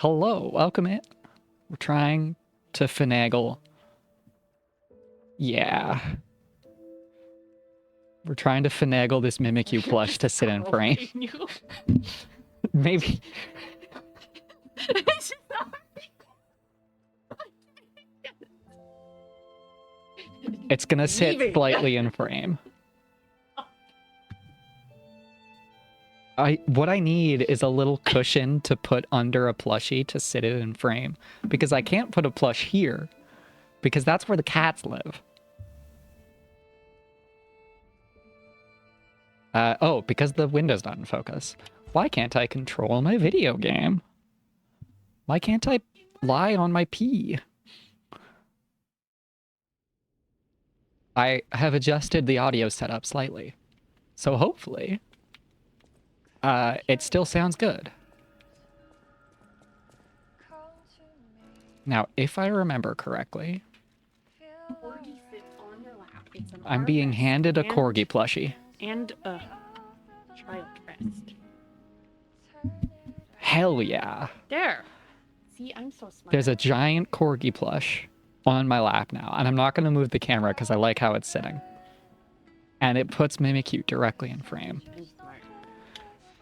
Hello, welcome in. We're trying to finagle Yeah. We're trying to finagle this Mimikyu plush to sit in frame. Maybe. It's gonna sit slightly in frame. What I need is a little cushion to put under a plushie to sit it in frame. Because I can't put a plush here. Because that's where the cats live. Oh, because the window's not in focus. Why can't I control my video game? Why can't I lie on my pee? I have adjusted the audio setup slightly. So hopefully, it still sounds good. Now, if I remember correctly, I'm being handed a corgi plushie. And a child rest. Hell yeah. There. See, I'm so smart. There's a giant corgi plush on my lap now, and I'm not going to move the camera because I like how it's sitting. And it puts Mimikyu directly in frame. I'm smart.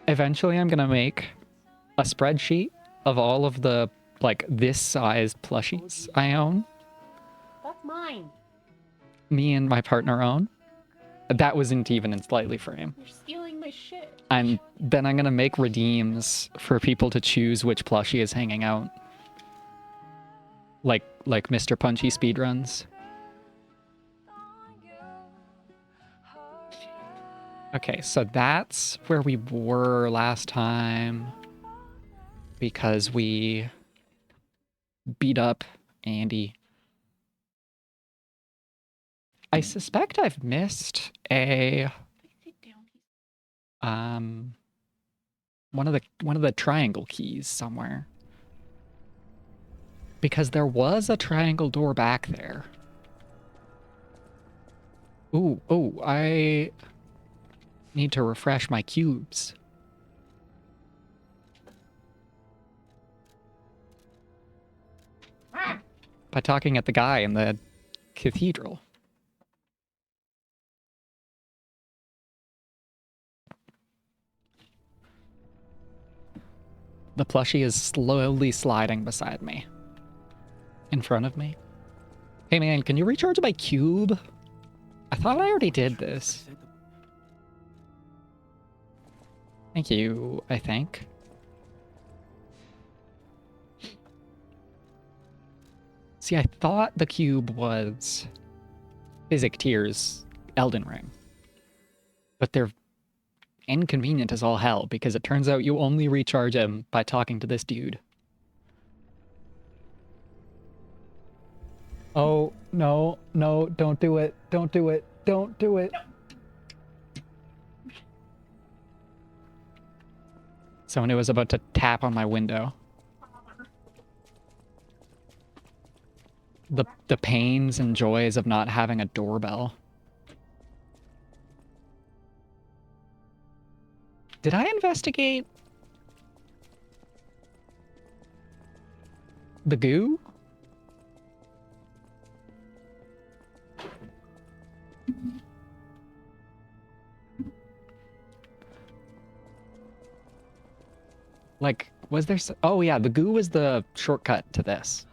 Eventually, I'm going to make a spreadsheet of all of the, like, this size plushies I own. That's mine. Me and my partner own. That wasn't even in slightly frame. You're stealing my shit. And then I'm going to make redeems for people to choose which plushie is hanging out. Like Mr. Punchy speedruns. Okay, so that's where we were last time. Because we beat up Andy. I suspect I've missed a one of the triangle keys somewhere. Because there was a triangle door back there. Ooh, I need to refresh my cubes. By talking at the guy in the cathedral. The plushie is slowly sliding beside me. In front of me. Hey man, can you recharge my cube? I thought I already did this. Thank you, I think. See, I thought the cube was Physic Tears Elden Ring. But they're inconvenient as all hell, because it turns out you only recharge him by talking to this dude. Oh, no, don't do it. Don't do it. Don't do it. No. Someone was about to tap on my window. The pains and joys of not having a doorbell. Did I investigate the goo? Like, was there... Oh, yeah, the goo was the shortcut to this.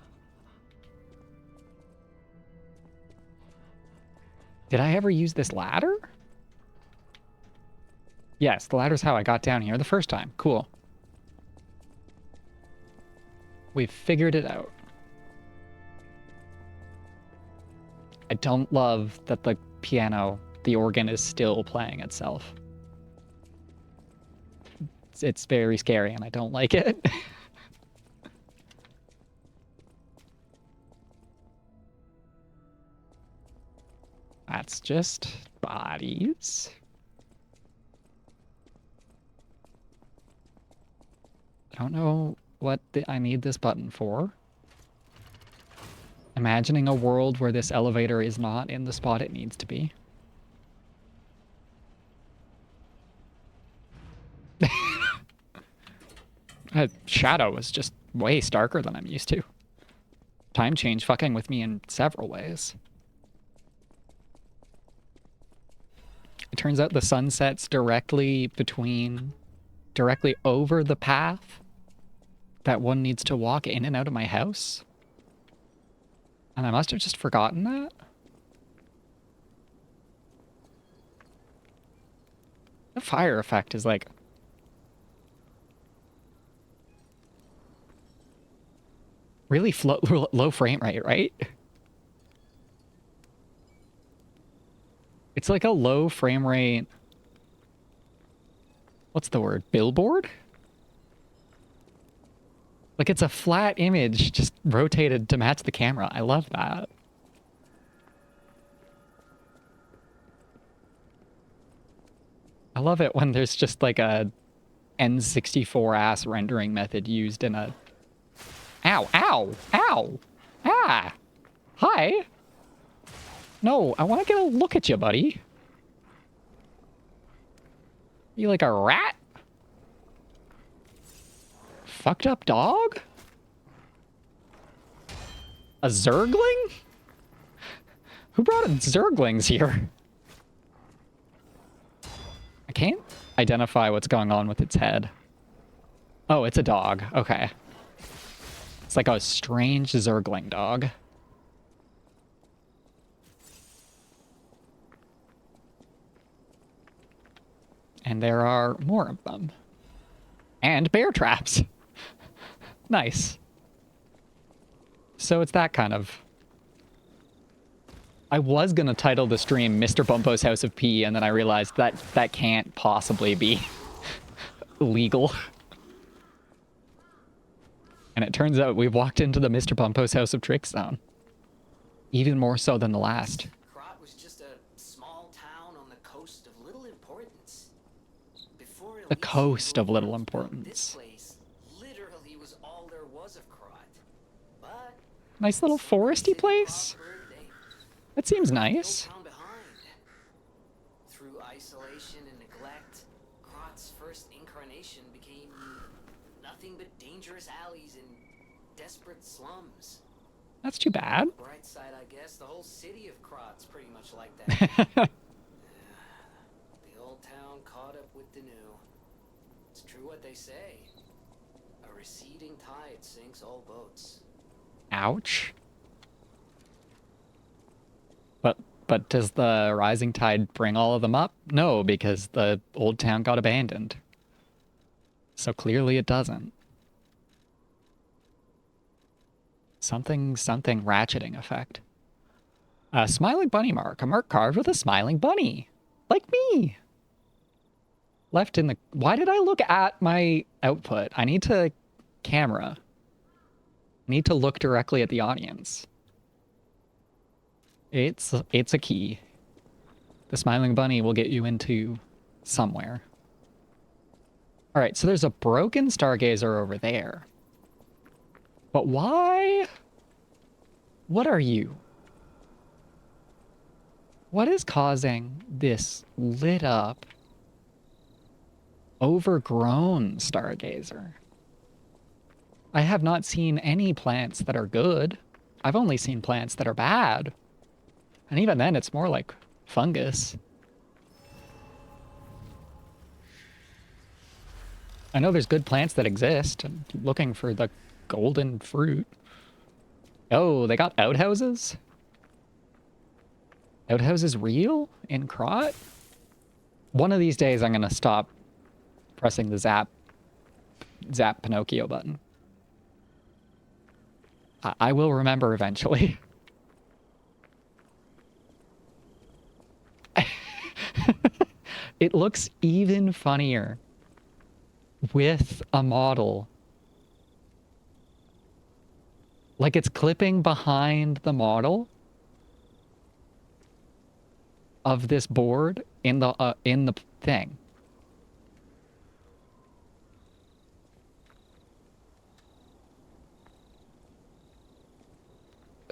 Did I ever use this ladder? Yes, the ladder's how I got down here the first time. Cool. We've figured it out. I don't love that the piano, the organ, is still playing itself. It's very scary and I don't like it. That's just bodies. I don't know what I need this button for. Imagining a world where this elevator is not in the spot it needs to be. Shadow was just way starker than I'm used to. Time change fucking with me in several ways. It turns out the sun sets directly over the path that one needs to walk in and out of my house. And I must have just forgotten that. The fire effect is like... really low frame rate, right? It's like a low frame rate... what's the word? Billboard? Like it's a flat image just rotated to match the camera. I love that. I love it when there's just like a N64 ass rendering method used in a... Ow, ow, ow, ah, hi. No, I want to get a look at you, buddy. You like a rat? Fucked up dog? A zergling? Who brought zerglings here? I can't identify what's going on with its head. Oh, it's a dog. Okay. It's like a strange zergling dog. And there are more of them. And bear traps. Nice. So it's that kind of... I was going to title the stream Mr. Bumpo's House of Pee, and then I realized that that can't possibly be legal. And it turns out we've walked into the Mr. Bumpo's House of Tricks zone. Even more so than the last. Krat was just a small town on the coast of little importance. Before The coast of little this importance. place literally was all there was of Krat. But Nice little foresty place. That seems nice. town behind. Through isolation and neglect, Krat's first incarnation became nothing but dangerous alleys and desperate slums. That's too bad. Bright side, I guess, the whole city of Krat's pretty much like that. The old town caught up with the new. It's true what they say. A receding tide sinks all boats. Ouch. But does the rising tide bring all of them up? No, because the old town got abandoned. So clearly it doesn't. Something ratcheting effect. A smiling bunny mark. A mark carved with a smiling bunny. Like me. Left in the... Why did I look at my output? I need to... camera. I need to look directly at the audience. It's a key. The smiling bunny will get you into somewhere. All right, so there's a broken stargazer over there. But why? What are you? What is causing this lit up, overgrown stargazer? I have not seen any plants that are good. I've only seen plants that are bad. And even then, it's more like fungus. I know there's good plants that exist. I'm looking for the golden fruit. Oh, they got outhouses? Outhouses real in Krat? One of these days, I'm going to stop pressing the zap Pinocchio button. I will remember eventually. It looks even funnier with a model. Like it's clipping behind the model of this board in the thing.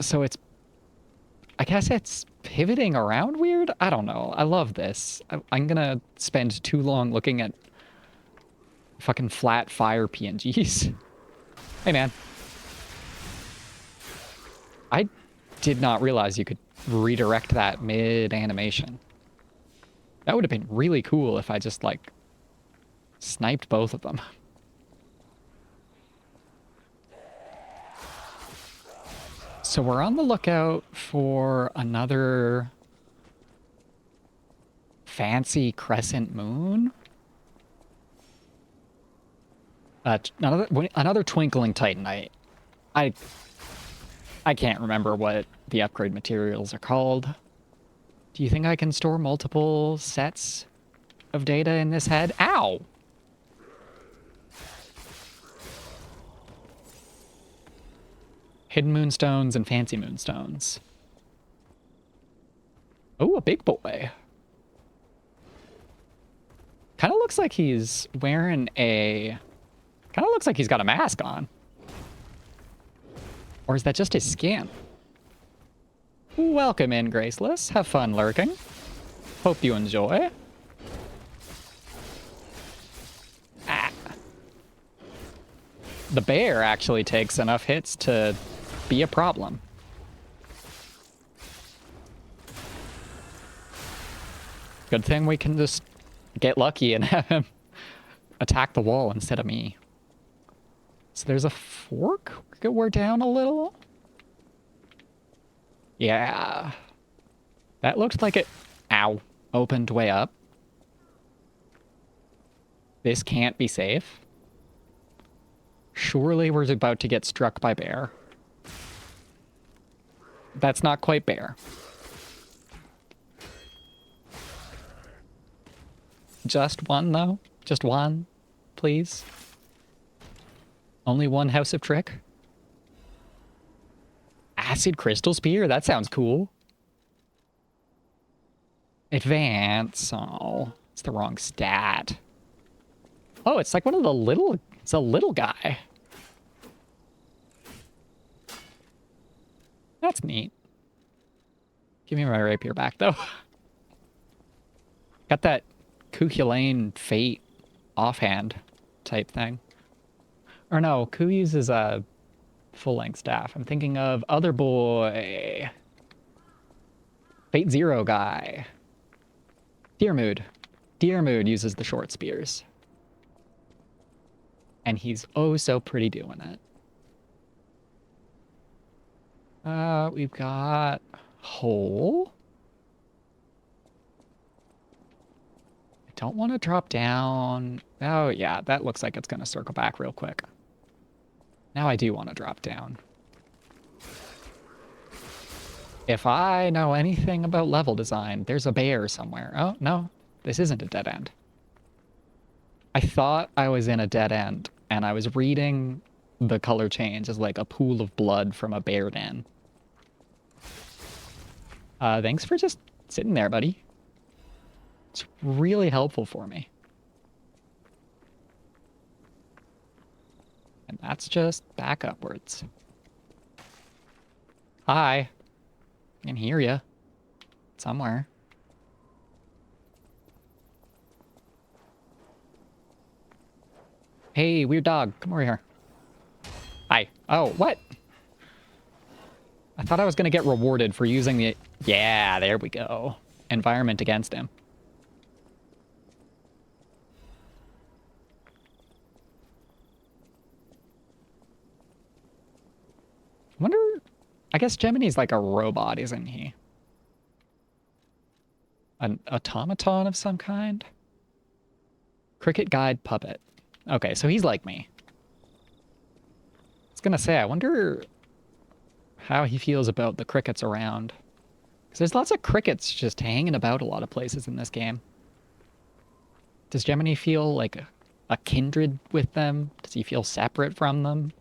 So it's... I guess it's pivoting around weird? I don't know. I love this. I'm gonna spend too long looking at fucking flat fire PNGs. Hey, man. I did not realize you could redirect that mid-animation. That would have been really cool if I just, like, sniped both of them. So we're on the lookout for another fancy crescent moon. Another twinkling titanite. I can't remember what the upgrade materials are called. Do you think I can store multiple sets of data in this head? Ow! Hidden moonstones and fancy moonstones. Oh, a big boy. Kind of looks like he's wearing a... Kind of looks like he's got a mask on. Or is that just his skin? Welcome in, Graceless. Have fun lurking. Hope you enjoy. Ah. The bear actually takes enough hits to be a problem. Good thing we can just get lucky and have him attack the wall instead of me. So there's a fork? We're down a little? Yeah. That looked like it... Ow. Opened way up. This can't be safe. Surely we're about to get struck by bear. That's not quite bear. Just one, though? Just one, please? Only one House of Trick? Acid Crystal Spear? That sounds cool. Advance. Oh, it's the wrong stat. Oh, it's like one of the little... It's a little guy. That's neat. Give me my rapier back, though. Got that Cuchulainn Fate offhand type thing. Or no, Ku uses a full-length staff. I'm thinking of other boy. Fate Zero guy. Deermood. Deermood uses the short spears. And he's oh so pretty doing it. We've got hole. I don't want to drop down. Oh yeah, that looks like it's gonna circle back real quick. Now I do want to drop down. If I know anything about level design, there's a bear somewhere. Oh, no, this isn't a dead end. I thought I was in a dead end, and I was reading the color change as like a pool of blood from a bear den. Thanks for just sitting there, buddy. It's really helpful for me. And that's just back upwards. Hi. I can hear you. Somewhere. Hey, weird dog. Come over here. Hi. Oh, what? I thought I was going to get rewarded for using the... Yeah, there we go. Environment against him. I wonder... I guess Gemini's like a robot, isn't he? An automaton of some kind? Cricket guide puppet. Okay, so he's like me. I was gonna say, I wonder how he feels about the crickets around. Because there's lots of crickets just hanging about a lot of places in this game. Does Gemini feel like a kindred with them? Does he feel separate from them?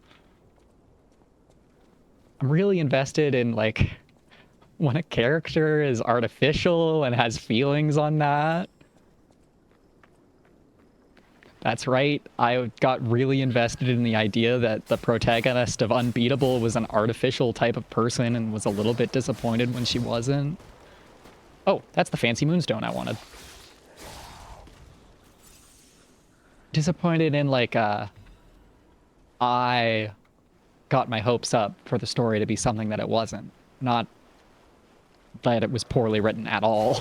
I'm really invested in, like, when a character is artificial and has feelings on that. That's right. I got really invested in the idea that the protagonist of Unbeatable was an artificial type of person and was a little bit disappointed when she wasn't. Oh, that's the fancy moonstone I wanted. Disappointed in, like, I got my hopes up for the story to be something that it wasn't. Not that it was poorly written at all.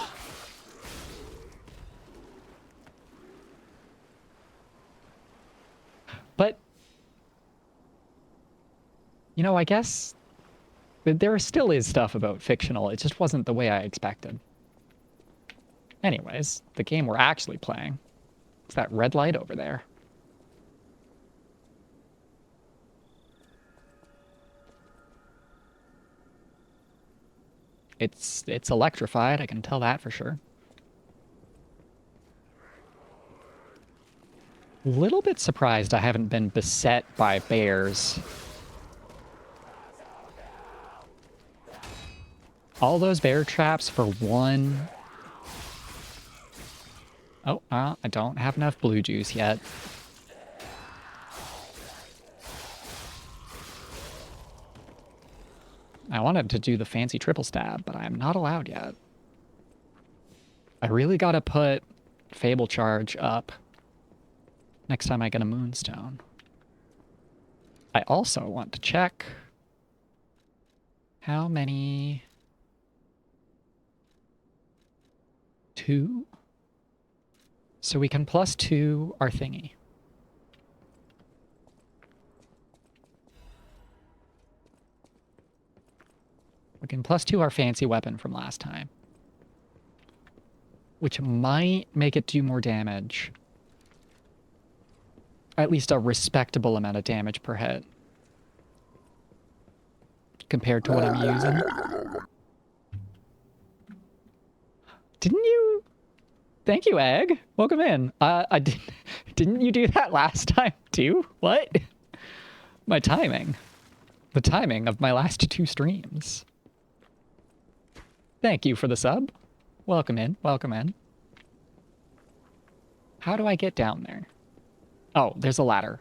You know, I guess there still is stuff about fictional. It just wasn't the way I expected. Anyways, the game we're actually playing. It's that red light over there. It's electrified, I can tell that for sure. Little bit surprised I haven't been beset by bears. All those bear traps for one. Oh, I don't have enough blue juice yet. I wanted to do the fancy triple stab, but I'm not allowed yet. I really gotta put Fable Charge up next time I get a Moonstone. I also want to check how many... 2? So we can +2 our thingy. We can +2 our fancy weapon from last time. Which might make it do more damage. At least a respectable amount of damage per hit. Compared to what I'm using. Didn't you... Thank you, Egg. Welcome in. I didn't you do that last time too? What? My timing. The timing of my last 2 streams. Thank you for the sub. Welcome in. Welcome in. How do I get down there? Oh, there's a ladder.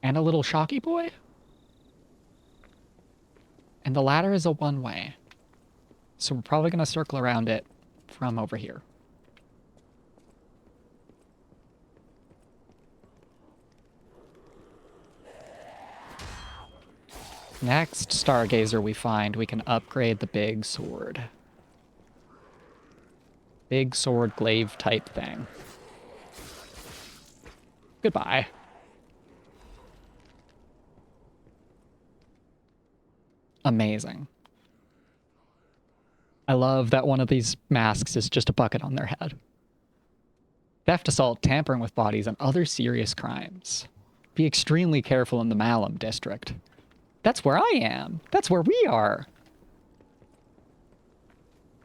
And a little shocky boy? And the ladder is a one-way. So we're probably going to circle around it from over here. Next Stargazer we find, we can upgrade the big sword. Big sword glaive type thing. Goodbye. Amazing. I love that one of these masks is just a bucket on their head. Theft, assault, tampering with bodies, and other serious crimes. Be extremely careful in the Malum district. That's where I am. That's where we are.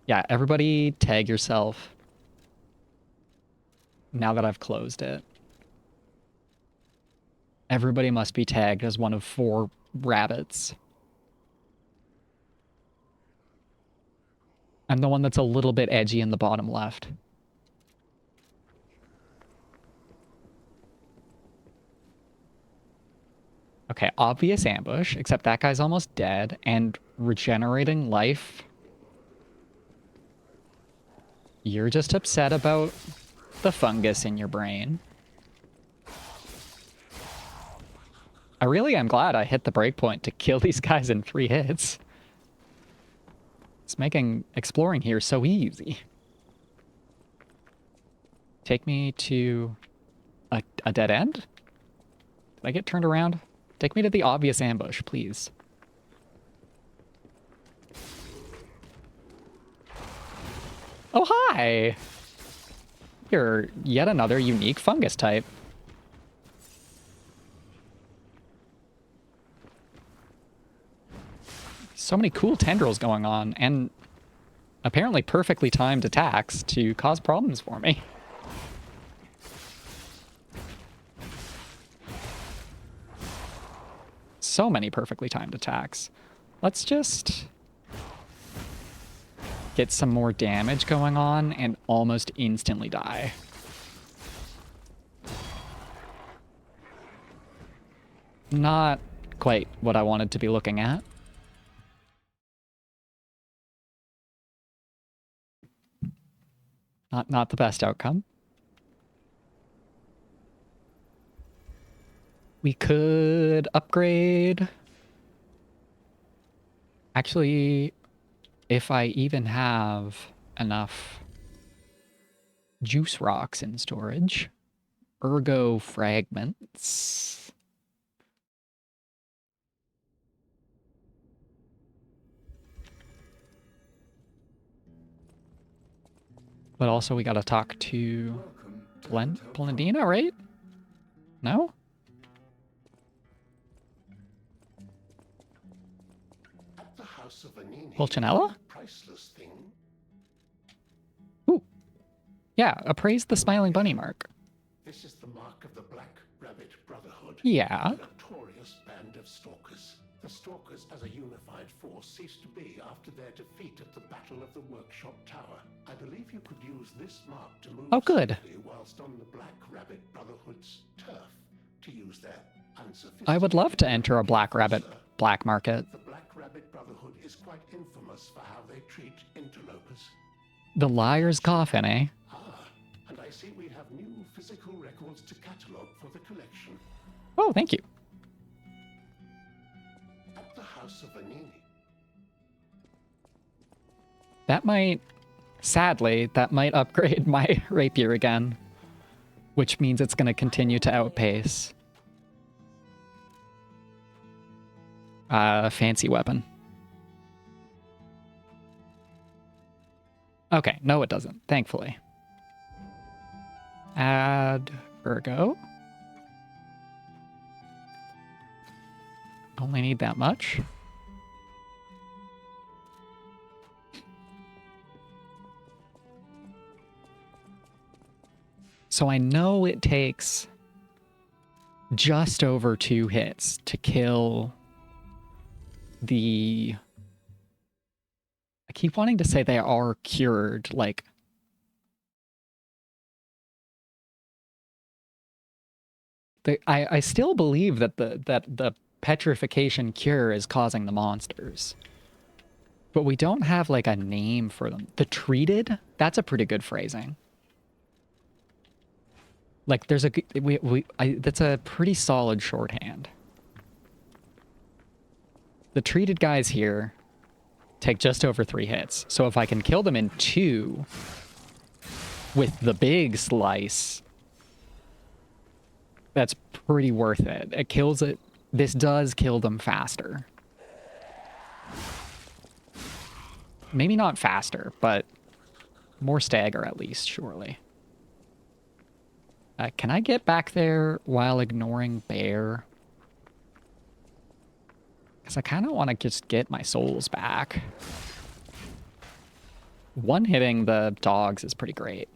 Yeah, everybody tag yourself. Now that I've closed it. Everybody must be tagged as one of 4 rabbits. I'm the one that's a little bit edgy in the bottom left. Okay, obvious ambush, except that guy's almost dead, and regenerating life. You're just upset about the fungus in your brain. I really am glad I hit the breakpoint to kill these guys in 3 hits. It's making exploring here so easy. Take me to a dead end? Did I get turned around? Take me to the obvious ambush, please. Oh, hi! You're yet another unique fungus type. So many cool tendrils going on, and apparently perfectly timed attacks to cause problems for me. So many perfectly timed attacks. Let's just get some more damage going on and almost instantly die. Not quite what I wanted to be looking at. Not the best outcome. We could upgrade. Actually, if I even have enough juice rocks in storage. Ergo fragments. But also we gotta talk to Polendina, right? No? At the house of Anini, Pulcinella? priceless thing. Ooh. Yeah, appraise the smiling bunny mark. This is the mark of the Black Rabbit Brotherhood. Yeah. A notorious band of stalkers. The stalkers as a unified force ceased to be after their defeat at the Battle of the Workshop Tower. I believe you could use this mark to move Oh, good. safely whilst on the Black Rabbit Brotherhood's turf, to use their unsophisticated... I would love to enter a Black Rabbit Sir, black market. the Black Rabbit Brotherhood is quite infamous for how they treat interlopers. The liar's coffin, eh? Ah, and I see we have new physical records to catalogue for the collection. Oh, thank you. At the house of Anini. That might, sadly, that might upgrade my rapier again. Which means it's going to continue to outpace. Fancy weapon. Okay, no it doesn't, thankfully. Add Ergo. Only need that much. So I know it takes just over 2 hits to kill the... I keep wanting to say they are cured, like... I still believe that the petrification cure is causing the monsters. But we don't have, like, a name for them. The treated? That's a pretty good phrasing. Like, there's a... that's a pretty solid shorthand. The treated guys here take just over 3 hits. So if I can kill them in 2 with the big slice, that's pretty worth it. It kills it. This does kill them faster. Maybe not faster, but more stagger at least, surely. Can I get back there while ignoring bear? Because I kind of want to just get my souls back. One-hitting the dogs is pretty great.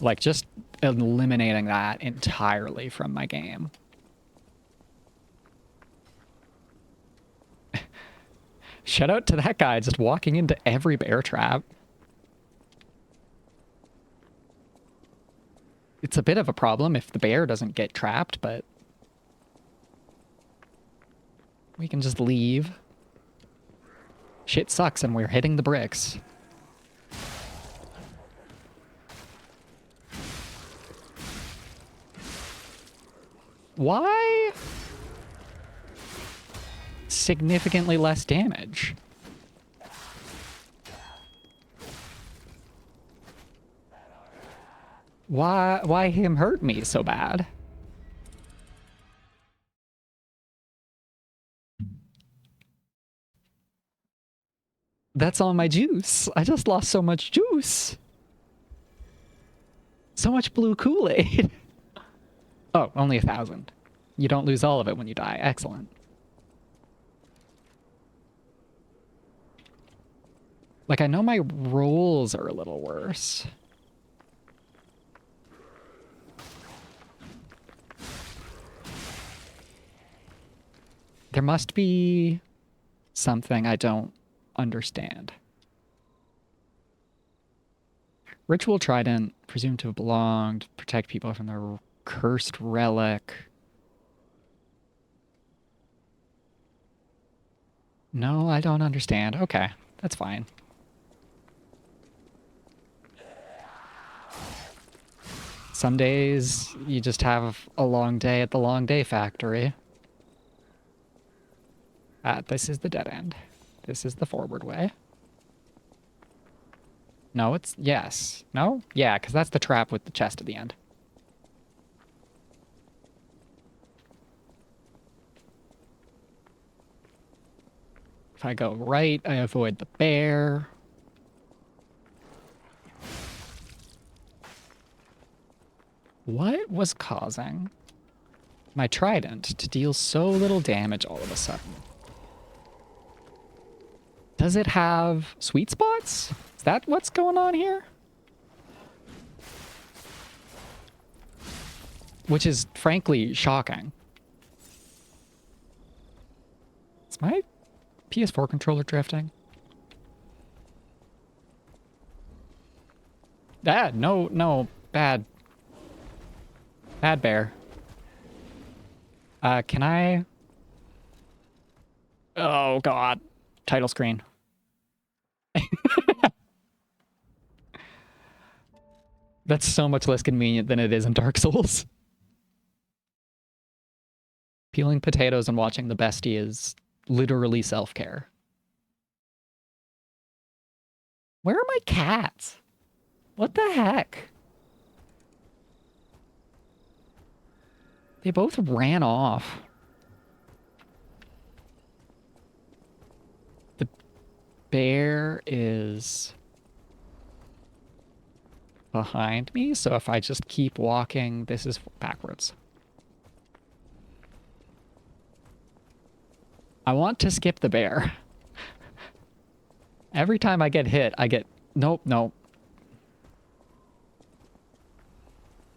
Like, just eliminating that entirely from my game. Shout out to that guy just walking into every bear trap. It's a bit of a problem if the bear doesn't get trapped, but we can just leave. Shit sucks and we're hitting the bricks. Why? Significantly less damage. Why him hurt me so bad? That's all my juice. I just lost so much juice. So much blue Kool-Aid. Oh, only 1,000. You don't lose all of it when you die. Excellent. Like, I know my rolls are a little worse. There must be something I don't understand. Ritual Trident, presumed to have belonged, protect people from the cursed relic. No, I don't understand. Okay, that's fine. Some days you just have a long day at the Long Day Factory. This is the dead end. This is the forward way. No, it's... Yes. No? Yeah, because that's the trap with the chest at the end. If I go right, I avoid the bear. What was causing my trident to deal so little damage all of a sudden? Does it have sweet spots? Is that what's going on here? Which is frankly shocking. Is my PS4 controller drifting? Ah, no, bad. Bad bear. Can I? Oh God, title screen. That's so much less convenient than it is in Dark Souls. Peeling potatoes and watching the bestie is literally self-care. Where are my cats? What the heck? They both ran off. The bear is behind me, so if I just keep walking, this is backwards. I want to skip the bear. Every time I get hit, I get... Nope.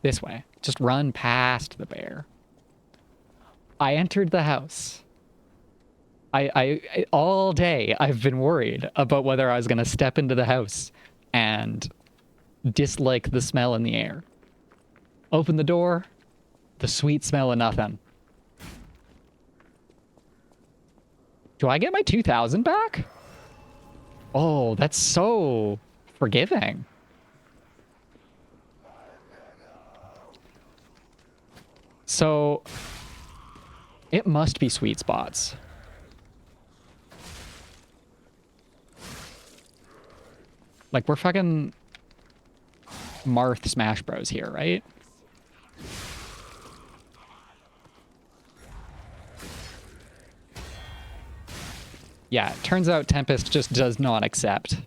This way. Just run past the bear. I entered the house. I all day, I've been worried about whether I was going to step into the house and dislike the smell in the air. Open the door, the sweet smell of nothing. Do I get my 2,000 back? Oh, that's so forgiving. So, it must be sweet spots. Like, we're fucking Marth Smash Bros here, right? Yeah, it turns out Tempest just does not accept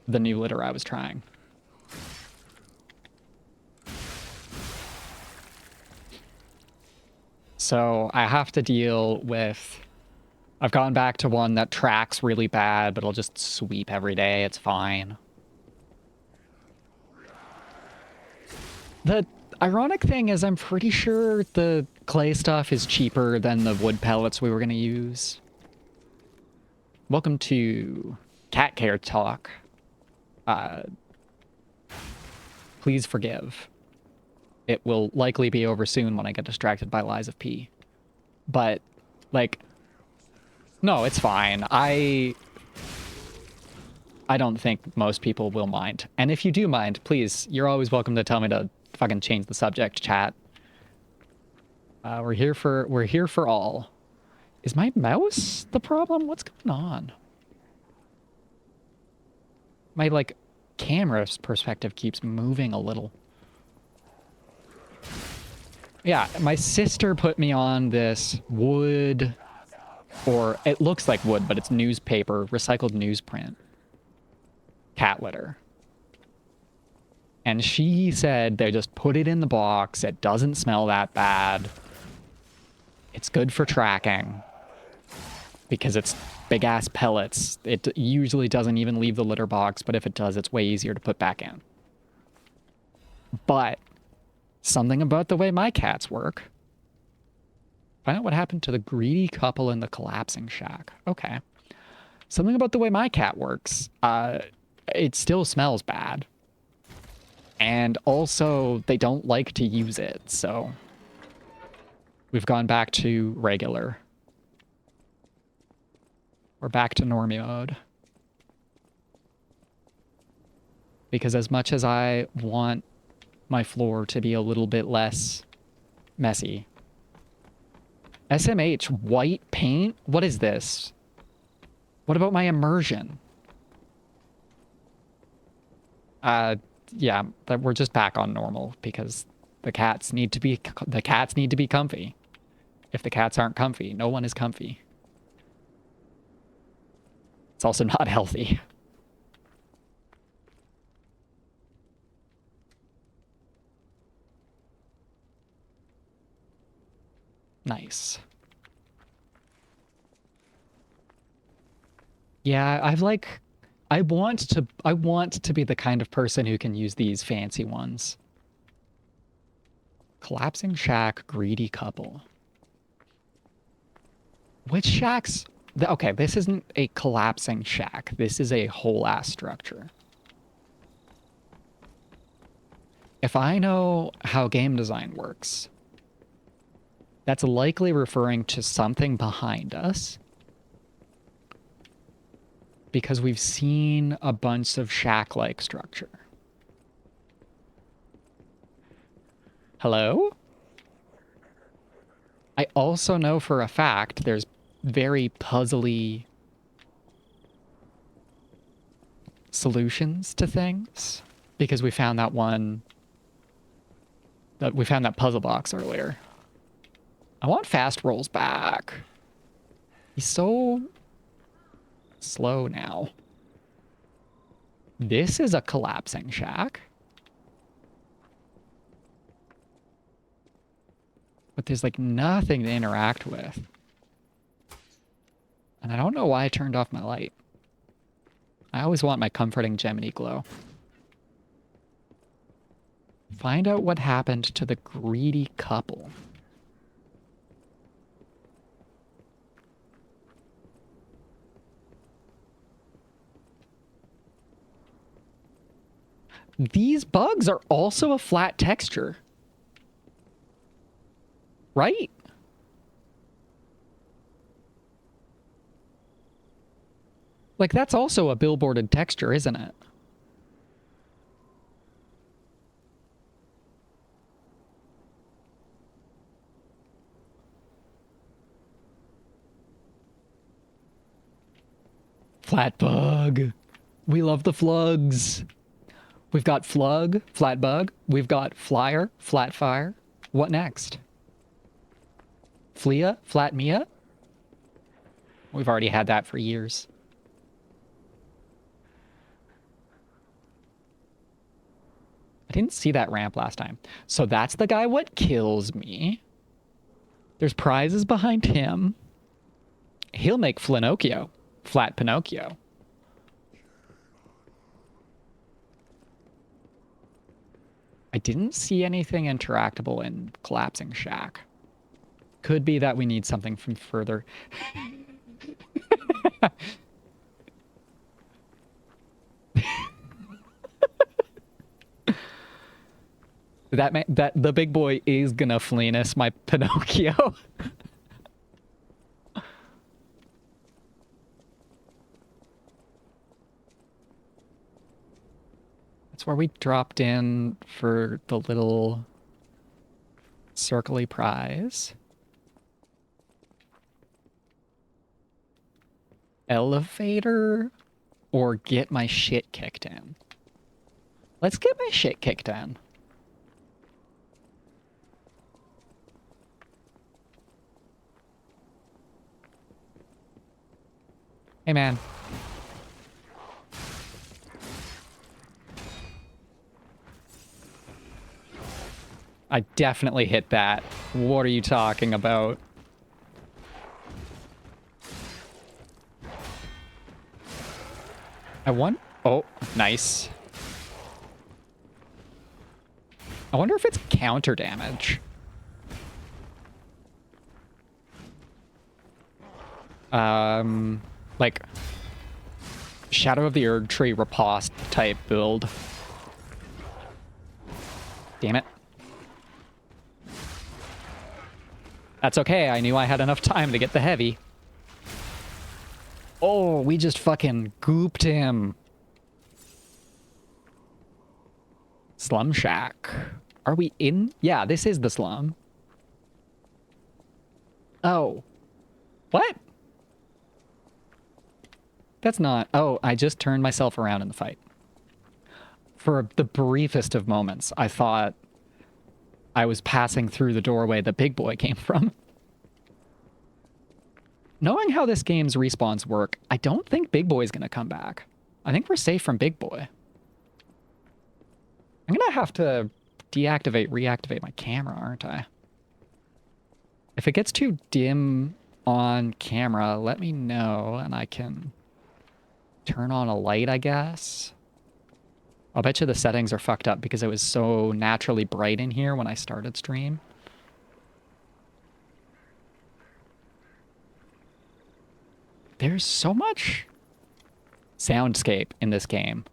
the new litter I was trying. So I have to deal with... I've gone back to one that tracks really bad, but it'll just sweep every day. It's fine. The ironic thing is I'm pretty sure the clay stuff is cheaper than the wood pellets we were going to use. Welcome to Cat Care Talk. Please forgive. It will likely be over soon when I get distracted by Lies of P. But, like... No, it's fine. I don't think most people will mind. And if you do mind, please, you're always welcome to tell me to fucking change the subject, chat. We're here for all. Is my mouse the problem? What's going on? My, like, camera's perspective keeps moving a little. Yeah, my sister put me on this wood... Or it looks like wood, but it's newspaper, recycled newsprint. Cat litter. And she said they just put it in the box. It doesn't smell that bad. It's good for tracking. Because it's big ass pellets. It usually doesn't even leave the litter box, but if it does, it's way easier to put back in. But something about the way my cats work. Find out what happened to the greedy couple in the collapsing shack. Okay. Something about the way my cat works. It still smells bad. And also, they don't like to use it, so... We've gone back to regular. We're back to normie mode. Because as much as I want my floor to be a little bit less messy... SMH, white paint? What is this? What about my immersion? Yeah, we're just back on normal because the cats need to be comfy. If the cats aren't comfy, no one is comfy. It's also not healthy. Nice. Yeah, I want to be the kind of person who can use these fancy ones. Collapsing shack, greedy couple. Which shacks? Okay, this isn't a collapsing shack. This is a whole ass structure. If I know how game design works, that's likely referring to something behind us. Because we've seen a bunch of shack-like structure. Hello? I also know for a fact there's very puzzly solutions to things. Because we found that one... we found that puzzle box earlier. I want fast rolls back. He's so... slow now. This is a collapsing shack. But there's like nothing to interact with. And I don't know why I turned off my light. I always want my comforting Gemini glow. Find out what happened to the greedy couple. These bugs are also a flat texture. Right? Like, that's also a billboarded texture, isn't it? Flat bug. We love the flugs. We've got flug, flat bug. We've got flyer, flat fire. What next? Flea, flat Mia? We've already had that for years. I didn't see that ramp last time. So that's the guy what kills me. There's prizes behind him. He'll make Flinocchio. Flat Pinocchio. I didn't see anything interactable in Collapsing Shack. Could be that we need something from further. that the big boy is gonna Flenus my Pinocchio. That's where we dropped in for the little circly prize. Elevator or get my shit kicked in? Let's get my shit kicked in. Hey, man. I definitely hit that. What are you talking about? I won. Oh, nice. I wonder if it's counter damage. Like Shadow of the Erd Tree riposte type build. Damn it. That's okay, I knew I had enough time to get the heavy. Oh, we just fucking gooped him. Slum Shack. Are we in? Yeah, this is the slum. Oh. What? That's not... Oh, I just turned myself around in the fight. For the briefest of moments, I thought I was passing through the doorway the big boy came from. Knowing how this game's respawns work, I don't think Big Boy's gonna come back. I think we're safe from Big Boy. I'm gonna have to reactivate my camera, aren't I? If it gets too dim on camera, let me know and I can turn on a light, I guess. I'll bet you the settings are fucked up because it was so naturally bright in here when I started stream. There's so much soundscape in this game.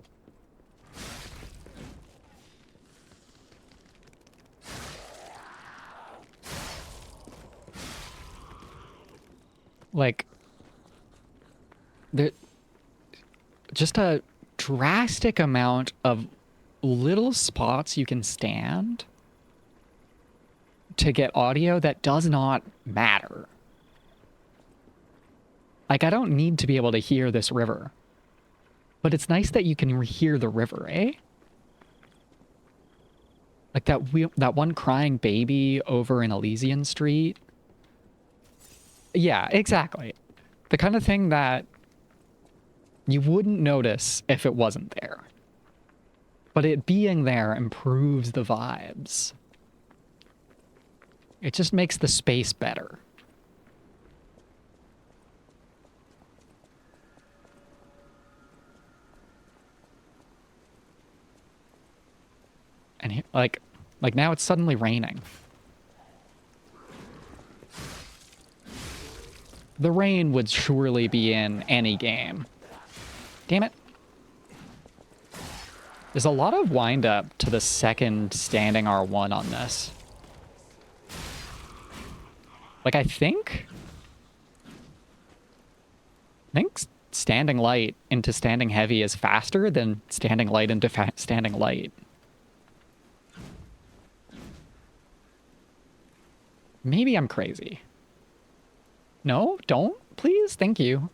Like, just a drastic amount of little spots you can stand to get audio that does not matter. Like, I don't need to be able to hear this river. But it's nice that you can hear the river, eh? Like that one crying baby over in Elysian Street. Yeah, exactly. The kind of thing that you wouldn't notice if it wasn't there. But it being there improves the vibes. It just makes the space better. And like now it's suddenly raining. The rain would surely be in any game. Damn it. There's a lot of wind up to the second standing R1 on this. Like, I think standing light into standing heavy is faster than standing light into standing light. Maybe I'm crazy. No, don't, please, thank you.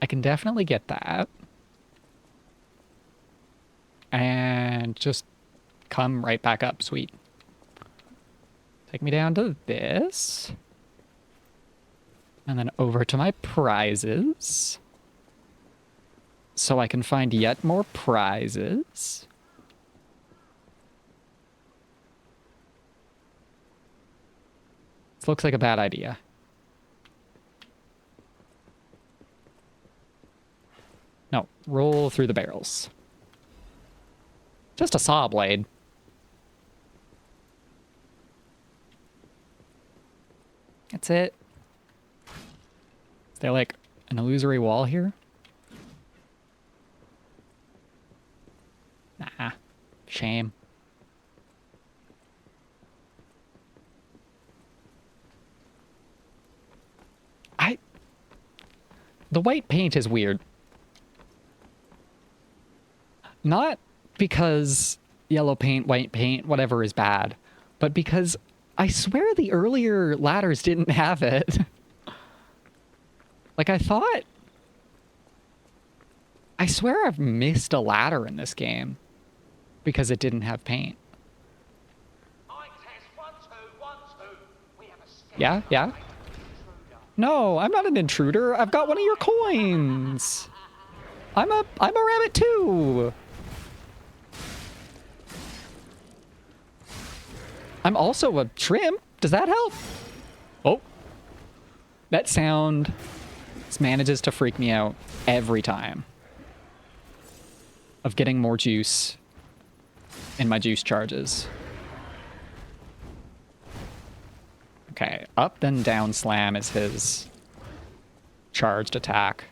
I can definitely get that. And just come right back up, sweet. Take me down to this. And then over to my prizes. So I can find yet more prizes. This looks like a bad idea. No, roll through the barrels. Just a saw blade. That's it. Is there like an illusory wall here? Nah. Shame. The white paint is weird. Not because yellow paint, white paint, whatever is bad, but because I swear the earlier ladders didn't have it. Like, I swear I've missed a ladder in this game because it didn't have paint. Yeah, yeah. No, I'm not an intruder. I've got one of your coins. I'm a rabbit too. I'm also a shrimp. Does that help? Oh. That sound manages to freak me out every time. Of getting more juice in my juice charges. Okay, up then down slam is his charged attack.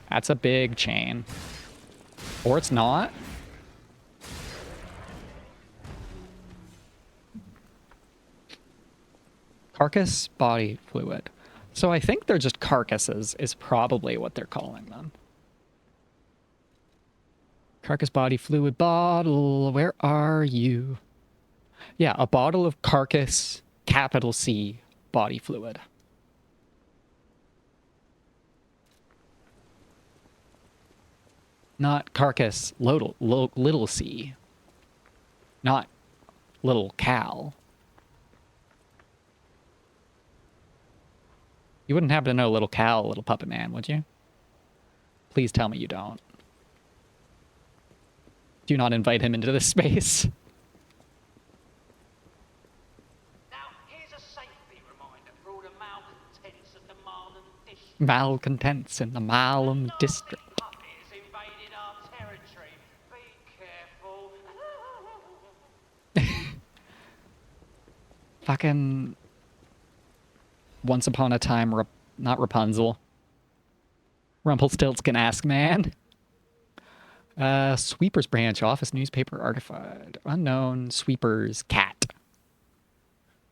That's a big chain. Or it's not. Carcass body fluid. So I think they're just carcasses is probably what they're calling them. Carcass body fluid bottle, where are you? Yeah, a bottle of carcass, capital C, body fluid. Not carcass, little c. Not little Cal. You wouldn't happen to know little Cal, little puppet man, would you? Please tell me you don't. Do not invite him into this space. Now, here's a safety reminder for all the malcontents of the Marlem district. Malcontents in the Malum district. Puppies invaded our territory. Be careful. Fucking Once Upon a Time, not Rapunzel. Rumpelstiltskin ask man. Sweepers branch, office newspaper artifact. Unknown sweepers cat.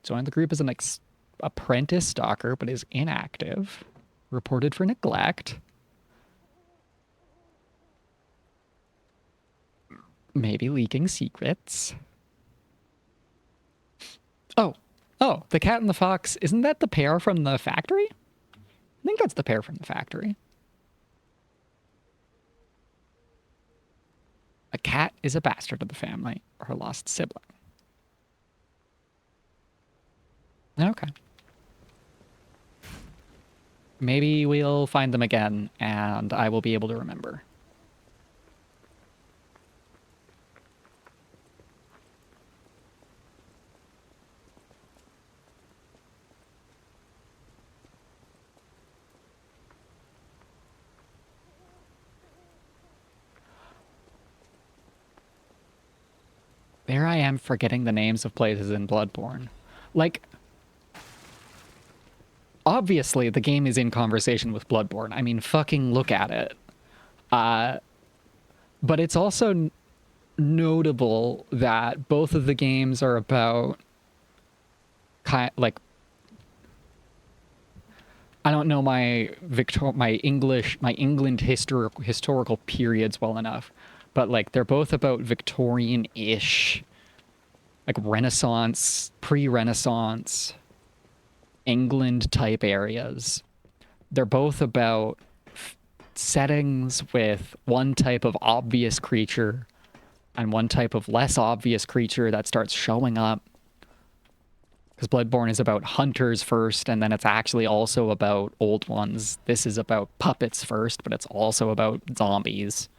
Joined the group as an apprentice stalker, but is inactive. Reported for neglect. Maybe leaking secrets. Oh, the cat and the fox. Isn't that the pair from the factory? I think that's the pair from the factory. A cat is a bastard of the family, or her lost sibling. Okay. Maybe we'll find them again, and I will be able to remember. There I am forgetting the names of places in Bloodborne. Like, obviously the game is in conversation with Bloodborne. I mean, fucking look at it. But it's also notable that both of the games are about like, I don't know my England historical periods well enough, but like they're both about Victorian-ish, like Renaissance, pre-Renaissance England type areas. They're both about settings with one type of obvious creature and one type of less obvious creature that starts showing up. Because Bloodborne is about hunters first, and then it's actually also about old ones. This is about puppets first, but it's also about zombies.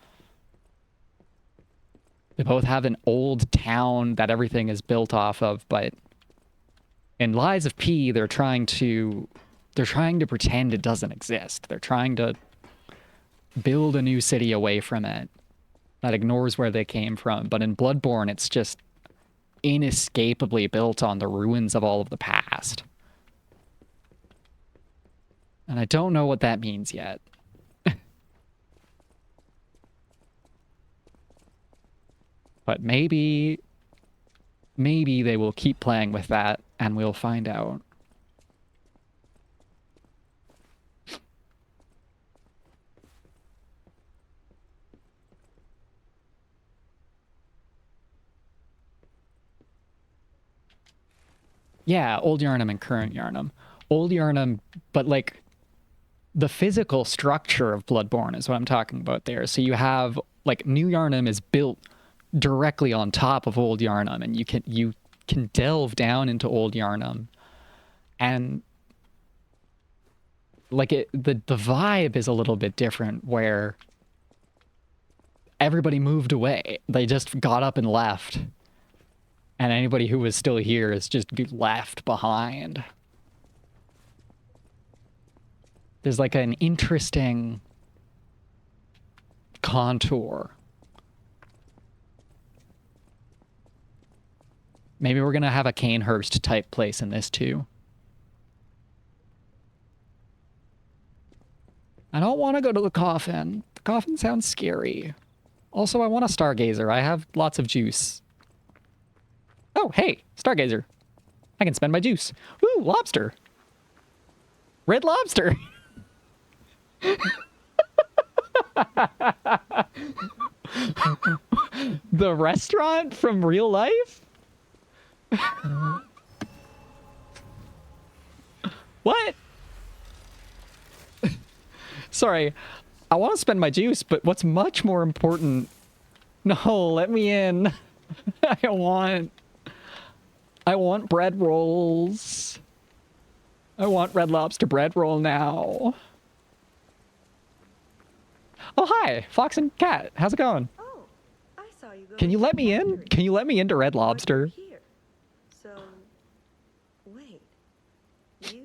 They both have an old town that everything is built off of, but in Lies of P, they're trying to pretend it doesn't exist. They're trying to build a new city away from it that ignores where they came from. But in Bloodborne, it's just inescapably built on the ruins of all of the past. And I don't know what that means yet. But maybe they will keep playing with that and we'll find out. Yeah, Old Yharnam and Current Yharnam. Old Yharnam, but like the physical structure of Bloodborne is what I'm talking about there. So you have like New Yharnam is built directly on top of Old Yharnam, and you can delve down into Old Yharnam, and like the vibe is a little bit different, where everybody moved away. They just got up and left, and anybody who was still here is just left behind. There's like an interesting contour. Maybe we're going to have a Canehurst type place in this too. I don't want to go to the coffin. The coffin sounds scary. Also, I want a Stargazer. I have lots of juice. Oh, hey, Stargazer. I can spend my juice. Ooh, lobster. Red lobster. The restaurant from real life? What? Sorry, I want to spend my juice, but what's much more important... No, let me in. I want bread rolls. I want Red Lobster bread roll now. Oh, hi, Fox and Cat. How's it going? Oh, I saw you go. Can you to let the me in? factory. Can you let me into Red But you're Lobster? here. So, wait. You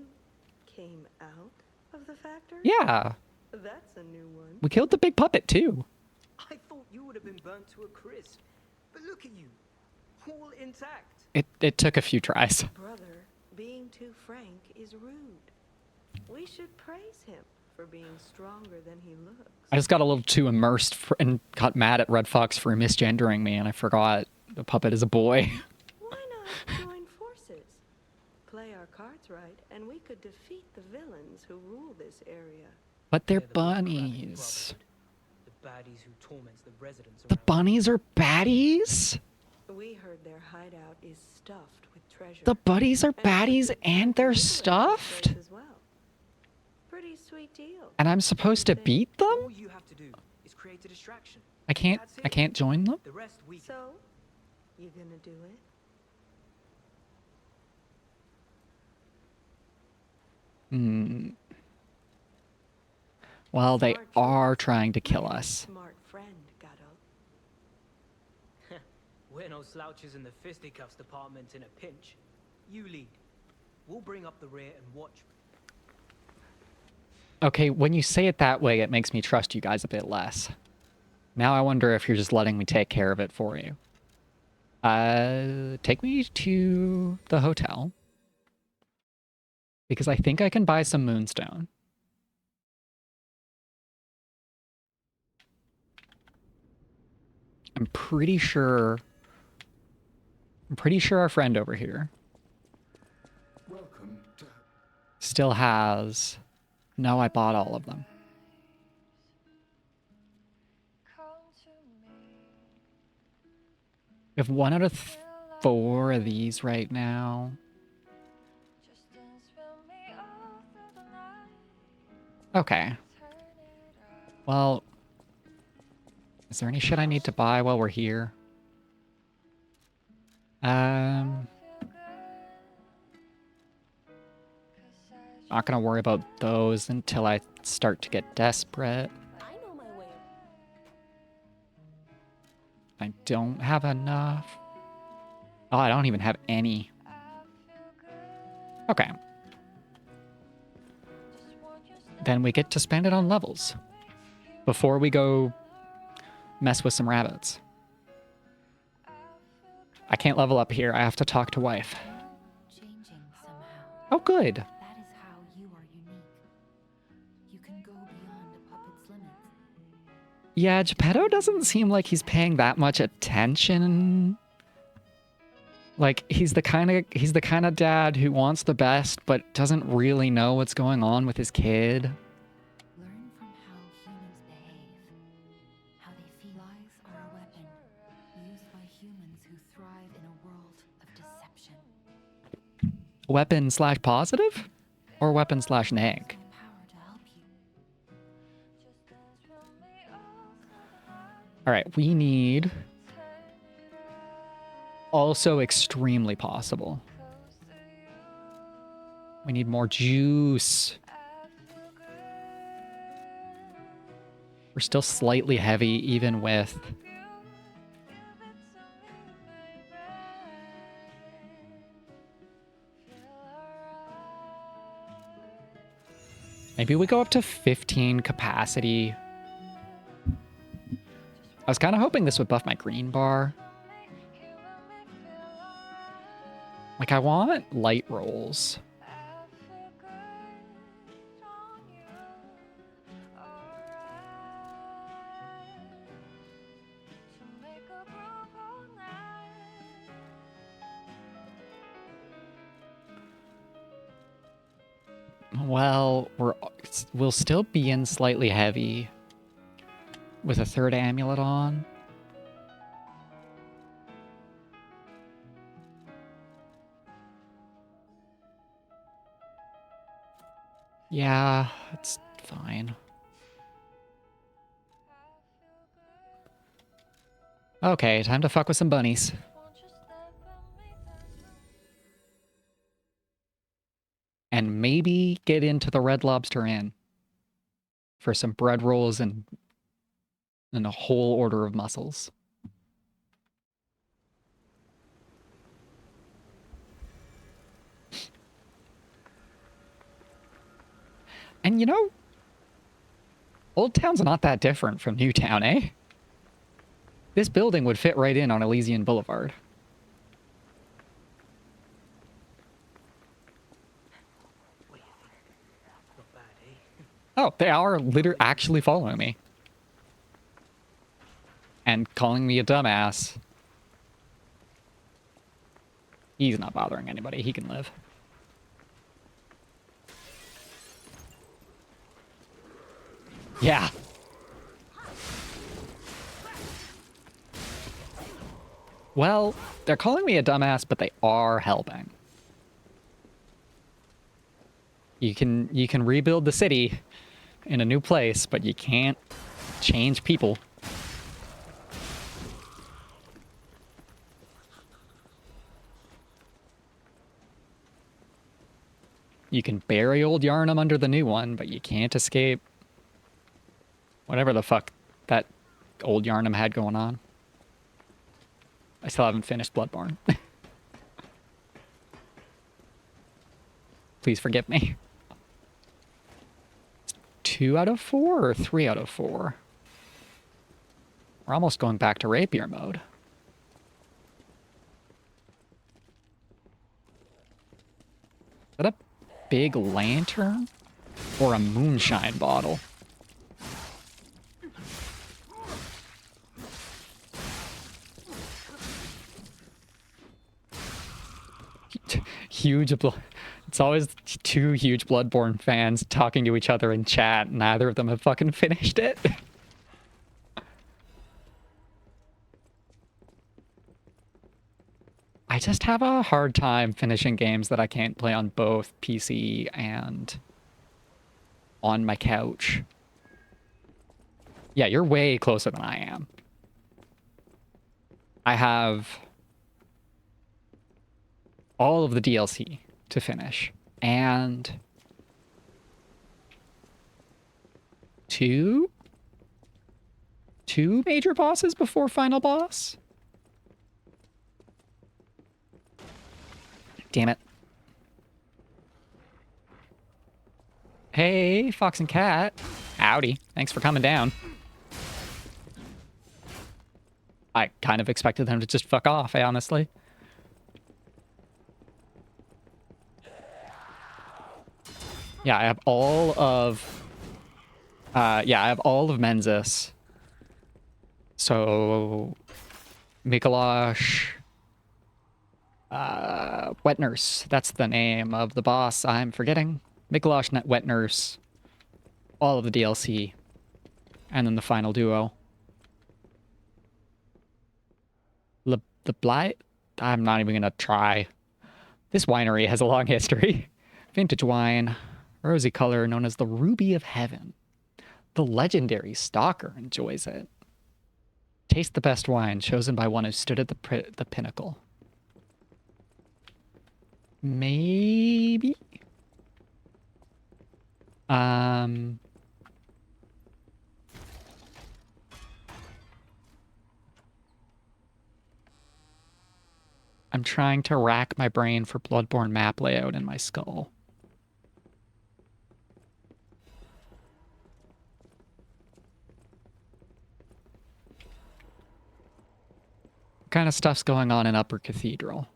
came out of the factory? Yeah, That's a new one. we killed the big puppet too. I thought you would have been burnt to a crisp. But look at you, all intact. It took a few tries. Brother, being too frank is rude. We should praise him for being stronger than he looks. I just got a little too immersed and got mad at Red Fox for misgendering me, and I forgot the puppet is a boy. Why not join forces? Play our cards right, and we could defeat the villains who rule this area. But they're They're the Democratic bunnies. Brotherhood, the baddies who torments the residents The around. bunnies are baddies? We heard their hideout is stuffed with treasure. The buddies are And we baddies could and they're liberate this stuffed? place as well. Pretty sweet deal. And I'm supposed to beat them? All you have to do is create a distraction. I can't join them? The rest we can. So, you gonna do it? Hmm. Well, they Smart are choice. trying to kill You're a us. Smart friend, Gato. We're no slouches in the fisticuffs department in a pinch. You lead. We'll bring up the rear and watch. Okay, when you say it that way, it makes me trust you guys a bit less. Now I wonder if you're just letting me take care of it for you. Take me to the hotel. Because I think I can buy some moonstone. I'm pretty sure our friend over here Welcome to... still has... No, I bought all of them. We have 1 out of 4 of these right now. Okay. Well, is there any shit I need to buy while we're here? Not gonna worry about those until I start to get desperate. I know my way. I don't have enough. Oh, I don't even have any. Okay. Then we get to spend it on levels. Before we go mess with some rabbits. I can't level up here. I have to talk to wife. Changing somehow. Oh, good. That is how you are unique. You can go beyond a puppet's limits. Yeah, Geppetto doesn't seem like he's paying that much attention. Like he's the kind of dad who wants the best but doesn't really know what's going on with his kid. Learn from how humans behave, how they feel. Lies are a weapon used by humans who thrive in a world of deception. Weapon/positive? Or weapon/neg? The power to help you. Alright, we need... Also extremely possible. We need more juice. We're still slightly heavy even with... Maybe we go up to 15 capacity. I was kind of hoping this would buff my green bar. Like, I want light rolls. Well, we'll still be in slightly heavy with a third amulet on. Yeah, it's fine. Okay, time to fuck with some bunnies. get into the Red Lobster Inn for some bread rolls and a whole order of mussels. And you know, Old Town's not that different from New Town, eh? This building would fit right in on Elysian Boulevard. What do you think? Not bad, eh? Oh, they are actually following me. And calling me a dumbass. He's not bothering anybody. He can live. Yeah. Well, they're calling me a dumbass, but they are helping. You can rebuild the city in a new place, but you can't change people. You can bury old Yarnum under the new one, but you can't escape whatever the fuck that old Yarnum had going on. I still haven't finished Bloodborne. Please forgive me. 2 out of 4 or 3 out of 4? We're almost going back to rapier mode. Is that a big lantern? Or a moonshine bottle? Huge it's always two huge Bloodborne fans talking to each other in chat. Neither of them have fucking finished it. I just have a hard time finishing games that I can't play on both PC and on my couch. Yeah, you're way closer than I am. I have all of the DLC to finish, and two major bosses before final boss. Damn it. Hey, Fox and Cat. Howdy. Thanks for coming down. I kind of expected them to just fuck off, honestly. Yeah, I have all of... I have all of Mensis. So... Mikolash... Wet Nurse. That's the name of the boss I'm forgetting. Mikolash, Wet Nurse. All of the DLC. And then the final duo. The Blight? I'm not even gonna try. This winery has a long history. Vintage wine. Rosy color known as the Ruby of Heaven. The legendary Stalker enjoys it. Taste the best wine chosen by one who stood at the pinnacle. Maybe? I'm trying to rack my brain for Bloodborne map layout in my skull. What kind of stuff's going on in Upper Cathedral?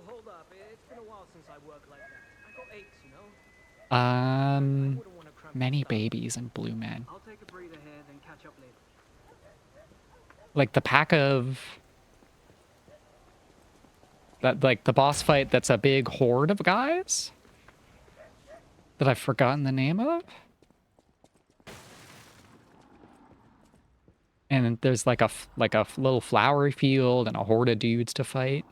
Hold up. It's been a while since I worked like that. I got aches, you know? Many babies and blue men. I'll take a breather here, then catch up later. Like the pack of... like the boss fight that's a big horde of guys? That I've forgotten the name of? And there's like a little flowery field and a horde of dudes to fight.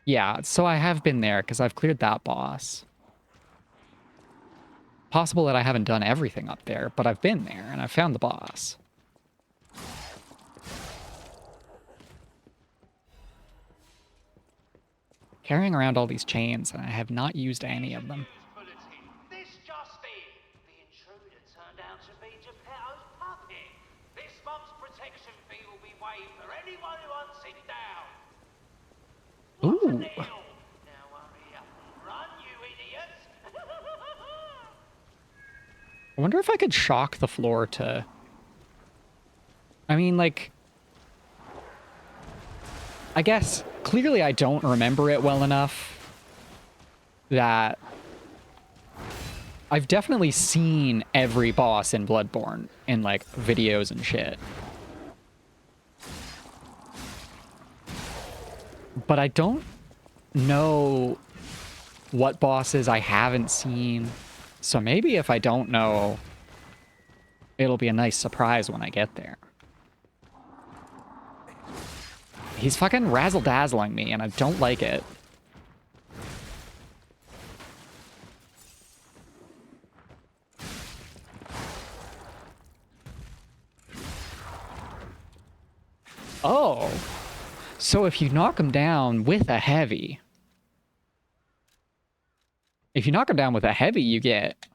Yeah, so I have been there because I've cleared that boss. Possible that I haven't done everything up there, but I've been there and I've found the boss. Carrying around all these chains, and I have not used any of them. This just in. The intruder turned out to be Geppetto's puppet. This month's protection fee will be waived for anyone who hunts it down. What's the Ooh. deal? Now hurry up and run, you idiots. I wonder if I could shock the floor to... I mean, like... I guess, clearly I don't remember it well enough that... I've definitely seen every boss in Bloodborne in, like, videos and shit. But I don't know what bosses I haven't seen. So maybe if I don't know, it'll be a nice surprise when I get there. He's fucking razzle-dazzling me, and I don't like it. Oh. So if you knock him down with a heavy... If you knock him down with a heavy, you get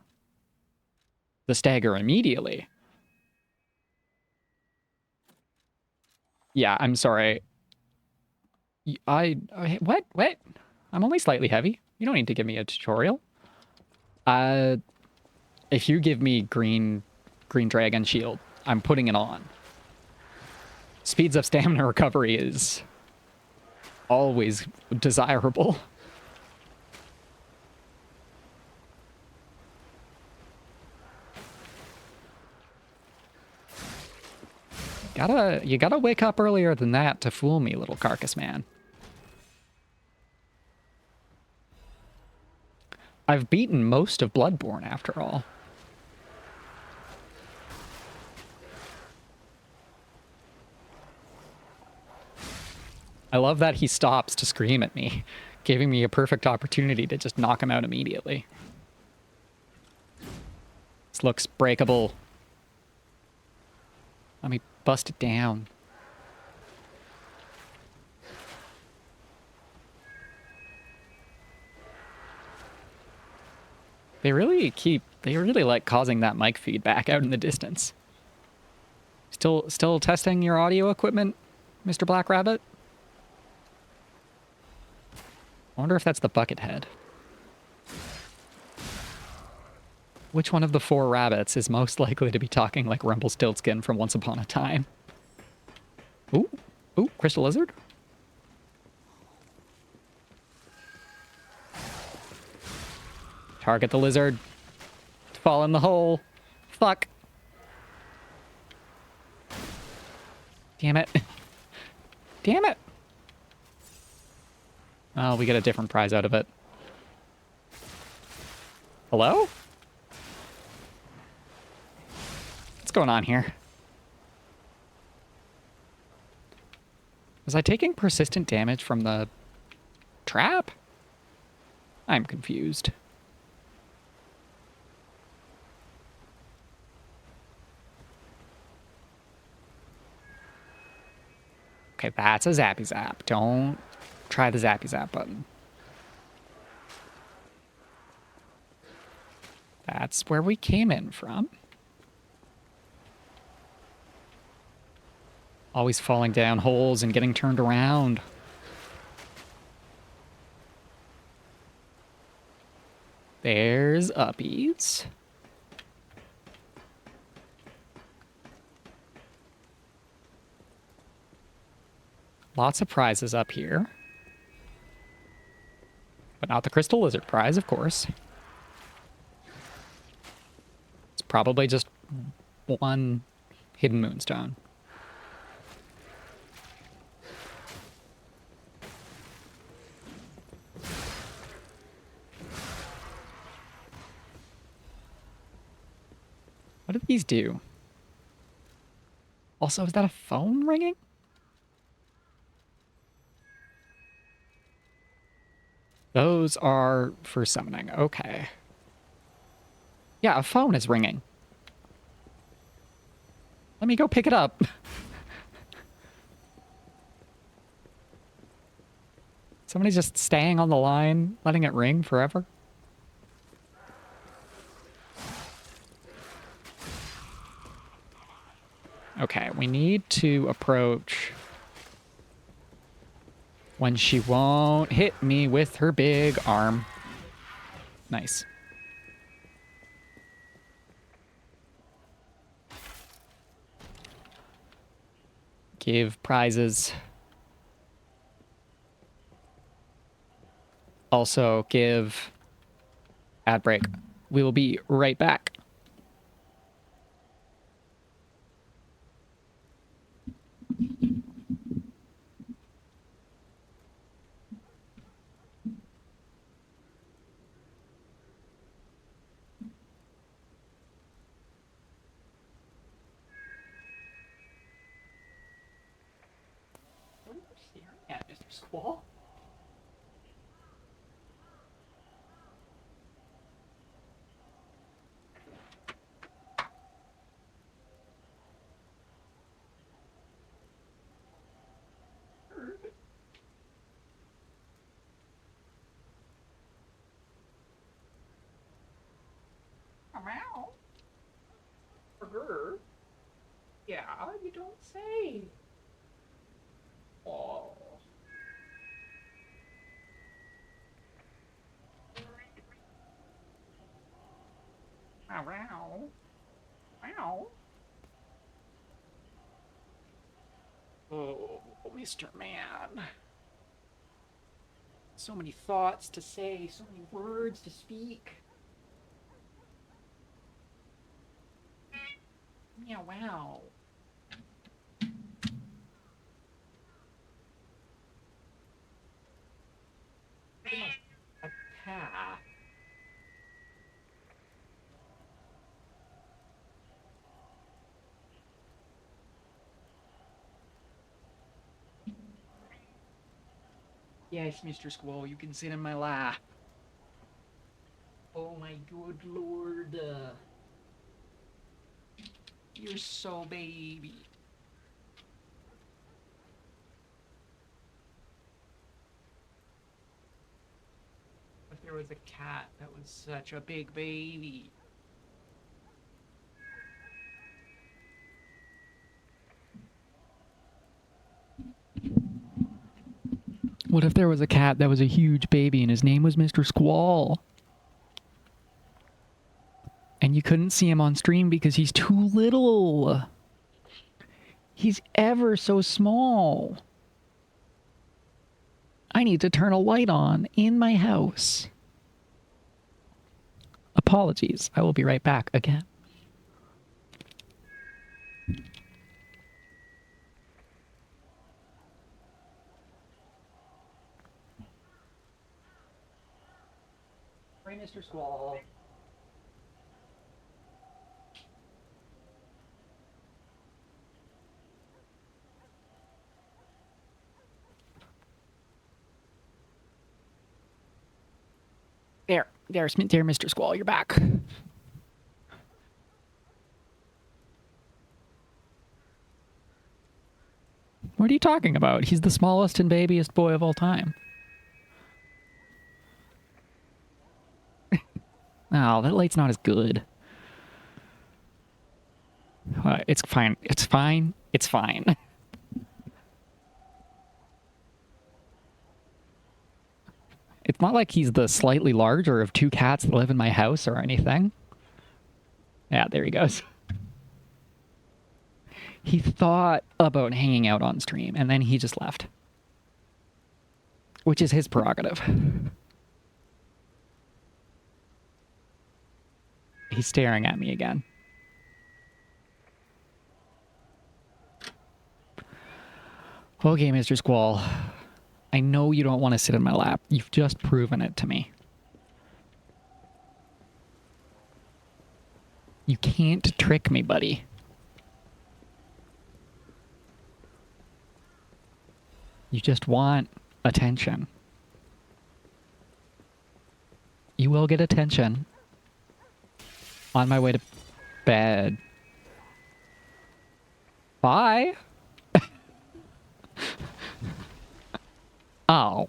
the stagger immediately. Yeah, I'm sorry. What? I'm only slightly heavy. You don't need to give me a tutorial. If you give me green dragon shield, I'm putting it on. Speeds up stamina recovery is always desirable. You gotta wake up earlier than that to fool me, little carcass man. I've beaten most of Bloodborne, after all. I love that he stops to scream at me, giving me a perfect opportunity to just knock him out immediately. This looks breakable. Let me bust it down. They really like causing that mic feedback out in the distance. Still testing your audio equipment, Mr. Black Rabbit? I wonder if that's the bucket head. Which one of the 4 rabbits is most likely to be talking like Rumpelstiltskin from Once Upon a Time? Ooh, crystal lizard? Target the lizard. Fall in the hole. Fuck. Damn it. Damn it. Oh, we get a different prize out of it. Hello? What's going on here? Was I taking persistent damage from the trap? I'm confused. Okay, that's a zappy zap. Don't try the zappy zap button. That's where we came in from. Always falling down holes and getting turned around. There's uppies. Lots of prizes up here. But not the crystal lizard prize, of course. It's probably just one hidden moonstone. What do these do? Also, is that a phone ringing? Those are for summoning. Okay. Yeah, a phone is ringing. Let me go pick it up. Somebody's just staying on the line, letting it ring forever. Okay, we need to approach when she won't hit me with her big arm. Nice. Give prizes. Also give ad break. We will be right back. What are you staring at, Mr. Squall? Meow. Burger. Yeah, you don't say. Oh. Meow, meow. Meow. Oh, Mr. Man. So many thoughts to say, so many words to speak. Meow, wow. A cat. Yes, Mr. Squall, you can sit in my lap. Oh my good lord. You're so baby. If there was a cat that was such a big baby. What if there was a cat that was a huge baby and his name was Mr. Squall? And you couldn't see him on stream because he's too little. He's ever so small. I need to turn a light on in my house. Apologies. I will be right back again. Sorry, Mr. Squall. There, Mr. Squall, you're back. What are you talking about? He's the smallest and babiest boy of all time. Oh, that light's not as good. It's fine. It's fine. It's fine. It's not like he's the slightly larger of two cats that live in my house or anything. Yeah, there he goes. He thought about hanging out on stream, and then he just left. Which is his prerogative. He's staring at me again. Okay, Mr. Squall. I know you don't want to sit in my lap. You've just proven it to me. You can't trick me, buddy. You just want attention. You will get attention. On my way to bed. Bye. Oh.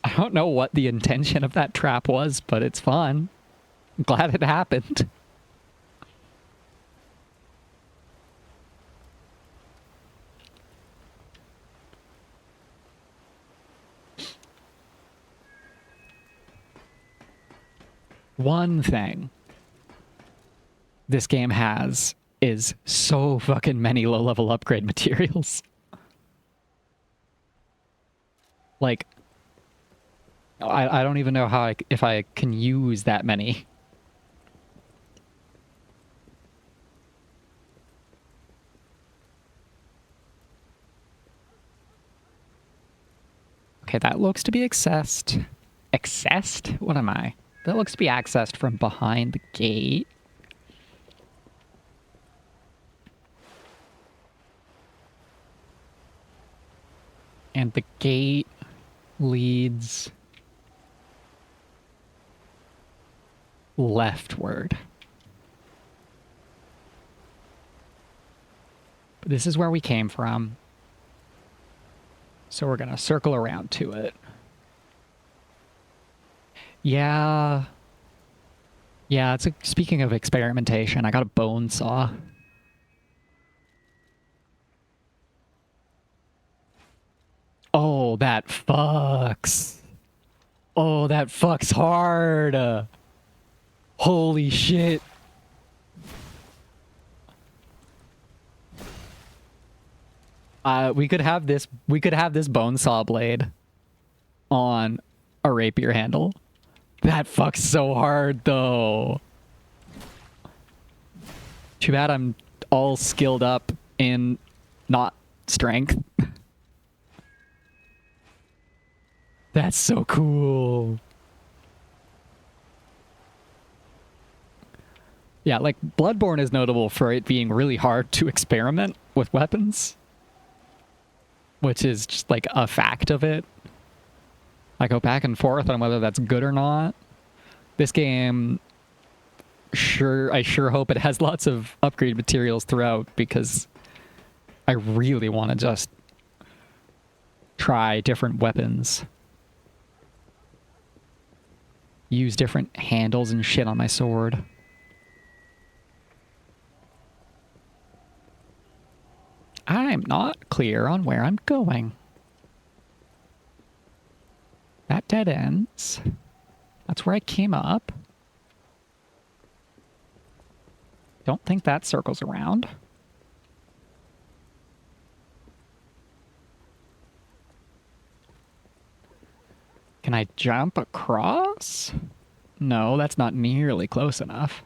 I don't know what the intention of that trap was, but it's fun. I'm glad it happened. One thing this game has is so fucking many low-level upgrade materials. Like, I don't even know how if I can use that many. Okay, that looks to be accessed. Accessed? What am I? That looks to be accessed from behind the gate. And the gate leads leftward. But this is where we came from. So we're gonna circle around to it. Yeah. Yeah, it's speaking of experimentation, I got a bone saw. Oh, that fucks. Oh, that fucks hard. Holy shit. We could have this bone saw blade on a rapier handle. That fucks so hard though. Too bad I'm all skilled up in not strength. That's so cool. Yeah, like Bloodborne is notable for it being really hard to experiment with weapons, which is just like a fact of it. I go back and forth on whether that's good or not. This game, I sure hope it has lots of upgrade materials throughout, because I really want to just try different weapons. Use different handles and shit on my sword. I'm not clear on where I'm going. That dead ends. That's where I came up. Don't think that circles around. Can I jump across? No, that's not nearly close enough.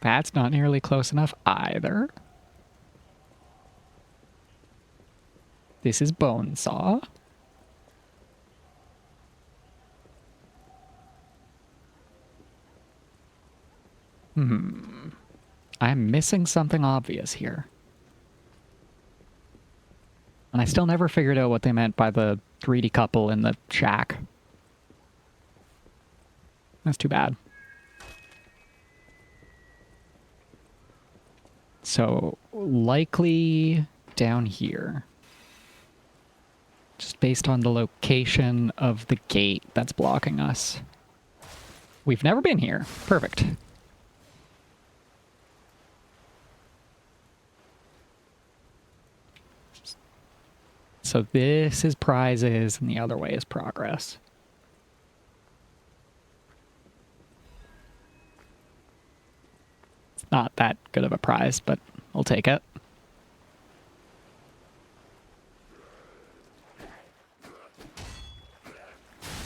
That's not nearly close enough either. This is Bonesaw. I'm missing something obvious here. And I still never figured out what they meant by the 3D couple in the shack. That's too bad. So, likely down here. Just based on the location of the gate that's blocking us. We've never been here. Perfect. So this is prizes, and the other way is progress. It's not that good of a prize, but I'll take it.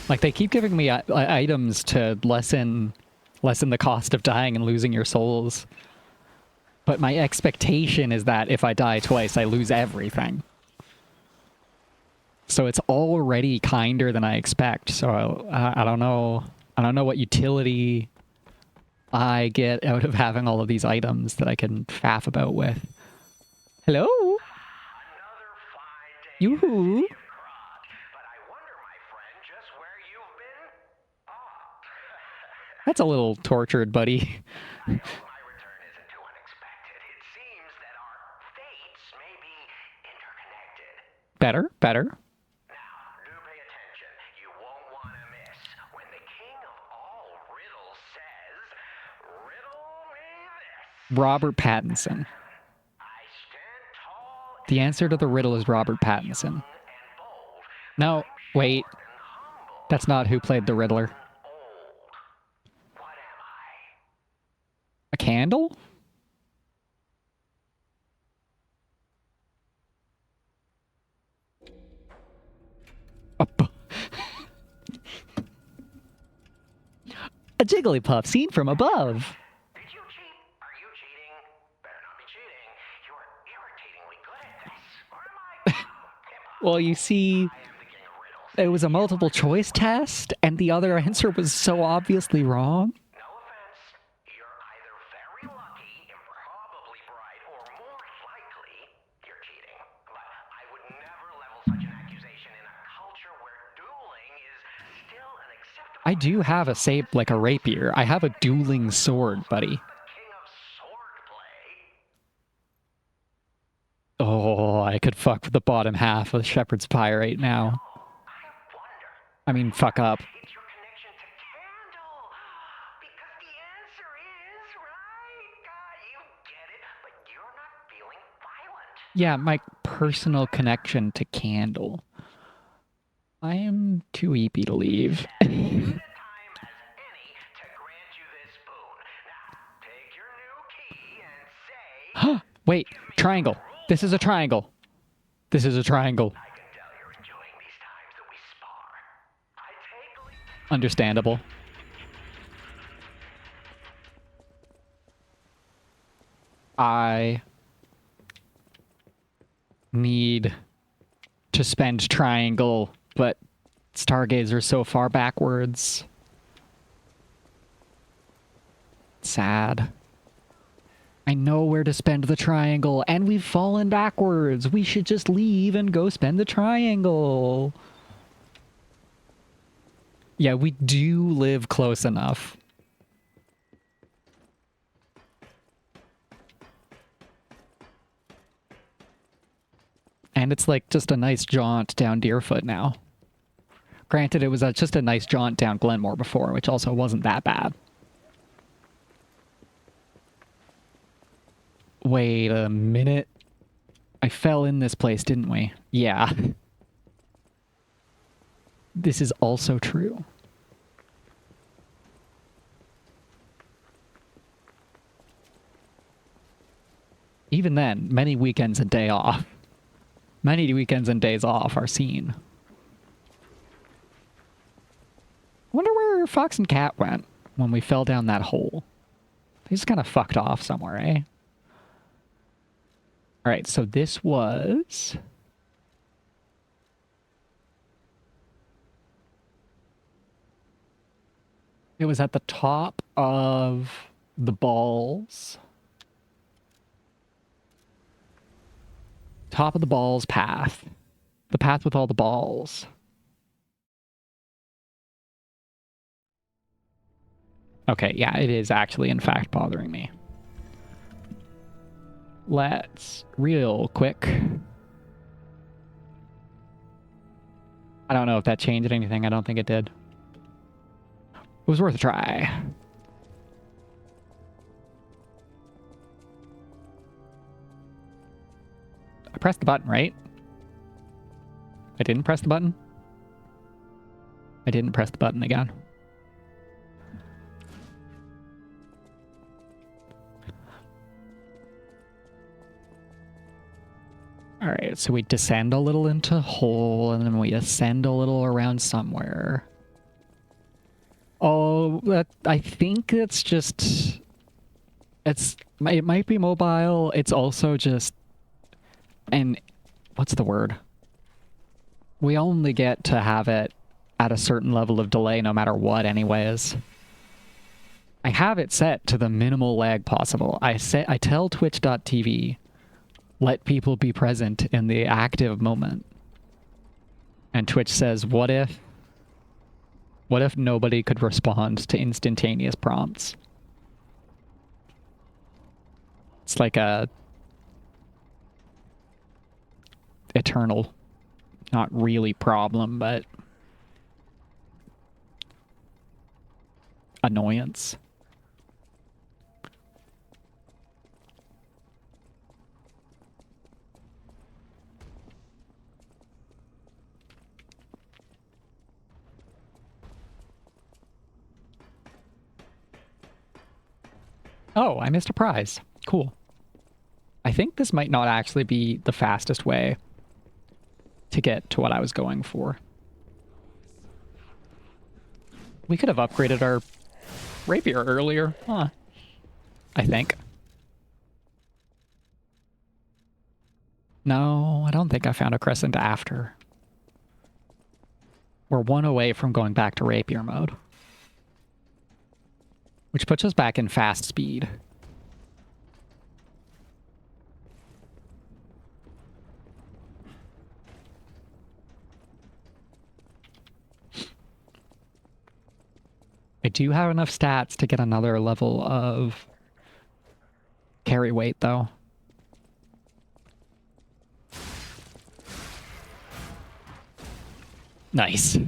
Like, they keep giving me items to lessen the cost of dying and losing your souls. But my expectation is that if I die twice, I lose everything. So it's already kinder than I expect. So I don't know. I don't know what utility I get out of having all of these items that I can faff about with. Hello? Yoo-hoo. But I wonder, my friend, just where you've been? That's a little tortured, buddy. I hope my return isn't too unexpected. It seems that our fates may be interconnected. Better, better. Now, do pay attention. You won't want to miss when the king of all riddles says, "Riddle me this." Robert Pattinson. I stand tall The answer to the riddle is Robert Pattinson. and bold, No, wait. and humble, That's not who played the Riddler. old. What am I? A candle? A Jigglypuff seen from above. Did you cheat? Are you cheating? Better not be cheating. You're irritatingly good at this. Or am I? Well, you see, I am the king of riddles. it was a multiple choice test, and the other answer was so obviously wrong. No offense. You're either very lucky, improbably bright, or more likely, you're cheating. But I would never level such an accusation in a culture where dueling is still an acceptable I do have a like a rapier. I have a dueling sword, buddy. the king of swordplay. Oh, I could fuck with the bottom half of Shepherd's Pie right now. I wonder. I mean, fuck up. It's your connection to Candle. Because the answer is, right? You get it, but you're not feeling violent. Yeah, my personal connection to Candle. I am too eepy to leave. Good a time as any to grant you this boon. Now, take your new key and say, Wait, triangle. This is a triangle. This is a triangle. I can tell you're enjoying these times that we spar. I take leave. Understandable. I need to spend triangle, but Stargazer so far backwards. Sad. I know where to spend the triangle, and we've fallen backwards. We should just leave and go spend the triangle. Yeah, we do live close enough. And it's like just a nice jaunt down Deerfoot now. Granted, it was just a nice jaunt down Glenmore before, which also wasn't that bad. Wait a minute. I fell in this place, didn't we? Yeah. This is also true. Even then, many weekends and day off. Many weekends and days off are seen. Wonder where Fox and Cat went when we fell down that hole. They just kind of fucked off somewhere, eh? Alright, so this was... It was at the top of the balls. Top of the balls path. The path with all the balls. Okay, yeah, it is actually, in fact, bothering me. Let's, real quick. I don't know if that changed anything. I don't think it did. It was worth a try. I pressed the button, right? I didn't press the button? I didn't press the button again. Alright, so we descend a little into hole, and then we ascend a little around somewhere. Oh, I think it's just... it might be mobile, it's also just... And what's the word? We only get to have it at a certain level of delay no matter what anyways. I have it set to the minimal lag possible. I tell Twitch.tv, let people be present in the active moment. And Twitch says, what if nobody could respond to instantaneous prompts? It's like a eternal, not really problem, but annoyance. Oh, I missed a prize. Cool. I think this might not actually be the fastest way to get to what I was going for. We could have upgraded our rapier earlier, huh? I think. No, I don't think I found a crescent after. We're one away from going back to rapier mode. Which puts us back in fast speed. I do have enough stats to get another level of carry weight, though. Nice.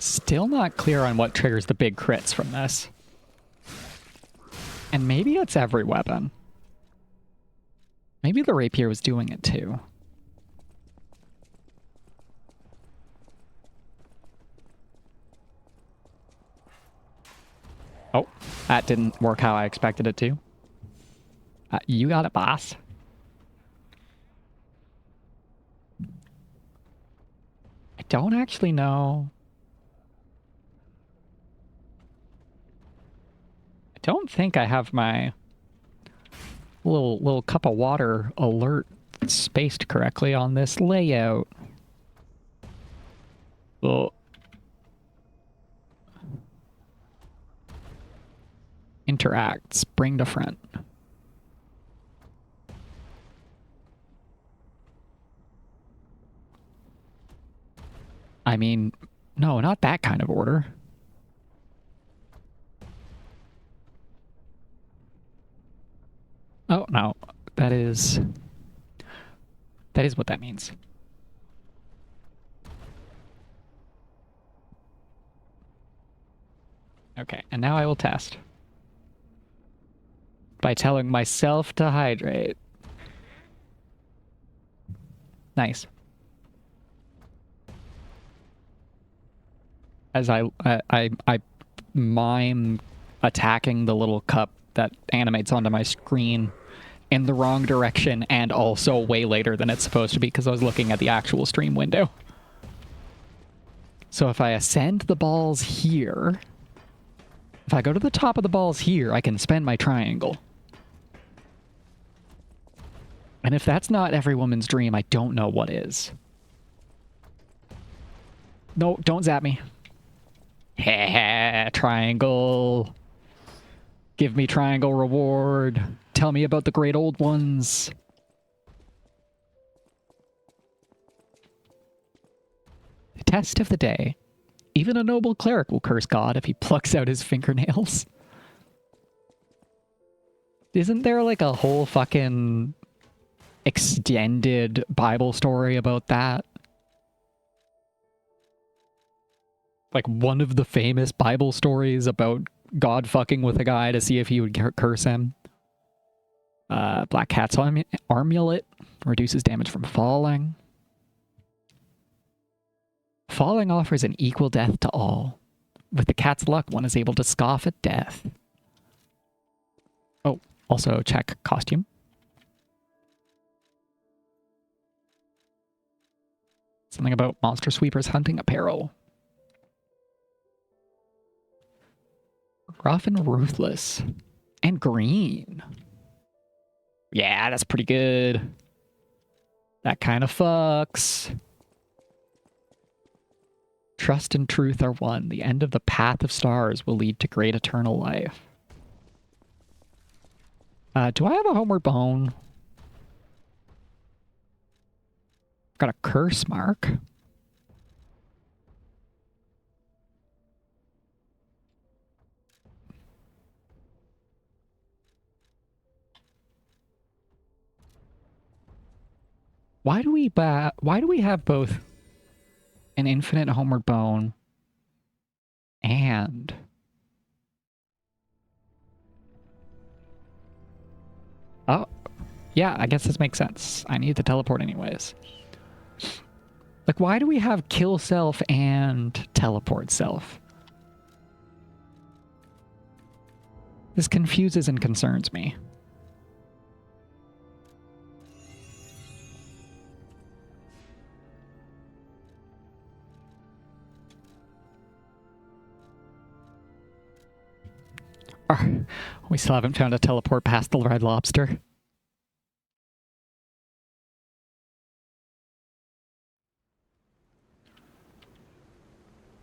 Still not clear on what triggers the big crits from this. And maybe it's every weapon. Maybe the rapier was doing it too. Oh, that didn't work how I expected it to. You got it, boss. I don't actually know. I don't think I have my little cup of water alert spaced correctly on this layout. Oh. Interact, spring to front. I mean, no, not that kind of order. Oh, no. That is what that means. Okay, and now I will test. By telling myself to hydrate. Nice. As I mime attacking the little cup that animates onto my screen in the wrong direction and also way later than it's supposed to be because I was looking at the actual stream window. So if I ascend the balls here, if I go to the top of the balls here, I can spend my triangle. And if that's not every woman's dream, I don't know what is. No, don't zap me. Heh, triangle. Give me triangle reward. Tell me about the great old ones. The test of the day. Even a noble cleric will curse God if he plucks out his fingernails. Isn't there like a whole fucking extended Bible story about that? Like one of the famous Bible stories about God fucking with a guy to see if he would curse him. Black Cat's Amulet reduces damage from falling. Falling offers an equal death to all. With the cat's luck, one is able to scoff at death. Oh, also check costume. Something about Monster Sweeper's hunting apparel. Rough and ruthless. And green. Yeah, that's pretty good. That kind of fucks. Trust and truth are one. The end of the path of stars will lead to great eternal life. Do I have a homeward bone? Got a curse mark. Why do we have both an infinite homeward bone and oh, yeah, I guess this makes sense. I need to teleport anyways. Like, why do we have kill self and teleport self? This confuses and concerns me. We still haven't found a teleport past the Red Lobster.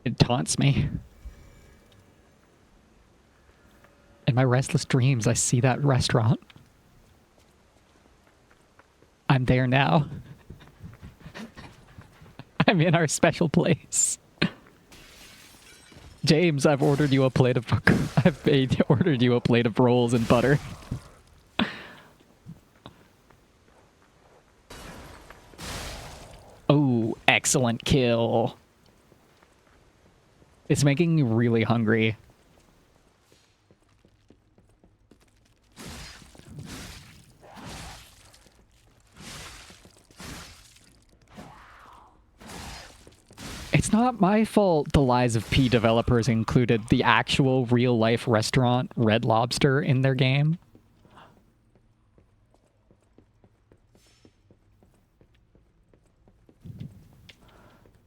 It taunts me. In my restless dreams, I see that restaurant. I'm there now. I'm in our special place. James, I've ordered you a plate of ordered you a plate of rolls and butter. Oh, excellent kill. It's making me really hungry. It's not my fault the Lies of P developers included the actual real-life restaurant Red Lobster in their game.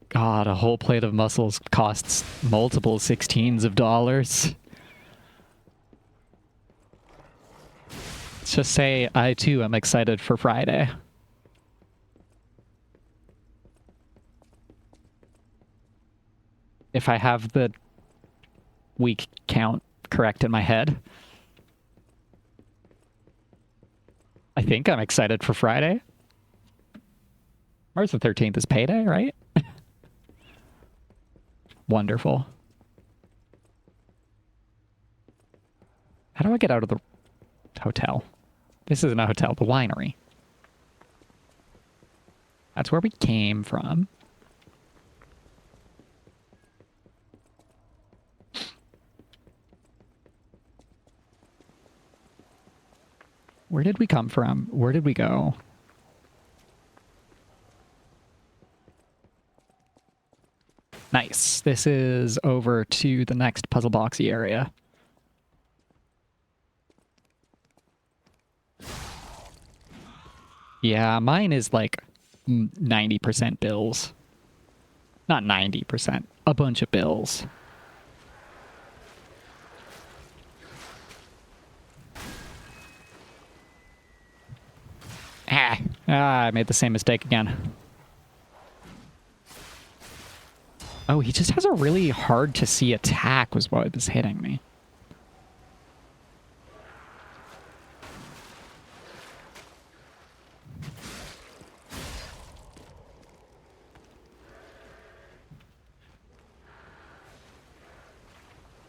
God, a whole plate of mussels costs multiple 16s of dollars. Let's just say I too am excited for Friday. If I have the week count correct in my head. I think I'm excited for Friday. March the 13th is payday, right? Wonderful. How do I get out of the hotel? This isn't a hotel, the winery. That's where we came from. Where did we come from? Where did we go? Nice. This is over to the next puzzle boxy area. Yeah, mine is like 90% bills. Not 90%. A bunch of bills. I made the same mistake again. Oh, he just has a really hard to see attack was what was hitting me.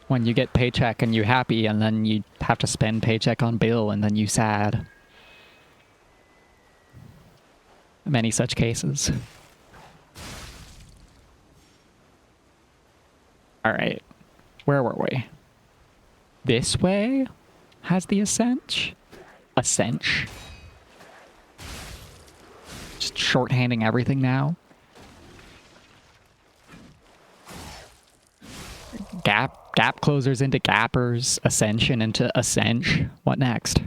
When you get paycheck and you happy and then you have to spend paycheck on bill and then you sad. Many such cases. All right, where were we? This way has the ascent? Ascent? Just shorthanding everything now. Gap closers into gappers, ascension into ascench. What next?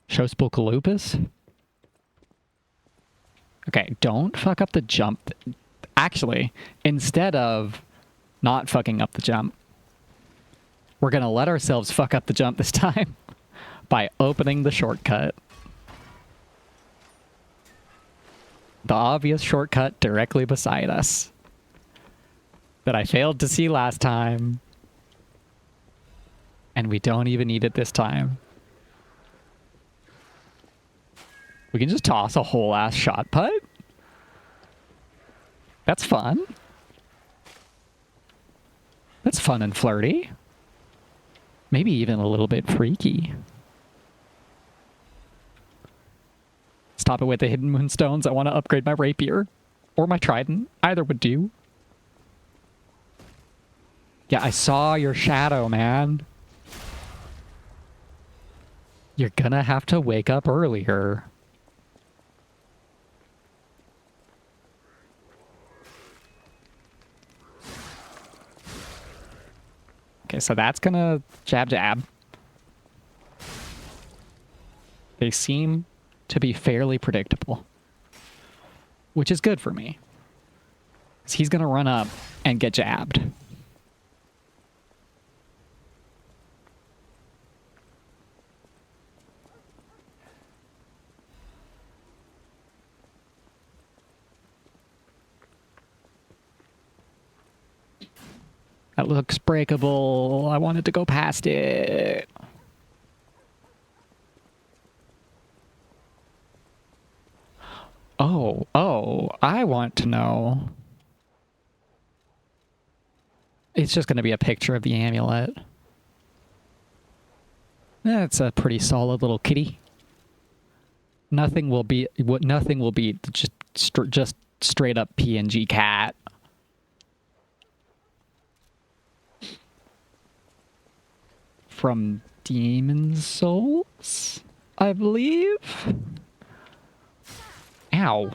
Shospulkalupus? Okay, don't fuck up the jump. Actually, instead of not fucking up the jump, we're gonna let ourselves fuck up the jump this time by opening the shortcut. The obvious shortcut directly beside us that I failed to see last time. And we don't even need it this time. We can just toss a whole ass shot put. That's fun. That's fun and flirty. Maybe even a little bit freaky. Stop it with the hidden moonstones. I want to upgrade my rapier. Or my trident. Either would do. Yeah, I saw your shadow, man. You're gonna have to wake up earlier. Okay, so that's gonna jab jab. They seem to be fairly predictable, which is good for me. 'Cause he's gonna run up and get jabbed. That looks breakable. I wanted to go past it. Oh, I want to know. It's just going to be a picture of the amulet. That's a pretty solid little kitty. Nothing will be just straight up PNG cat. From Demon Souls, I believe. Ow.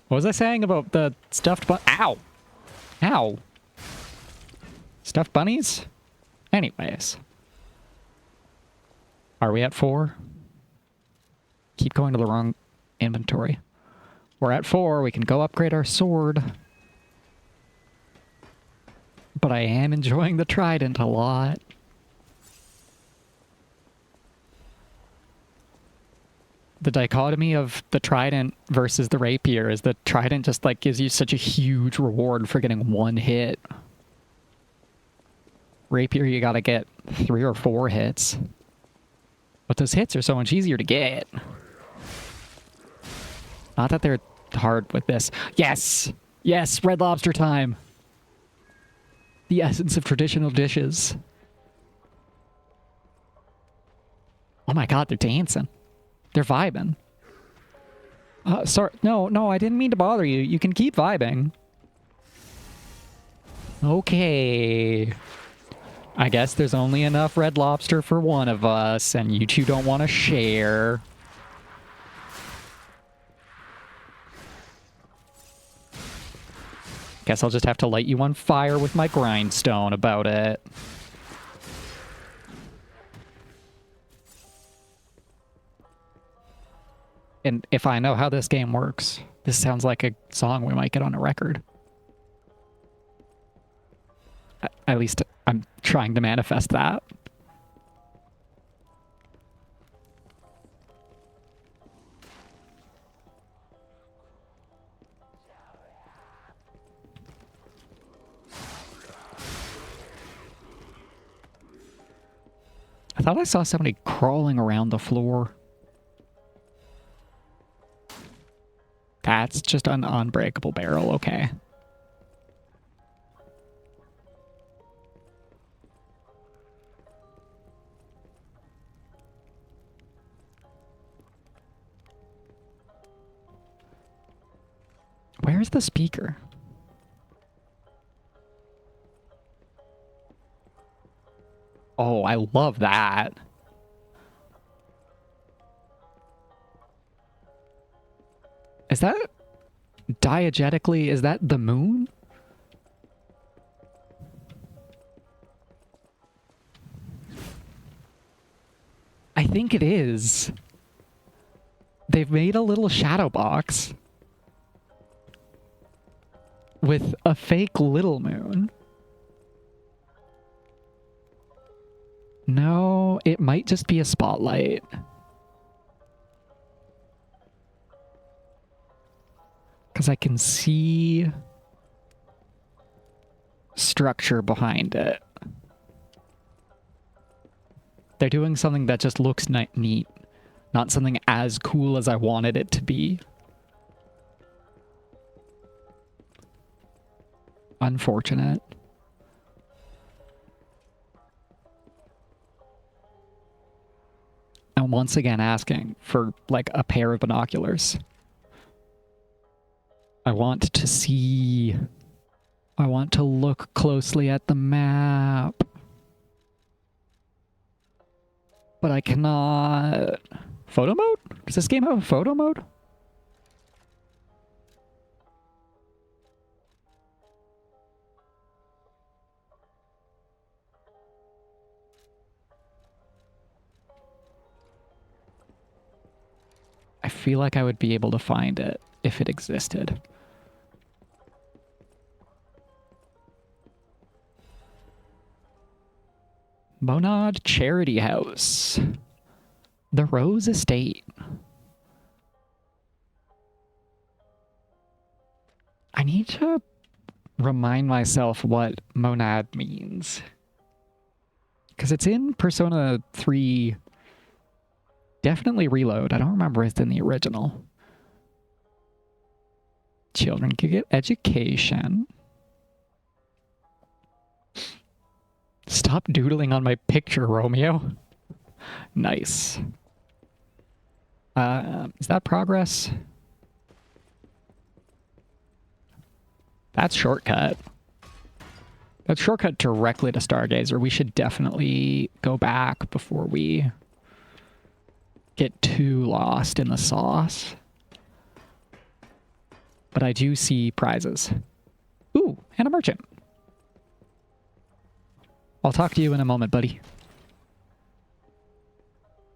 What was I saying about the stuffed Ow! Ow! Stuffed bunnies? Anyways. Are we at 4? Keep going to the wrong inventory. We're at 4. We can go upgrade our sword. But I am enjoying the trident a lot. The dichotomy of the trident versus the rapier is the trident just like gives you such a huge reward for getting 1 hit. Rapier, you gotta get 3 or 4 hits. But those hits are so much easier to get. Not that they're hard with this. Yes! Yes, Red Lobster time! The essence of traditional dishes. Oh my god, they're dancing. They're vibing. Sorry. No, I didn't mean to bother you. You can keep vibing. Okay. I guess there's only enough Red Lobster for one of us, and you two don't want to share. Guess I'll just have to light you on fire with my grindstone about it. And if I know how this game works, this sounds like a song we might get on a record. At least I'm trying to manifest that. I thought I saw somebody crawling around the floor. That's just an unbreakable barrel, okay. Where's the speaker? Oh, I love that. Is that diegetically, is that the moon? I think it is. They've made a little shadow box with a fake little moon. No, it might just be a spotlight. Because I can see structure behind it. They're doing something that just looks neat, not something as cool as I wanted it to be. Unfortunate. And once again asking for, like, a pair of binoculars. I want to see... I want to look closely at the map. But I cannot... Photo mode? Does this game have a photo mode? I feel like I would be able to find it if it existed. Monad Charity House. The Rose Estate. I need to remind myself what monad means. Because it's in Persona 3... Definitely Reload. I don't remember if it's in the original. Children can get education. Stop doodling on my picture, Romeo. Nice. Is that progress? That's shortcut. That's shortcut directly to Stargazer. We should definitely go back before we get too lost in the sauce. But I do see prizes. Ooh, and a merchant. I'll talk to you in a moment, buddy.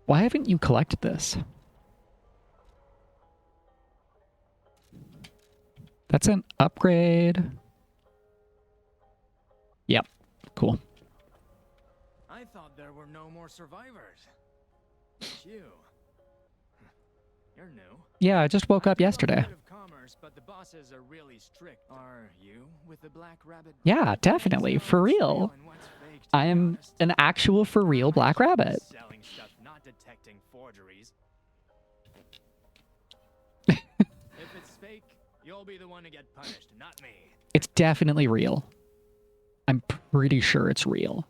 Why haven't you collected this? That's an upgrade. Yep, cool. I thought there were no more survivors. It's you. You're new. Yeah, I just woke up yesterday. Commerce, but the bosses are really strict. Are you with the Black Rabbit? Yeah, definitely, for real. I am an actual for real Black Rabbit. Selling stuff, not detecting forgeries. If it's fake, you'll be the one to get punished, not me. It's definitely real. I'm pretty sure it's real.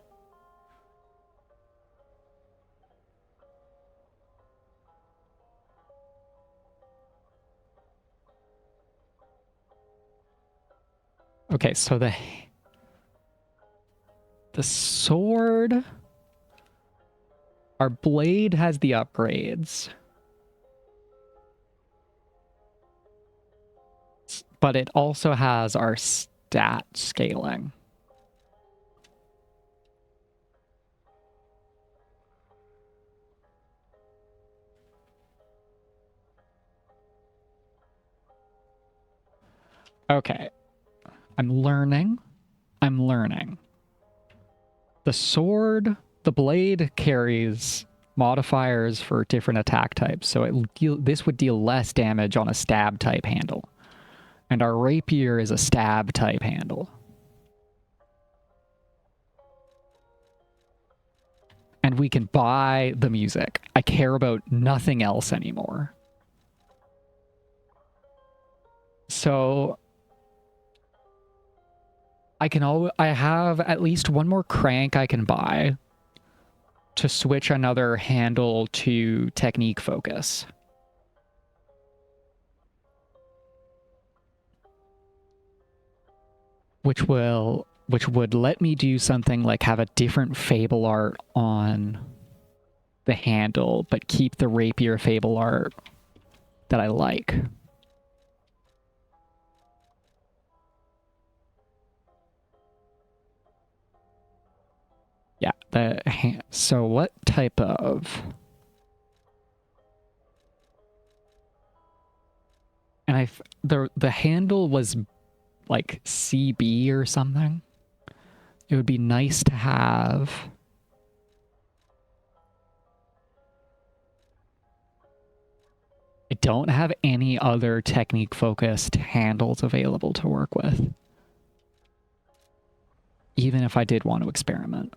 Okay, so the sword, our blade has the upgrades, but it also has our stat scaling. Okay. I'm learning. The sword, the blade carries modifiers for different attack types, so this would deal less damage on a stab type handle. And our rapier is a stab type handle. And we can buy the music. I care about nothing else anymore. So I have at least one more crank I can buy to switch another handle to technique focus. Which would let me do something like have a different fable art on the handle, but keep the rapier fable art that I like. Yeah, so what type of... And the handle was like CB or something. It would be nice to have... I don't have any other technique-focused handles available to work with. even if I did want to experiment.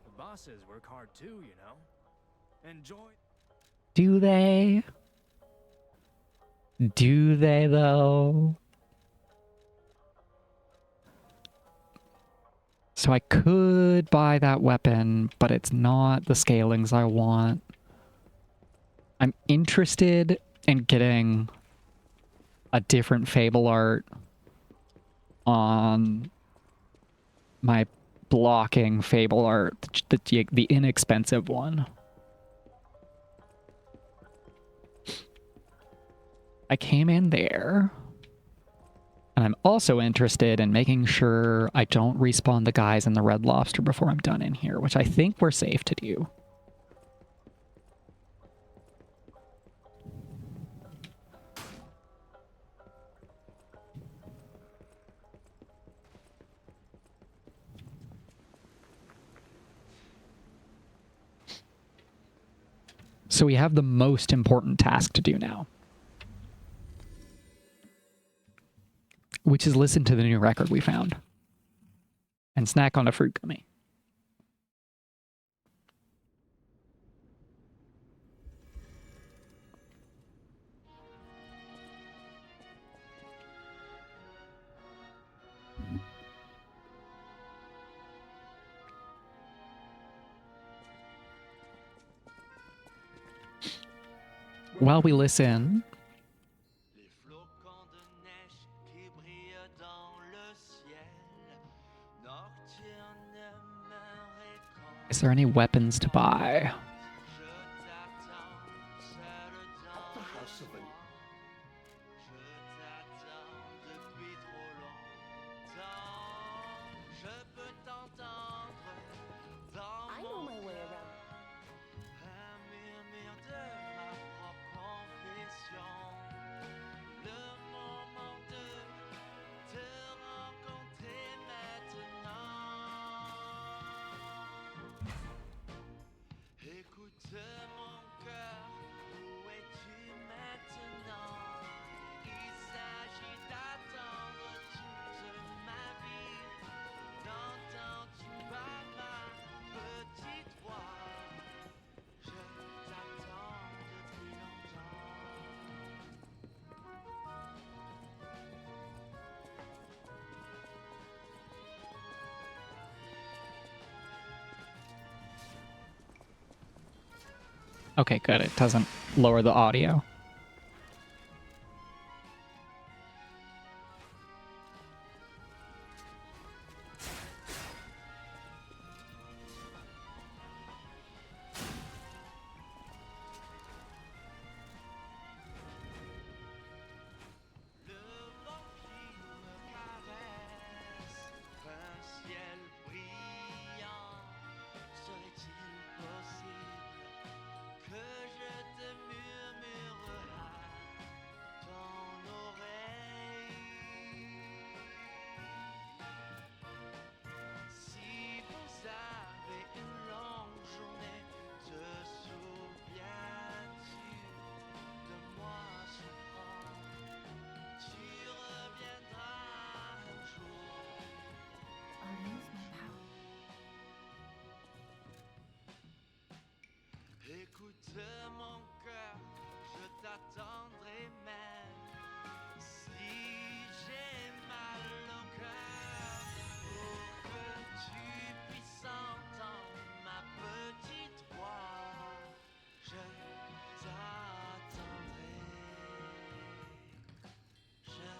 The bosses work hard too, you know. Enjoy. Do they? Do they, though? So I could buy that weapon, but it's not the scalings I want. I'm interested in getting a different Fable art on my blocking Fable art, the inexpensive one. I came in there, and I'm also interested in making sure I don't respawn the guys in the Red Lobster before I'm done in here, which I think we're safe to do. So we have the most important task to do now, which is listen to the new record we found and snack on a fruit gummy. While we listen, is there any weapons to buy? At the house of an I know my way around. Okay, good. It doesn't lower the audio. I'll use my power. Écoute mon cœur, je t'attendrai même si j'ai mal au cœur pour que tu puisses entendre ma petite voix. Je t'attendrai. Je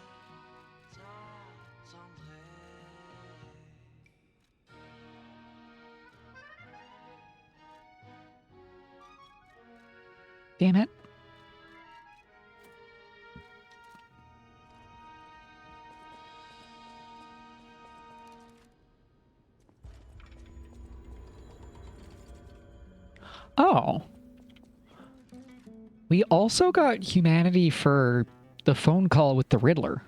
t'attendrai. Damn it. Oh. We also got humanity for the phone call with the Riddler.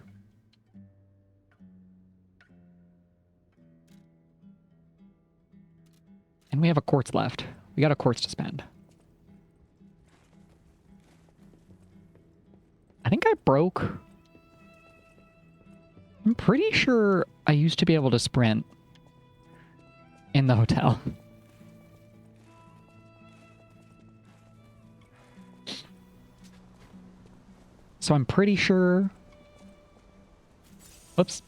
And we have a quartz left. We got a quartz to spend. I think I broke. I'm pretty sure I used to be able to sprint in the hotel. So I'm pretty sure... Whoops.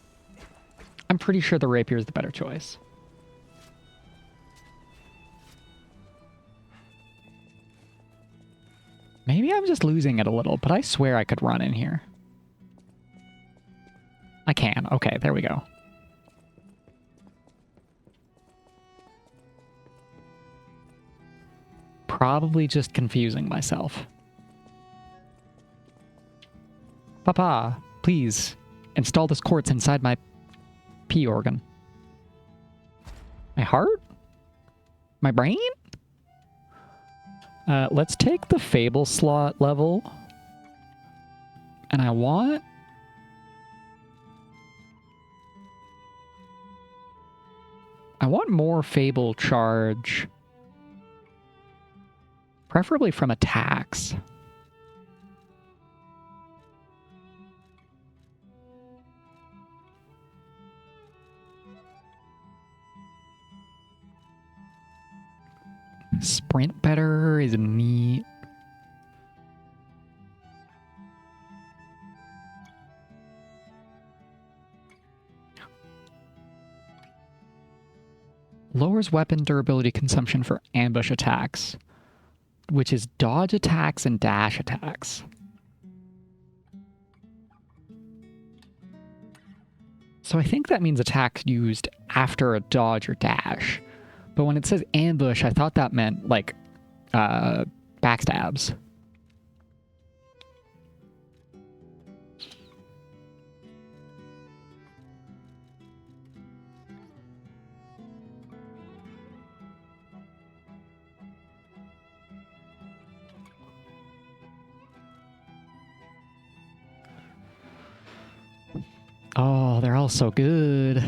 I'm pretty sure the rapier is the better choice. Maybe I'm just losing it a little, but I swear I could run in here. I can. Okay, there we go. Probably just confusing myself. Papa, please, install this quartz inside my pee organ. My heart? My brain? Let's take the Fable slot level. And I want... more Fable charge. Preferably from attacks. Sprint better is neat. Lowers weapon durability consumption for ambush attacks, which is dodge attacks and dash attacks. So I think that means attacks used after a dodge or dash. But when it says ambush, I thought that meant, like, backstabs. Oh, they're all so good.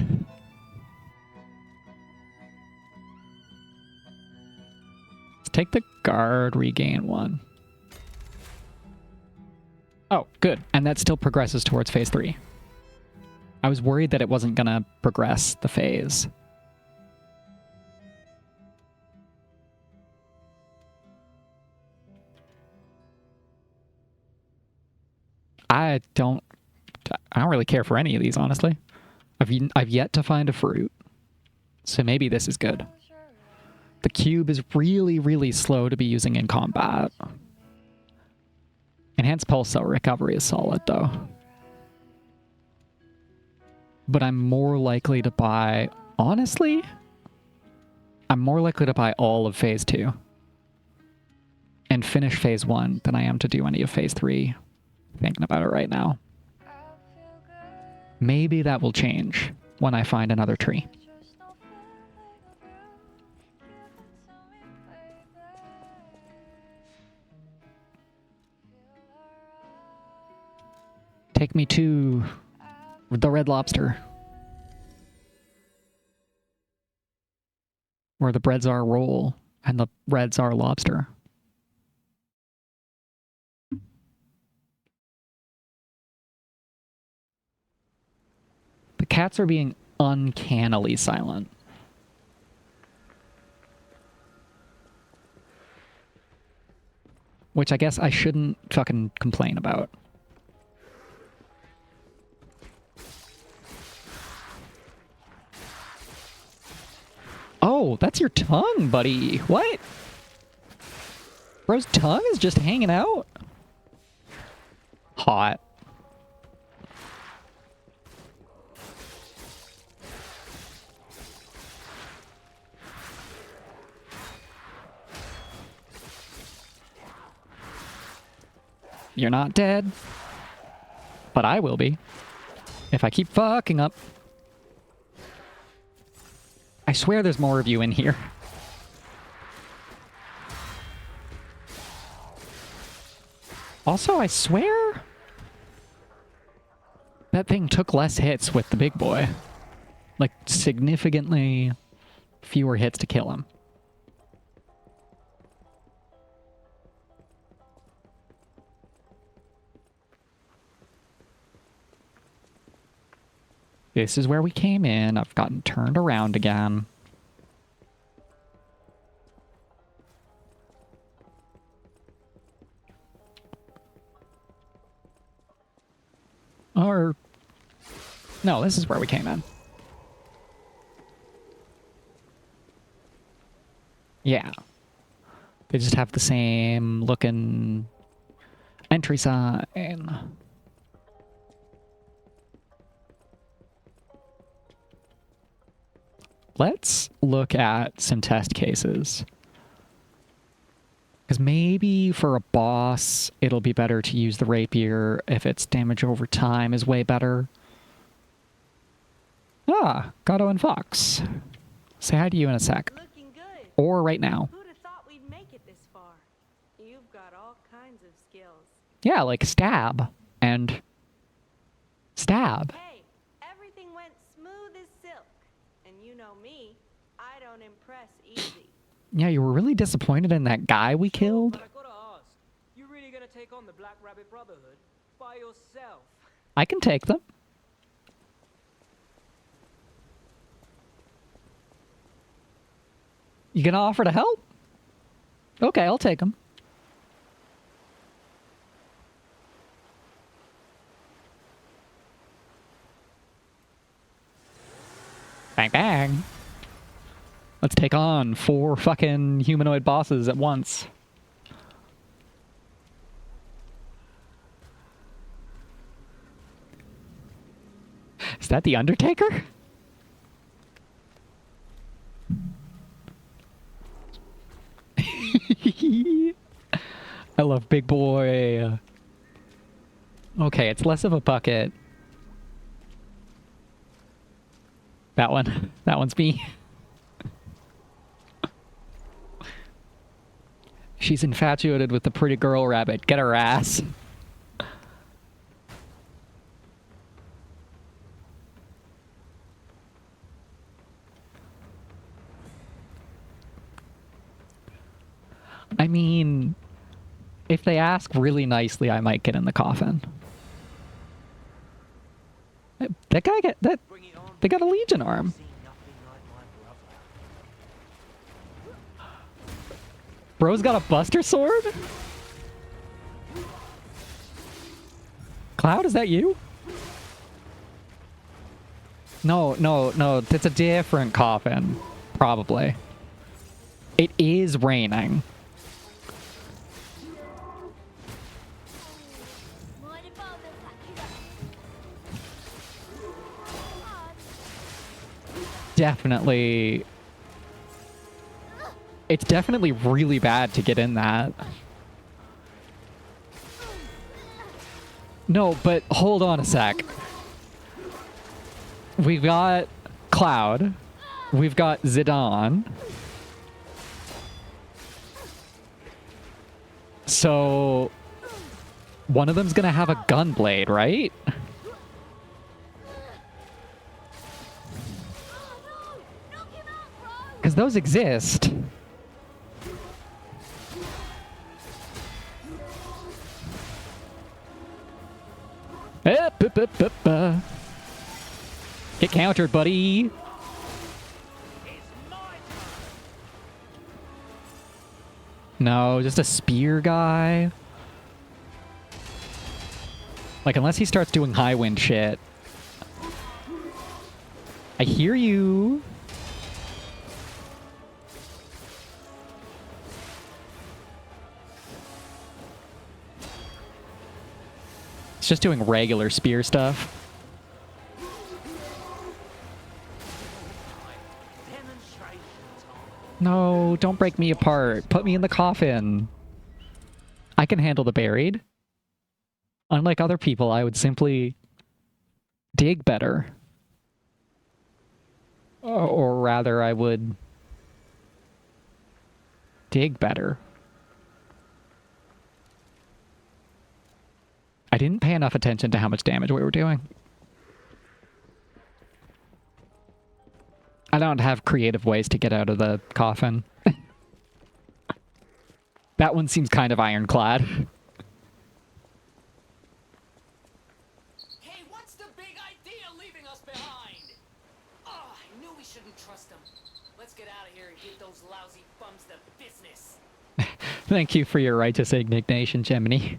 Let's take the guard, regain 1. Oh, good. And that still progresses towards phase 3. I was worried that it wasn't gonna progress the phase. I don't really care for any of these, honestly. I've yet to find a fruit, so maybe this is good. The cube is really, really slow to be using in combat. Enhanced pulse cell recovery is solid, though. But I'm more likely to buy... Honestly, I'm more likely to buy all of phase 2 and finish phase 1 than I am to do any of phase 3. Thinking about it right now. Maybe that will change when I find another tree. Take me to the Red Lobster. Where the breads are roll and the reds are lobster. The cats are being uncannily silent. Which I guess I shouldn't fucking complain about. Oh, that's your tongue, buddy. What? Bro's tongue is just hanging out? Hot. You're not dead. But I will be. If I keep fucking up. I swear there's more of you in here. Also, I swear that thing took less hits with the big boy. Like, significantly fewer hits to kill him. This is where we came in. I've gotten turned around again. Or... No, this is where we came in. Yeah. They just have the same looking entry sign. Let's look at some test cases. Because maybe for a boss, it'll be better to use the rapier if its damage over time is way better. Ah, Gato and Fox. Say hi to you in a sec. Looking good. Or right now. Who'd have thought we'd make it this far? You've got all kinds of skills. Yeah, like stab. And... stab. Hey, everything went smooth as silk. And you know me, I don't impress easy. Yeah, you were really disappointed in that guy we killed? But I gotta ask, you really gonna take on the Black Rabbit Brotherhood by yourself? I can take them. You gonna offer to help? Okay, I'll take them. Bang bang. Let's take on 4 fucking humanoid bosses at once. Is that the Undertaker? I love Big Boy. Okay, it's less of a bucket. That one. That one's me. She's infatuated with the pretty girl rabbit. Get her ass. I mean, if they ask really nicely, I might get in the coffin. That guy get that. They got a Legion arm. Bro's got a Buster Sword? Cloud, is that you? No, no, no. It's a different coffin. Probably. It is raining. Definitely... It's definitely really bad to get in that. No, but hold on a sec. We've got Cloud. We've got Zidane. So... one of them's gonna have a gun blade, right? Because those exist. Get countered, buddy. No, just a spear guy. Like, unless he starts doing high wind shit. I hear you. It's just doing regular spear stuff. No, don't break me apart. Put me in the coffin. I can handle the buried. Unlike other people, I would simply dig better. Or rather, I would dig better. I didn't pay enough attention to how much damage we were doing. I don't have creative ways to get out of the coffin. That one seems kind of ironclad. Hey, what's the big idea leaving us behind? Oh, I knew we shouldn't trust them. Let's get out of here and give those lousy bums the business. Thank you for your righteous indignation, Gemini.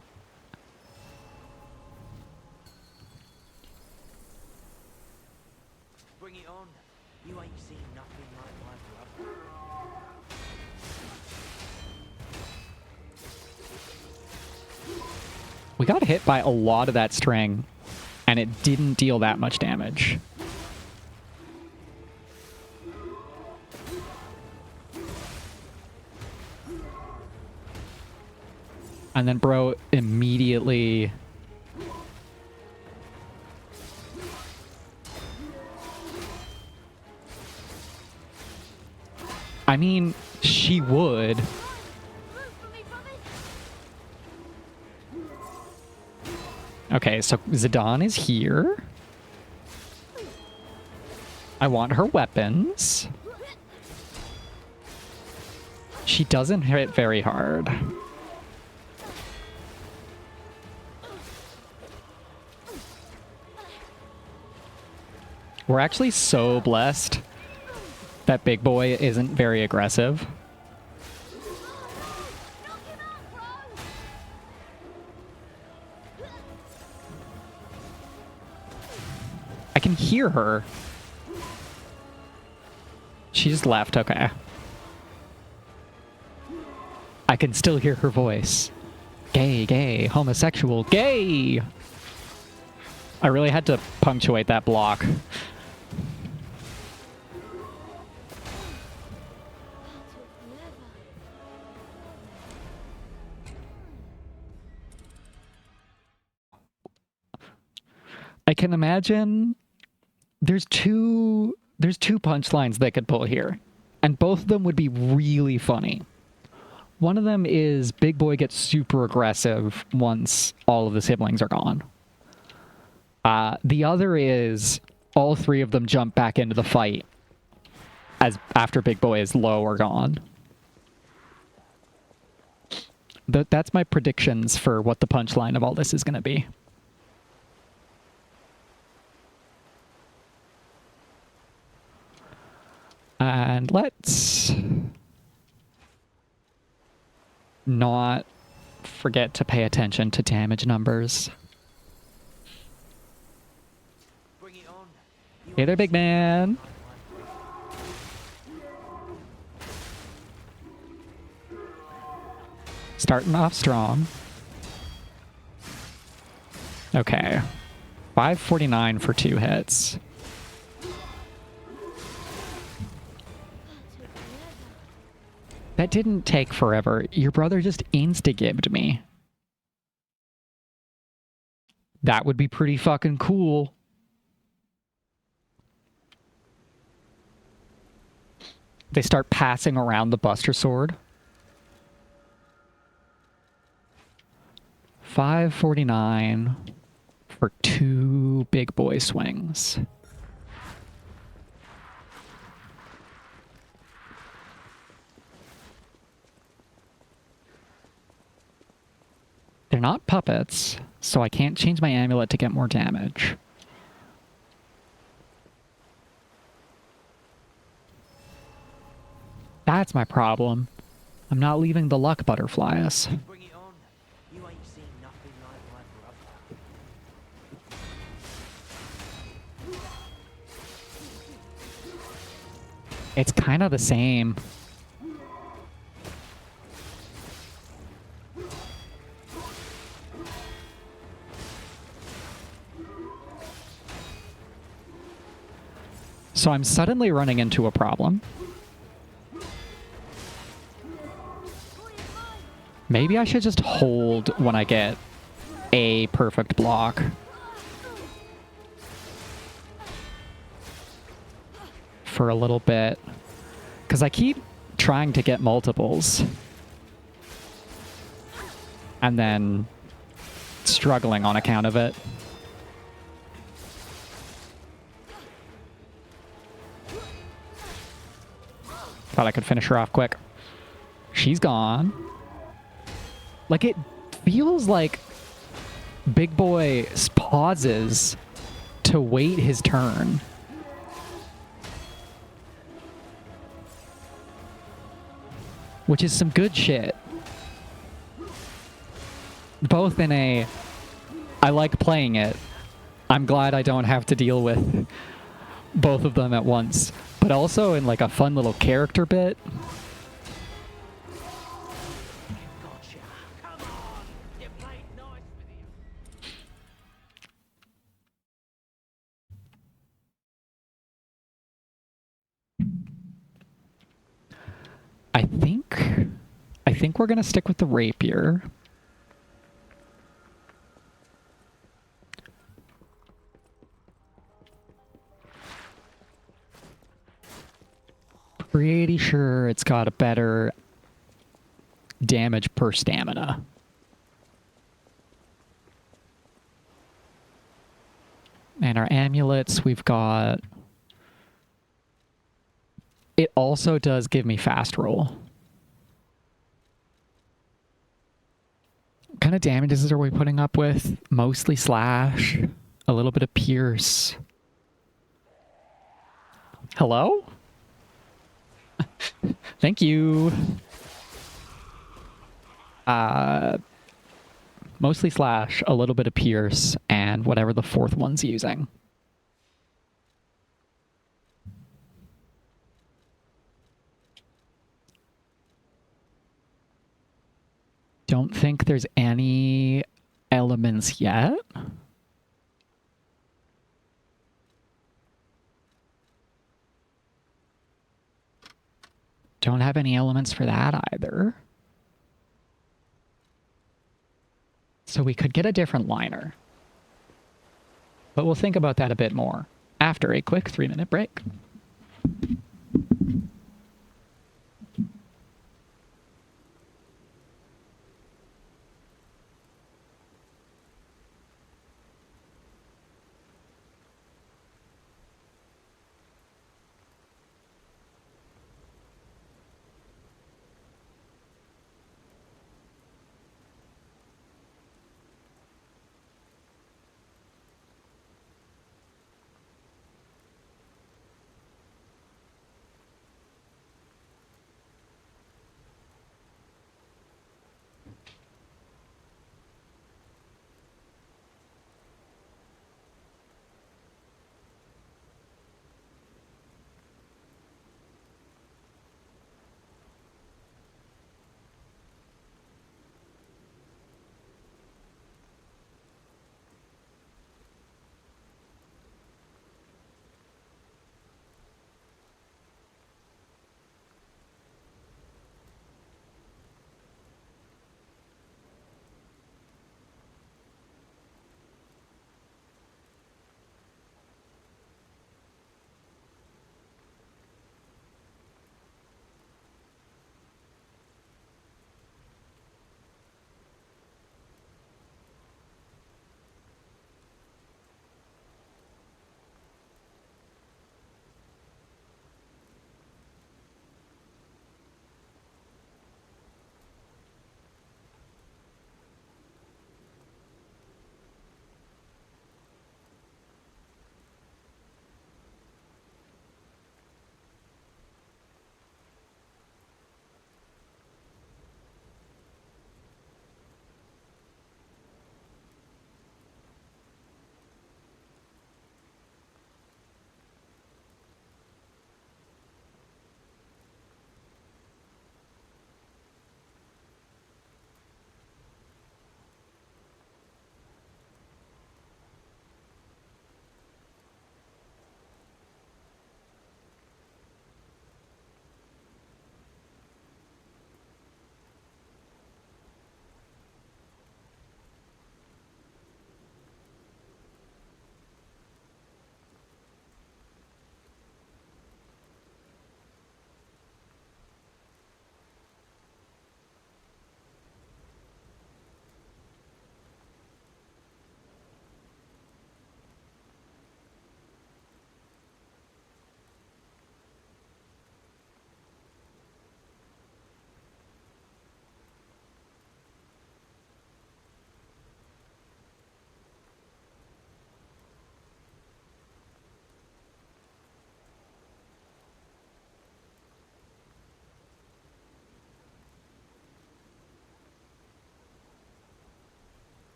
We got hit by a lot of that string, and it didn't deal that much damage. And then bro immediately... I mean, she would. Okay, so Zidane is here. I want her weapons. She doesn't hit very hard. We're actually so blessed that Big Boy isn't very aggressive. I can hear her. She just left, okay. I can still hear her voice. Gay, gay, homosexual, gay! I really had to punctuate that block. I can imagine there's two punchlines they could pull here, and both of them would be really funny. One of them is Big Boy gets super aggressive once all of the siblings are gone. The other is all three of them jump back into the fight after Big Boy is low or gone. That's my predictions for what the punchline of all this is going to be. And let's not forget to pay attention to damage numbers. Hey there, big man. Starting off strong. Okay. 549 for 2 hits. That didn't take forever. Your brother just insta-gibbed me. That would be pretty fucking cool. They start passing around the Buster Sword. 549 for 2 Big Boy swings. They're not puppets, so I can't change my amulet to get more damage. That's my problem. I'm not leaving the luck butterflies. Bring it on. You ain't seen nothing like my brother. It's kind of the same. So I'm suddenly running into a problem. Maybe I should just hold when I get a perfect block. For a little bit. Because I keep trying to get multiples. And then struggling on account of it. Thought I could finish her off quick. She's gone. Like, it feels like Big Boy pauses to wait his turn. Which is some good shit. Both in a, I like playing it. I'm glad I don't have to deal with both of them at once. But also in like a fun little character bit. think we're gonna stick with the rapier. Pretty sure it's got a better damage per stamina. And our amulets, we've got... It also does give me fast roll. What kind of damages are we putting up with? Mostly slash, a little bit of pierce. Hello? Thank you. Mostly slash, a little bit of pierce, and whatever the fourth one's using. Don't think there's any elements yet. Don't have any elements for that either. So we could get a different liner. But we'll think about that a bit more after a quick 3-minute break.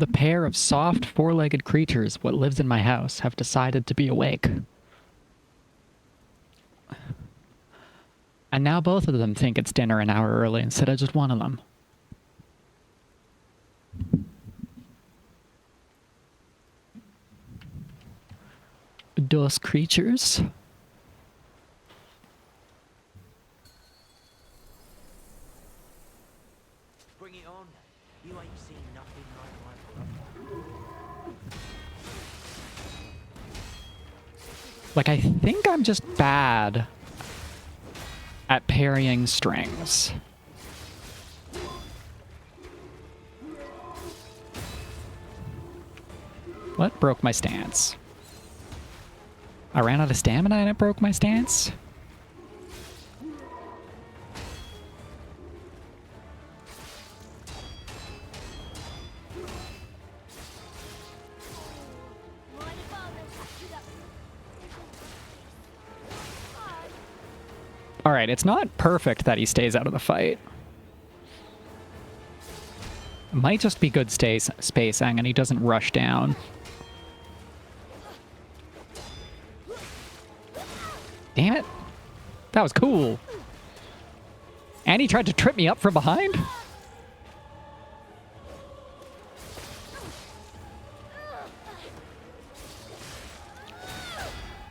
The pair of soft, four-legged creatures what lives in my house have decided to be awake. And now both of them think it's dinner an hour early instead of just one of them. Those creatures. Bring it on. You ain't seen nothing like my brother. Like, I think I'm just bad at parrying strings. What broke my stance? I ran out of stamina and it broke my stance? Alright, it's not perfect that he stays out of the fight. It might just be good spacing and he doesn't rush down. Damn it. That was cool. And he tried to trip me up from behind?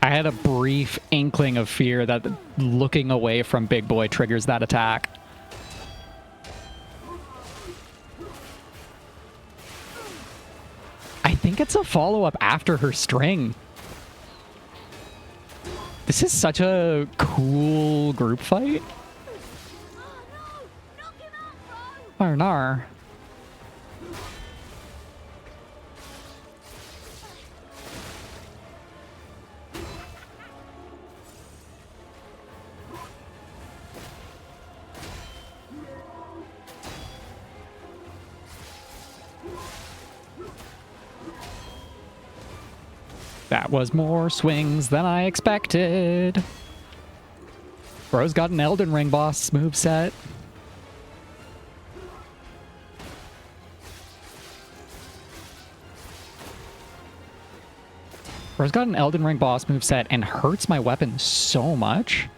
I had a brief inkling of fear that looking away from Big Boy triggers that attack. I think it's a follow-up after her string. This is such a cool group fight. Oh, no. That was more swings than I expected. Bro's got an Elden Ring boss moveset. Bro's got an Elden Ring boss moveset and hurts my weapon so much.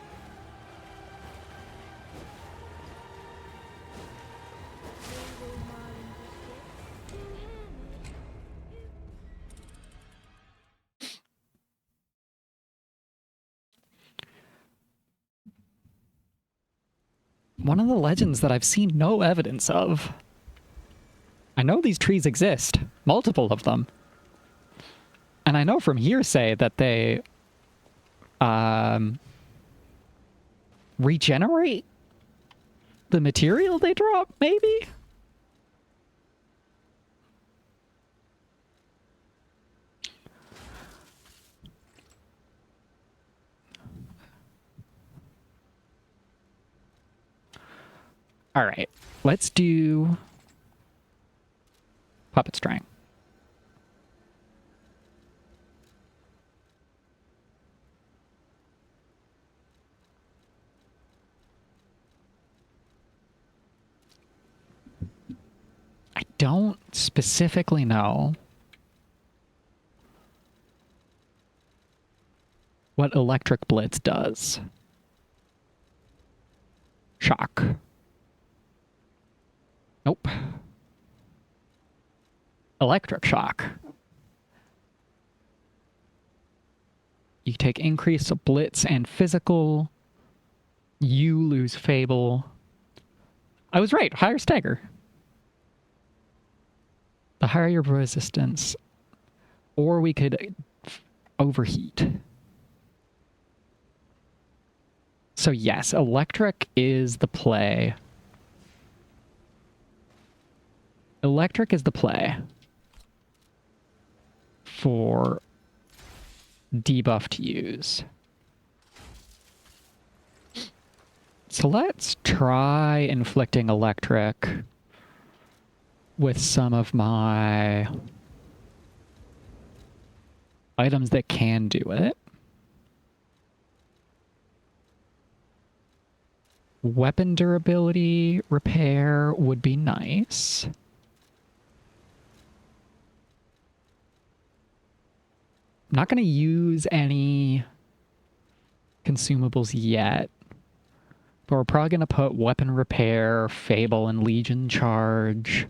One of the legends that I've seen no evidence of. I know these trees exist, multiple of them. And I know from hearsay that they regenerate the material they drop, maybe? All right, let's do Puppet String. I don't specifically know what Electric Blitz does. Shock. Nope. Electric Shock. You take increased Blitz and physical. You lose Fable. I was right. Higher stagger. The higher your resistance. Or we could overheat. So yes, electric is the play. Electric is the play for debuff to use. So let's try inflicting electric with some of my items that can do it. Weapon durability repair would be nice. not going to use any consumables yet. But we're probably going to put weapon repair, Fable, and Legion charge.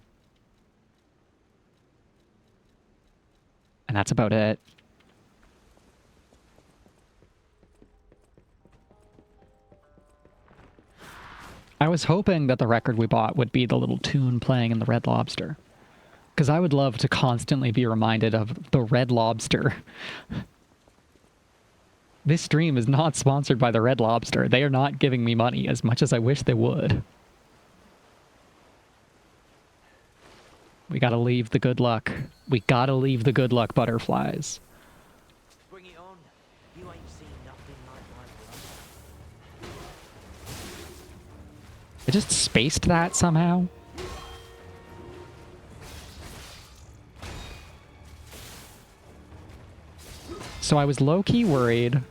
And that's about it. I was hoping that the record we bought would be the little tune playing in the Red Lobster. Because I would love to constantly be reminded of the Red Lobster. This stream is not sponsored by the Red Lobster. They are not giving me money as much as I wish they would. We gotta leave the good luck. We gotta leave the good luck butterflies. Bring it on. You ain't seen nothing like my brother. I just spaced that somehow. So I was low-key worried.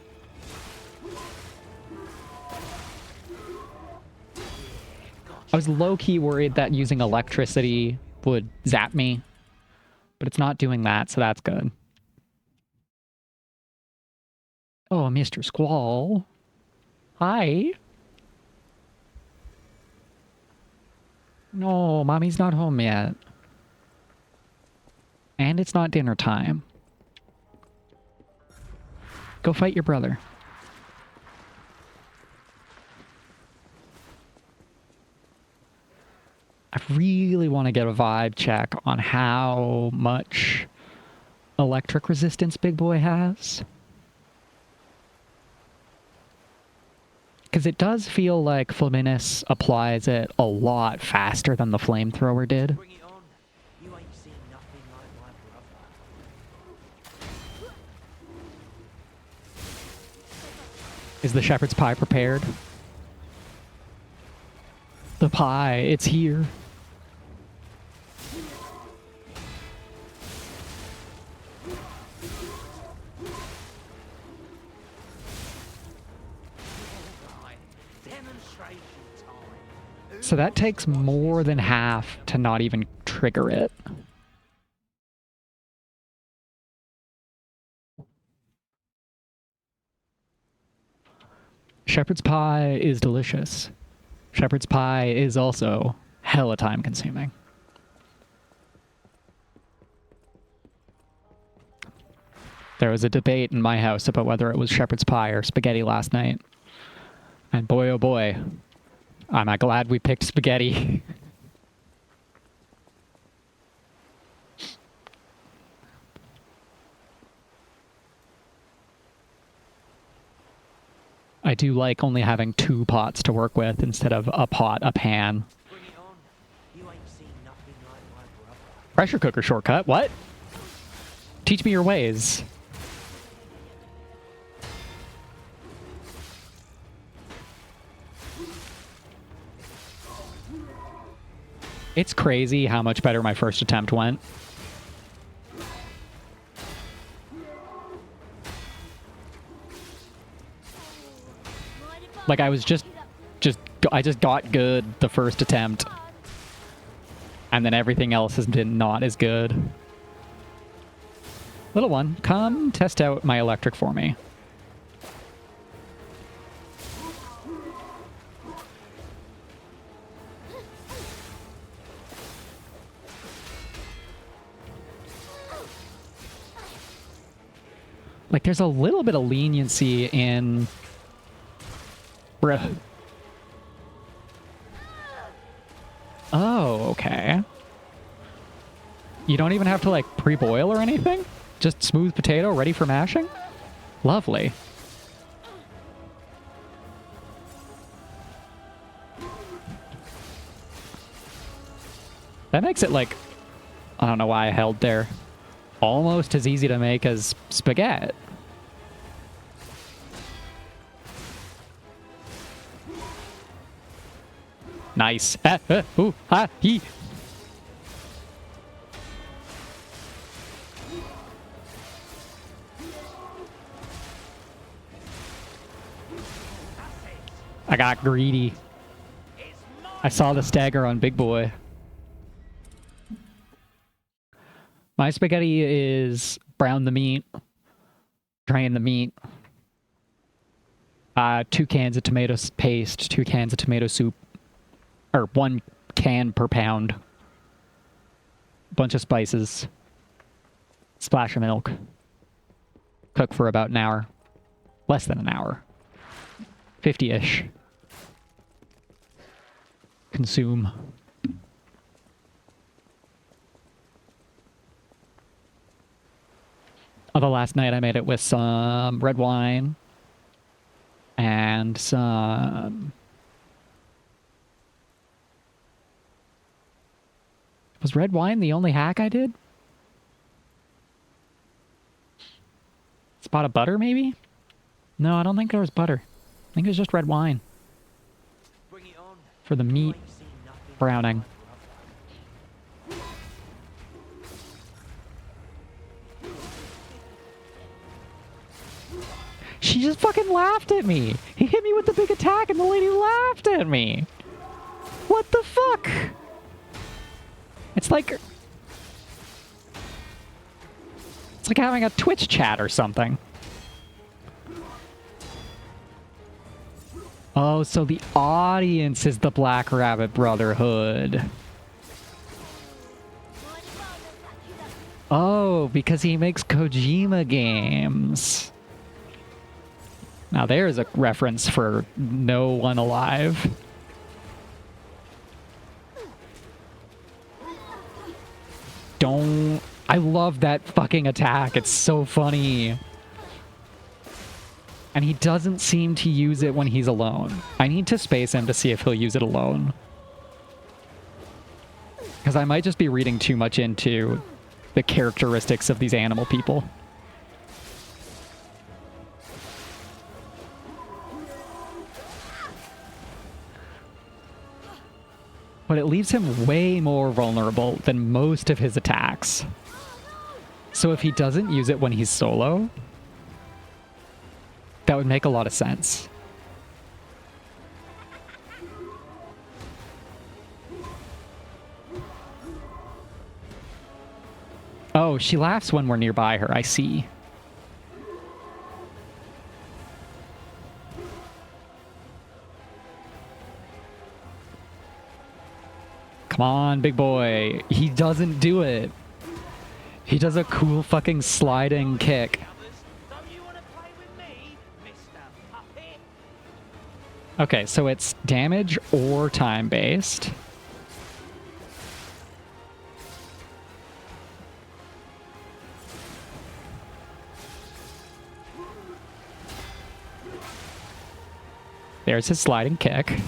I was low-key worried that using electricity would zap me. But it's not doing that, so that's good. Oh, Mr. Squall. Hi. No, Mommy's not home yet. And it's not dinner time. Go fight your brother. I really want to get a vibe check on how much electric resistance Big Boy has. Because it does feel like Flaminus applies it a lot faster than the flamethrower did. Bring it on. You ain't seen nothing like my brother. Is the shepherd's pie prepared? The pie, it's here. So that takes more than half to not even trigger it. Shepherd's pie is delicious. Shepherd's pie is also hella time consuming. There was a debate in my house about whether it was shepherd's pie or spaghetti last night. And boy oh boy, am I glad we picked spaghetti. I do like only having 2 pots to work with instead of a pot, a pan. Bring it on. You ain't seen nothing like my brother. Pressure cooker shortcut, what? Teach me your ways. It's crazy how much better my first attempt went. Like I just got good the first attempt. And then everything else has been not as good. Little one, come test out my electric for me. Like, there's a little bit of leniency in... Bruh. Oh, okay. You don't even have to, like, pre-boil or anything? Just smooth potato ready for mashing? Lovely. That makes it, like... I don't know why I held there. Almost as easy to make as spaghetti. Nice. Ooh, ha, he. I got greedy. I saw the stagger on Big Boy. My spaghetti is brown the meat, Drain the meat. 2 cans of tomato paste, 2 cans of tomato soup. Or 1 can per pound. Bunch of spices. Splash of milk. Cook for about an hour. Less than an hour. 50-ish. Consume. Although last night I made it with some red wine and some... Was red wine the only hack I did? Spot of butter, maybe? No, I don't think there was butter. I think it was just red wine. For the meat browning. She just fucking laughed at me. He hit me with the big attack and the lady laughed at me. What the fuck? It's like having a Twitch chat or something. Oh, so the audience is the Black Rabbit Brotherhood. Oh, because he makes Kojima games. Now there's a reference for no one alive. Don't... I love that fucking attack. It's so funny. And he doesn't seem to use it when he's alone. I need to space him to see if he'll use it alone. Because I might just be reading too much into the characteristics of these animal people. But it leaves him way more vulnerable than most of his attacks. So if he doesn't use it when he's solo, that would make a lot of sense. Oh, she laughs when we're nearby her, I see. Come on, big boy. He doesn't do it. He does a cool fucking sliding kick. Okay, so it's damage or time-based. There's his sliding kick.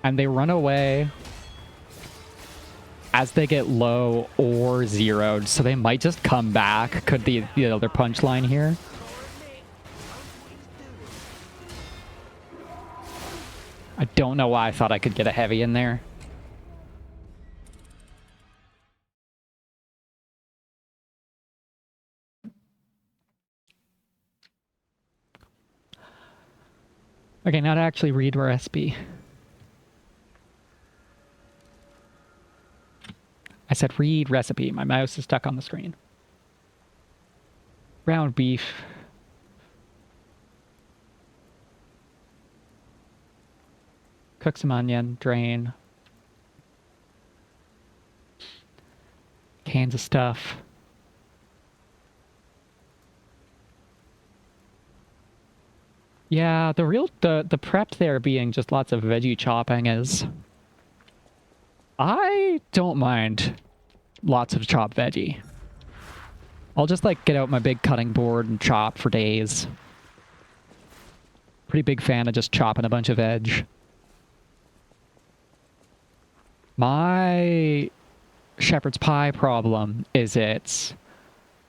And they run away as they get low or zeroed, so they might just come back. Could be the other punchline here. I don't know why I thought I could get a heavy in there. Okay, now to actually read recipe. I said read recipe. My mouse is stuck on the screen. Ground beef. Cook some onion, drain. Cans of stuff. Yeah, the prep there being just lots of veggie chopping is... I don't mind lots of chopped veggie. I'll just like get out my big cutting board and chop for days. Pretty big fan of just chopping a bunch of veg. My shepherd's pie problem is it's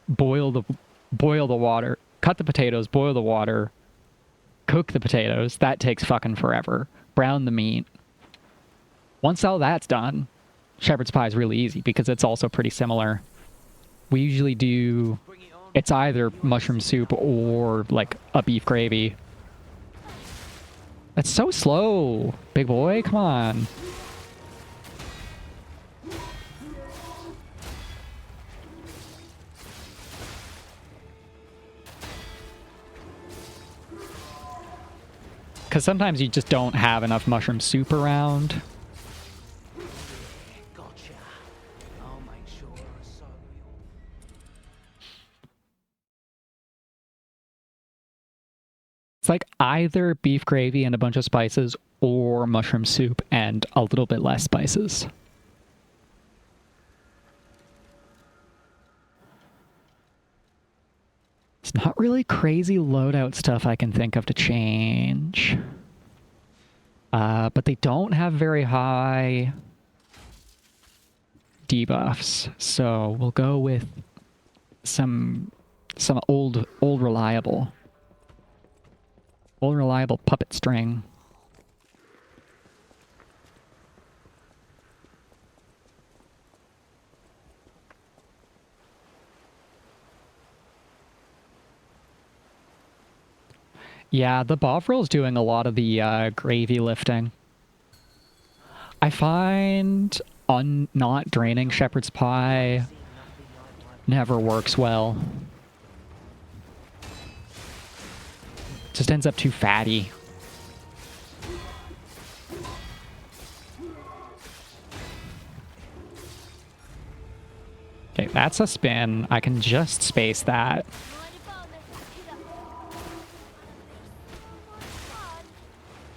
boil the water, cut the potatoes, boil the water, cook the potatoes. That takes fucking forever. Brown the meat. Once all that's done, shepherd's pie is really easy because it's also pretty similar. We usually do, it's either mushroom soup or like a beef gravy. That's so slow, big boy, come on. Because sometimes you just don't have enough mushroom soup around. Gotcha. I'll make sure I soak your... It's like either beef gravy and a bunch of spices or mushroom soup and a little bit less spices. It's not really crazy loadout stuff I can think of to change. But they don't have very high debuffs, so we'll go with some old reliable. Old reliable puppet string. Yeah, the Bofril's doing a lot of the gravy lifting. I find not draining shepherd's pie never works well. Just ends up too fatty. Okay, that's a spin. I can just space that.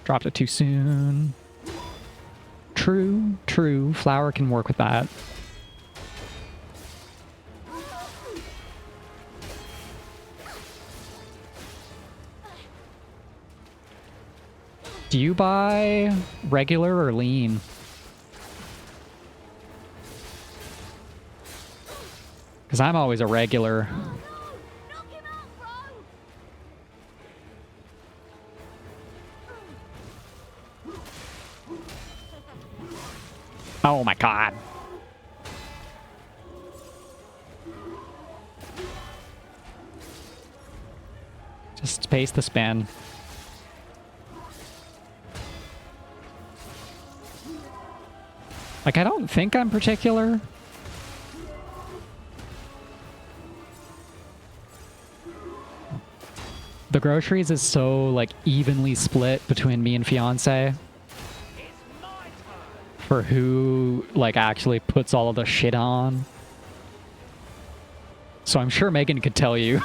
Dropped it too soon. True, true. Flower can work with that. Do you buy regular or lean? Because I'm always a regular. Oh my god. Just space the spin. Like, I don't think I'm particular. The groceries is so, like, evenly split between me and fiance. For who, like, actually puts all of the shit on. So I'm sure Megan could tell you.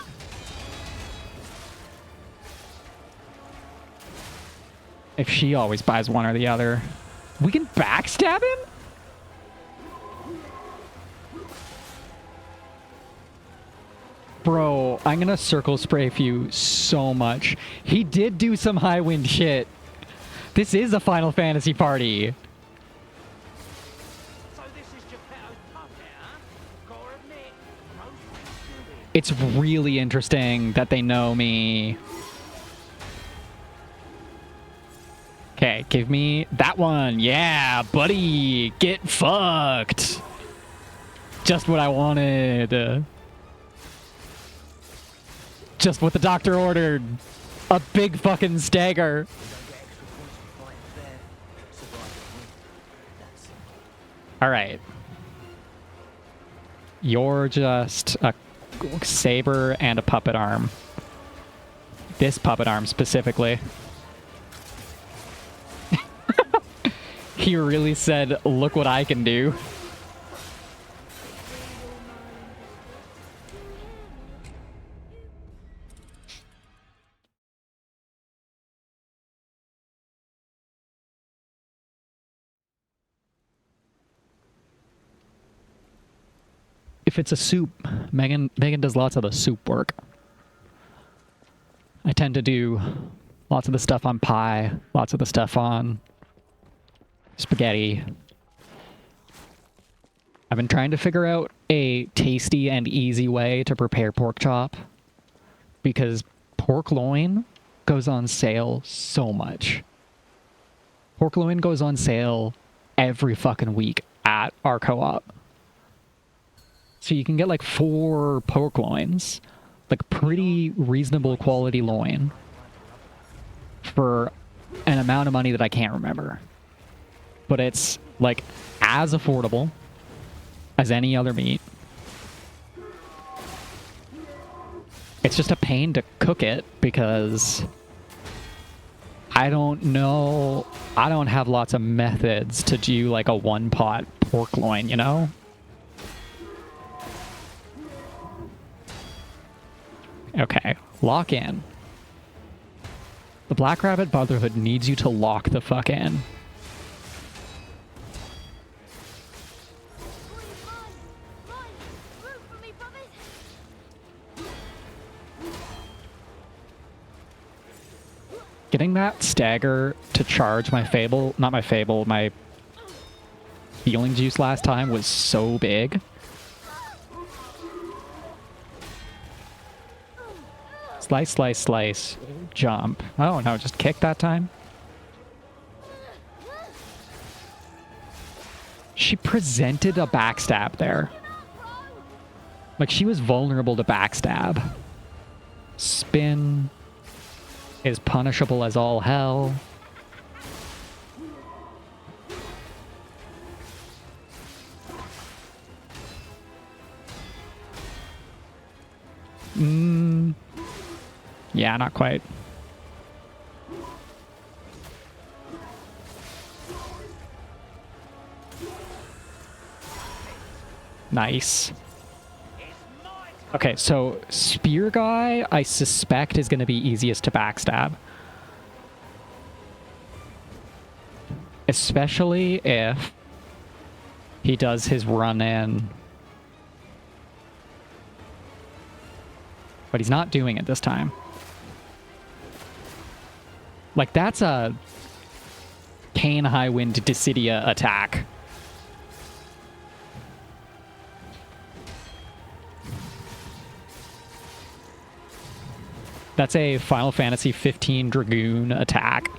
If she always buys one or the other. We can backstab him? Bro, I'm gonna circle strafe you so much. He did do some high wind shit. This is a Final Fantasy party. It's really interesting that they know me. Okay, give me that one. Yeah, buddy, get fucked. Just what I wanted. Just what the doctor ordered. A big fucking stagger. All right. You're just a saber and a puppet arm. This puppet arm specifically. He really said, look what I can do. If it's a soup, Megan does lots of the soup work. I tend to do lots of the stuff on pie, lots of the stuff on spaghetti. I've been trying to figure out a tasty and easy way to prepare pork chop because pork loin goes on sale so much. Pork loin goes on sale every fucking week at our co-op. So you can get like 4 pork loins, like pretty reasonable quality loin for an amount of money that I can't remember. But it's like as affordable as any other meat. It's just a pain to cook it because I don't know. I don't have lots of methods to do like a one-pot pork loin, you know? Okay, lock in. The Black Rabbit Brotherhood needs you to lock the fuck in. Getting that stagger to charge my Fable, not my Fable, my Healing Juice last time was so big. Slice, slice, slice, jump. Oh no, just kick that time. She presented a backstab there. Like, she was vulnerable to backstab. Spin is punishable as all hell. Yeah, not quite. Nice. Okay, so Spear Guy, I suspect, is going to be easiest to backstab. Especially if he does his run-in. But he's not doing it this time. Like, that's a Pain High Wind Dissidia attack. That's a Final Fantasy 15 Dragoon attack.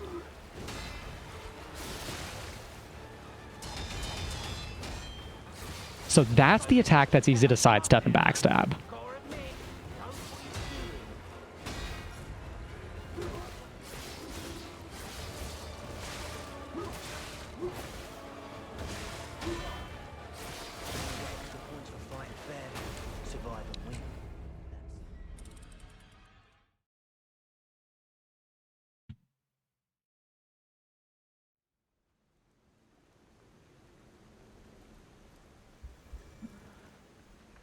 So that's the attack that's easy to sidestep and backstab.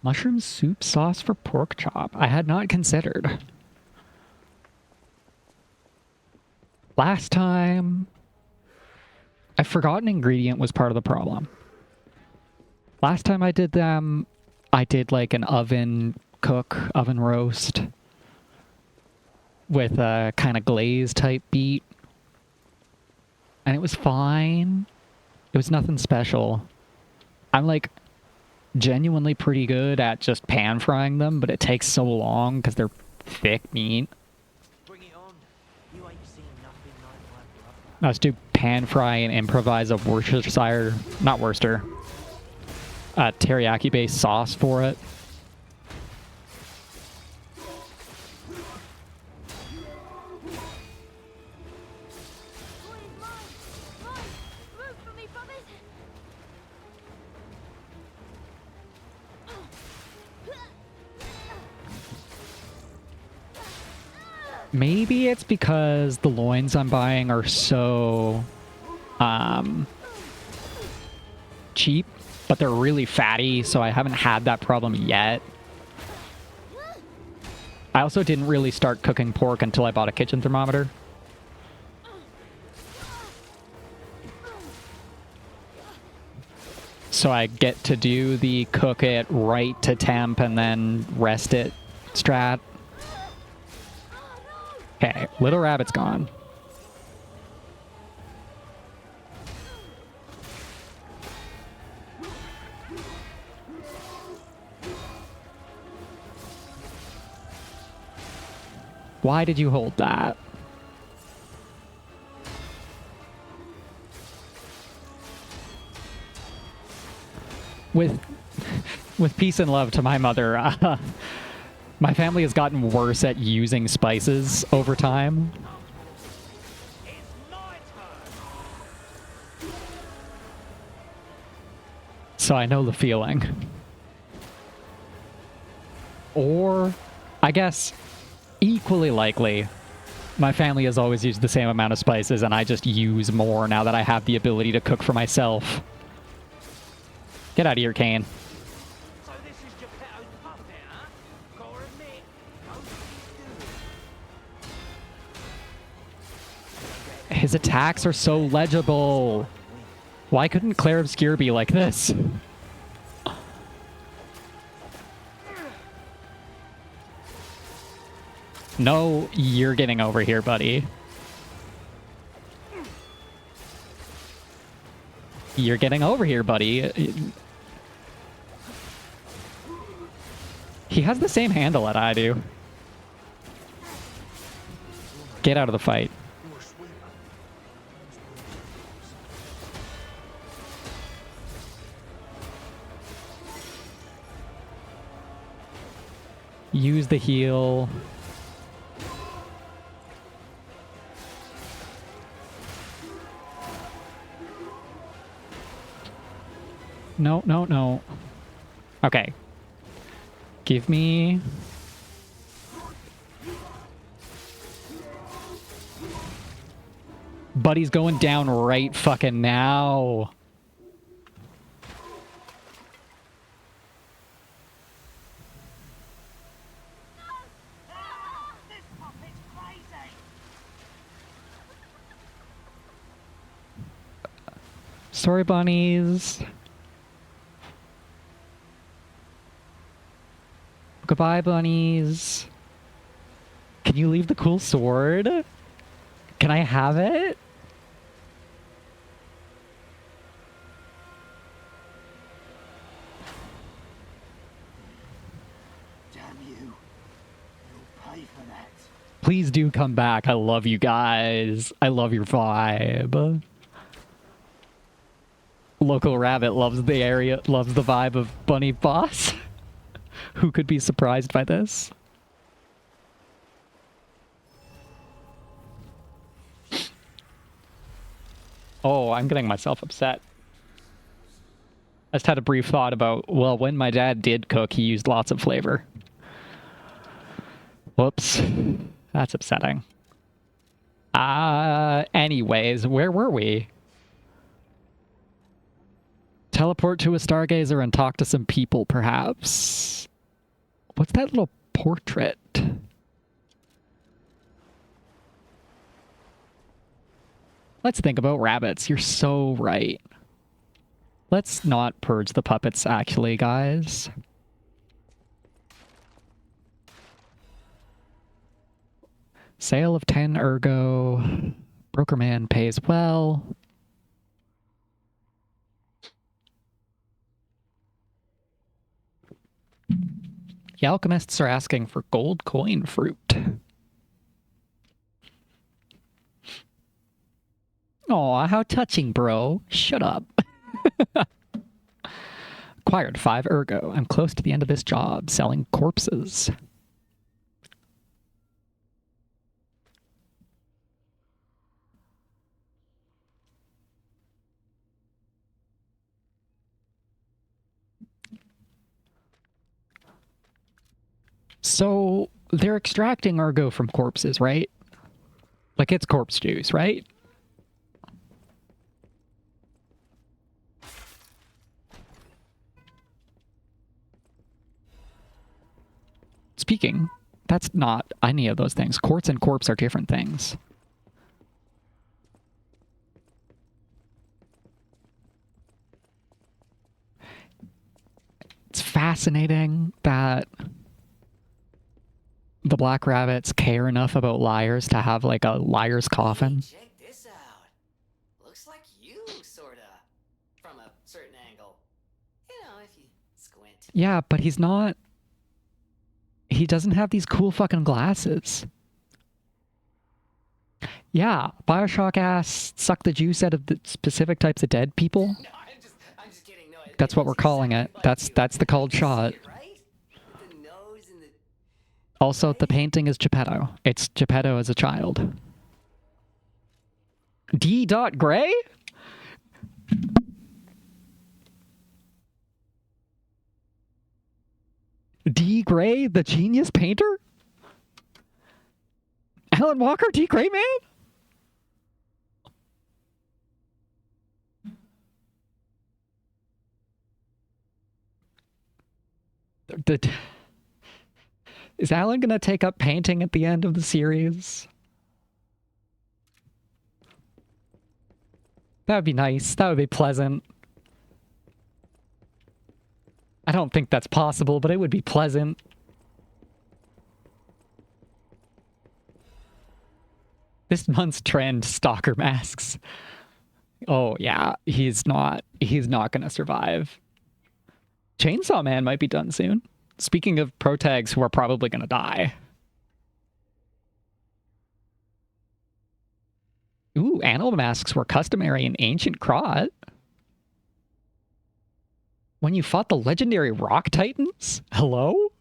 Mushroom soup sauce for pork chop. I had not considered. Last time, I forgot an ingredient was part of the problem. Last time I did them, I did like an oven roast with a kind of glaze type beat. And it was fine. It was nothing special. I'm like genuinely pretty good at just pan frying them, but it takes so long because they're thick meat. Bring it on. You ain't seen nothing like my brother. Let's do pan fry and improvise a Worcestershire, not Worcester, teriyaki based sauce for it. Maybe it's because the loins I'm buying are so cheap, but they're really fatty, so I haven't had that problem yet. I also didn't really start cooking pork until I bought a kitchen thermometer. So I get to do the cook it right to temp and then rest it strat. Okay, Little Rabbit's gone. Why did you hold that? With peace and love to my mother, my family has gotten worse at using spices over time. So I know the feeling. Or, I guess, equally likely, My family has always used the same amount of spices, and I just use more now that I have the ability to cook for myself. Get out of here, Kane. So this is Geppetto's puppet, huh? Gotta admit, most good. His attacks are so legible. Why couldn't Claire Obscure be like this? No, you're getting over here, buddy. You're getting over here, buddy. He has the same handle that I do. Get out of the fight. Use the heal. No, no, no. Okay. Give me... Buddy's going down right fucking now. This puppet's crazy. Sorry, bunnies. Goodbye, bunnies. Can you leave the cool sword? Can I have it? Damn you. You'll pay for that. Please do come back. I love you guys. I love your vibe. Local Rabbit loves the area, loves the vibe of Bunny Boss. Who could be surprised by this? Oh, I'm getting myself upset. I just had a brief thought about, well, when my dad did cook, he used lots of flavor. Whoops. That's upsetting. Anyways, where were we? Teleport to a stargazer and talk to some people, perhaps. What's that little portrait? Let's think about rabbits. You're so right. Let's not purge the puppets, actually, guys. Sale of 10 ergo. Brokerman pays well. The alchemists are asking for gold coin fruit. Aw, how touching, bro. Shut up. Acquired 5 ergo. I'm close to the end of this job, selling corpses. So, they're extracting ergo from corpses, right? Like, it's corpse juice, right? Speaking, that's not any of those things. Quartz and corpse are different things. It's fascinating that the Black Rabbits care enough about liars to have, like, a liar's coffin. Check this out. Looks like you, sorta. From a certain angle. You know, if you squint. Yeah, but he's not... He doesn't have these cool fucking glasses. Yeah, Bioshock ass suck the juice out of the specific types of dead people. No, I'm just kidding. No, That's what we're calling it. That's the cold shot. Right? The nose and the... Also, the painting is Geppetto. It's Geppetto as a child. D. Gray? D. Gray, the genius painter? Alan Walker, T. Great Man? Is Alan gonna take up painting at the end of the series? That would be nice. That would be pleasant. I don't think that's possible, but it would be pleasant. This month's trend, stalker masks. Oh yeah, he's not gonna survive. Chainsaw Man might be done soon. Speaking of protags who are probably gonna die. Ooh, animal masks were customary in ancient Krot. When you fought the legendary Rock Titans? Hello?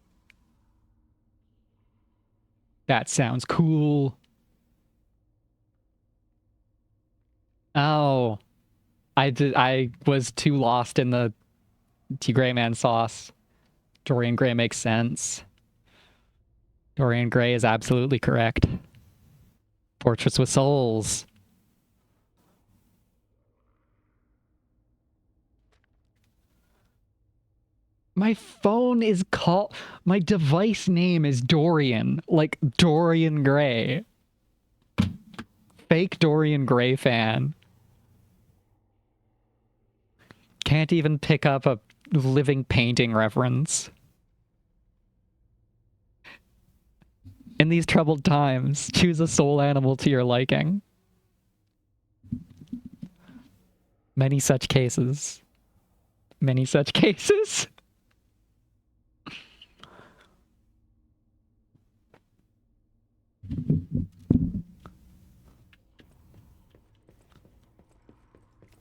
That sounds cool. Oh. I was too lost in the T. Gray Man sauce. Dorian Gray makes sense. Dorian Gray is absolutely correct. Portraits with Souls. My phone is called... My device name is Dorian. Like Dorian Gray. Fake Dorian Gray fan. Can't even pick up a living painting reference. In these troubled times, choose a soul animal to your liking. Many such cases. Many such cases.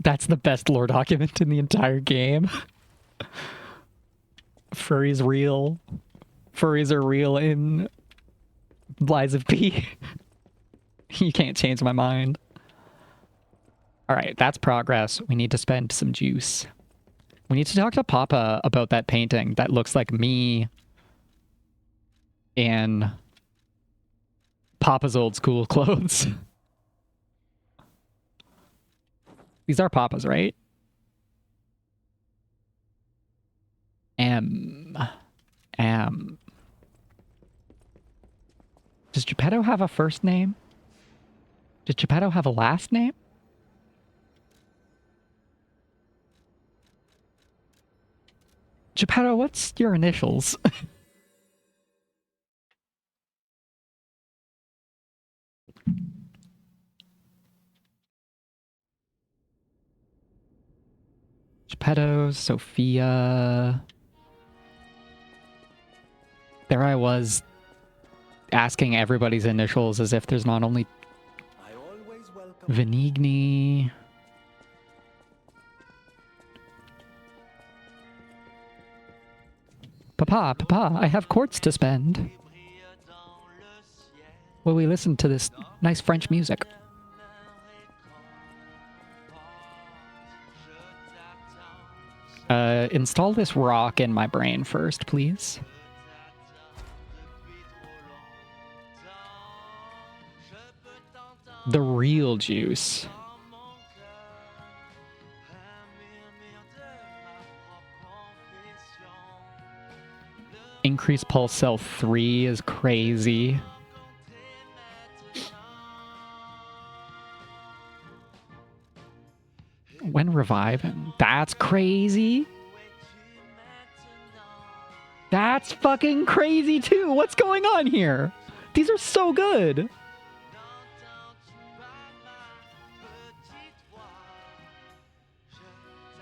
That's the best lore document in the entire game. Furries real. Furries are real in Lies of P. You can't change my mind. Alright, that's progress. We need to spend some juice. We need to talk to Papa about that painting that looks like me in Papa's old school clothes. These are Papa's, right? Does Geppetto have a first name? Does Geppetto have a last name? Geppetto, what's your initials? Geppetto, Sophia. There I was asking everybody's initials as if there's not only Venigni. Papa, I have courts to spend. Will we listen to this nice French music? Install this rock in my brain first, please. The real juice. Increase pulse cell 3 is crazy. When reviving, that's crazy. That's fucking crazy too. What's going on here? These are so good.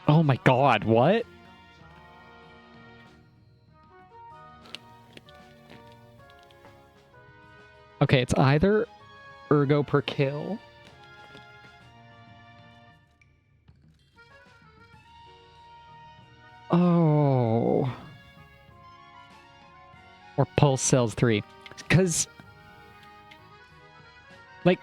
Oh my god, what? Okay, it's either ergo per kill. Oh. Or pulse cells 3. Because, like,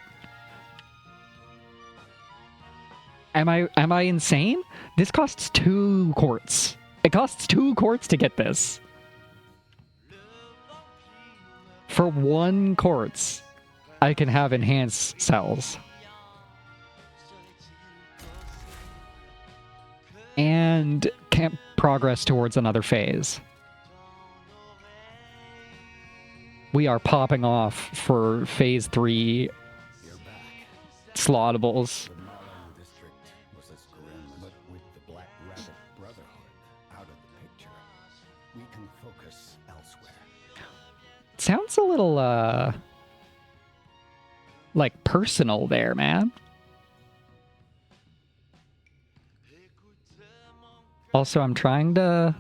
am I insane? This costs 2 quartz. It costs 2 quartz to get this. For 1 quartz, I can have enhanced cells. And can't progress towards another phase. We are popping off for phase 3 slaughtables. The Marlow district was as grim, but with the Black Rabbit Brotherhood out of the picture, we can focus elsewhere. Sounds a little, like personal there, man. Also, I'm trying to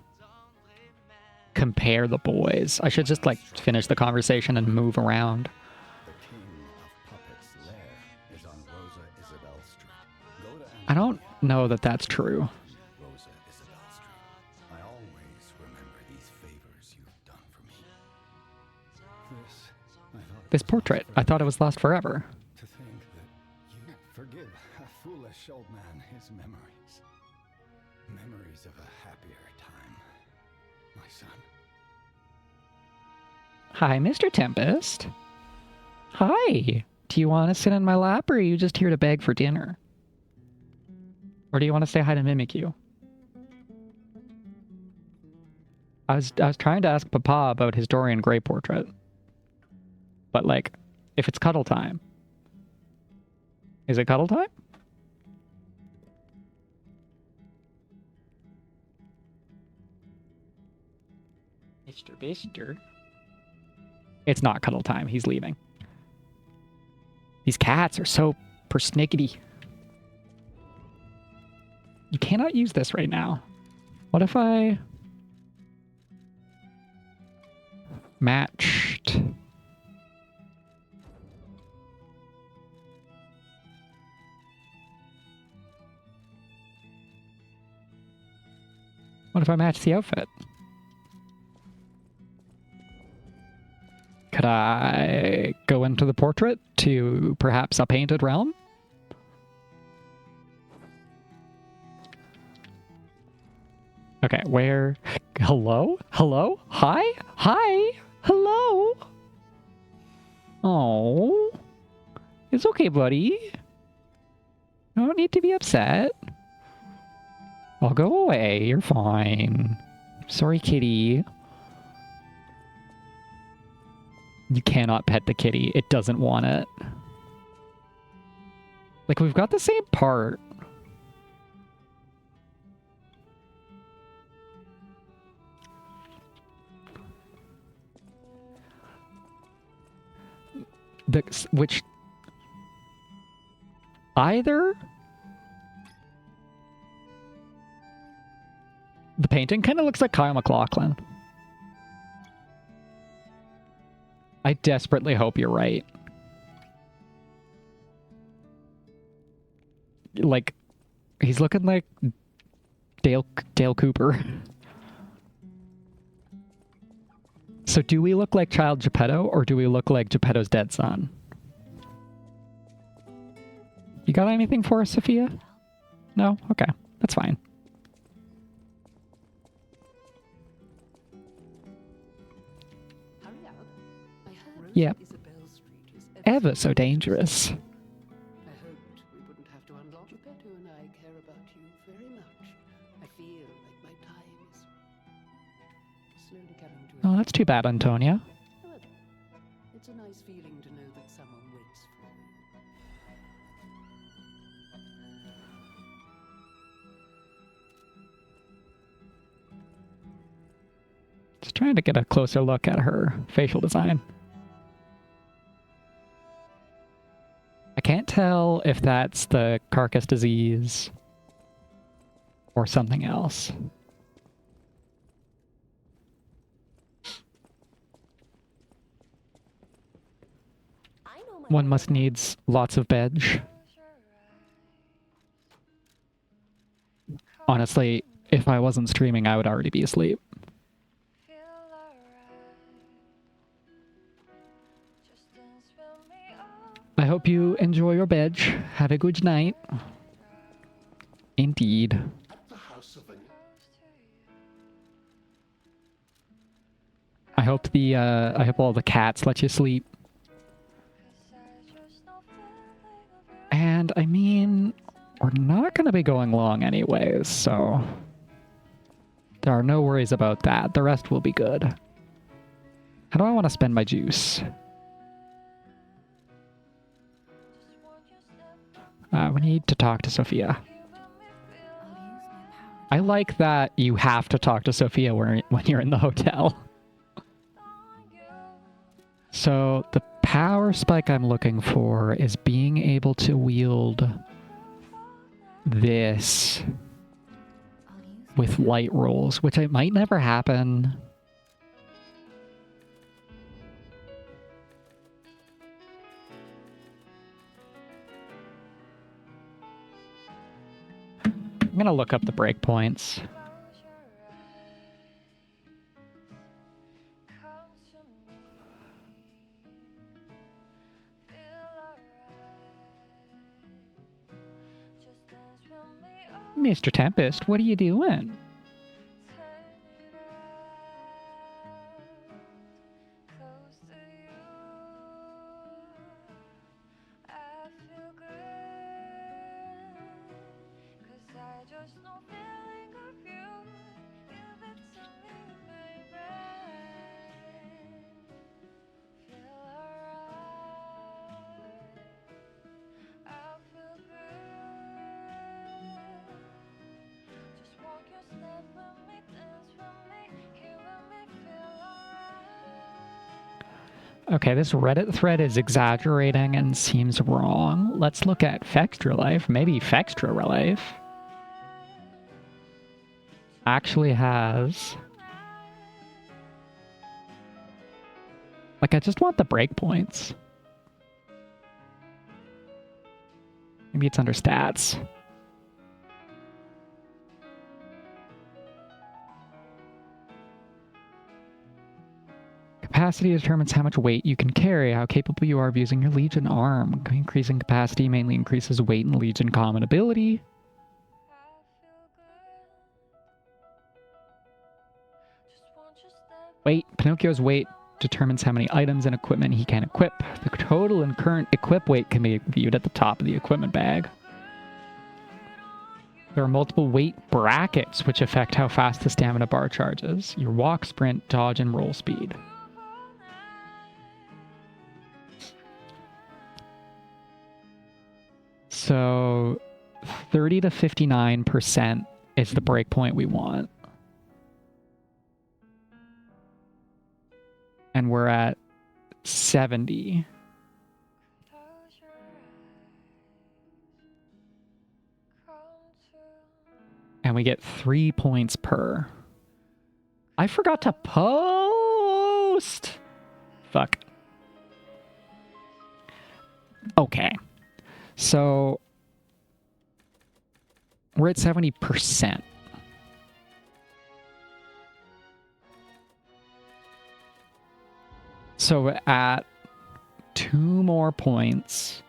compare the boys. I should just, like, finish the conversation and move around. The King of Puppets' lair is on Rosa Isabel Street. Go to I don't know that that's true. Rosa Isabel Street. I always remember these favors you've done for me. This, I thought This portrait, I thought it was lost forever. to think that you forgive a foolish old man his memories. Memories of a happier time, my son. Hi, Mr. Tempest. Hi. Do you want to sit in my lap, or are you just here to beg for dinner? Or do you want to say hi to Mimikyu? I was trying to ask Papa about his Dorian Gray portrait. But, like, if it's cuddle time. Is it cuddle time? Mr. Bister. It's not cuddle time. He's leaving. These cats are so persnickety. You cannot use this right now. What if I matched? What if I match the outfit? Could I go into the portrait to perhaps a painted realm? Okay, where? Hello? Hello? Hi? Hi? Hello? Oh. It's okay, buddy. You don't need to be upset. I'll go away. You're fine. Sorry, kitty. You cannot pet the kitty. It doesn't want it. Like, we've got the same part. Which either the painting kind of looks like Kyle MacLachlan. I desperately hope you're right. Like, he's looking like Dale Cooper. So do we look like Child Geppetto, or do we look like Geppetto's dead son? You got anything for us, Sophia? No? Okay. That's fine. Hurry up. I heard Yep. Isabel Street is Ever so dangerous. I hoped we wouldn't have to unlock. Geppetto and I care about you very much. I feel like my time is slowly coming to an Oh, that's too bad, Antonia. However, it's a nice feeling to know that someone waits for you. Just trying to get a closer look at her facial design. I can't tell if that's the carcass disease or something else. One must needs lots of veg. Honestly, if I wasn't streaming, I would already be asleep. I hope you enjoy your veg. Have a good night. Indeed. The house of an I hope all the cats let you sleep. I mean, we're not going to be going long anyways, so there are no worries about that. The rest will be good. How do I want to spend my juice? We need to talk to Sophia. I like that you have to talk to Sophia when you're in the hotel. So the power spike I'm looking for is being able to wield this with light rolls, which it might never happen. I'm gonna look up the breakpoints. Mr. Tempest, what are you doing? Okay, this Reddit thread is exaggerating and seems wrong. Let's look at Fextra Life. Maybe Fextra Life actually has... Like, I just want the breakpoints. Maybe it's under stats. Capacity determines how much weight you can carry, how capable you are of using your Legion arm. Increasing capacity mainly increases weight and Legion common ability. Weight. Pinocchio's weight determines how many items and equipment he can equip. The total and current equip weight can be viewed at the top of the equipment bag. There are multiple weight brackets which affect how fast the stamina bar charges. Your walk, sprint, dodge, and roll speed. So 30 to 59% is the breakpoint we want. And we're at 70. And we get 3 points per. I forgot to post! Fuck. Okay. So, we're at 70%. So at 2 more points,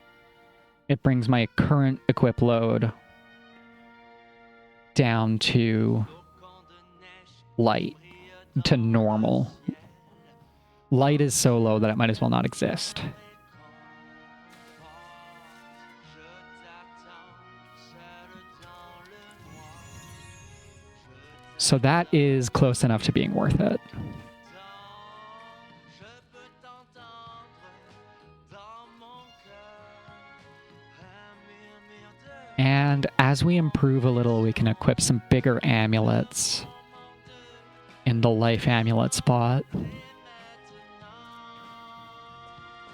it brings my current equip load down to light, to normal. Light is so low that it might as well not exist. So that is close enough to being worth it. And as we improve a little, we can equip some bigger amulets in the life amulet spot.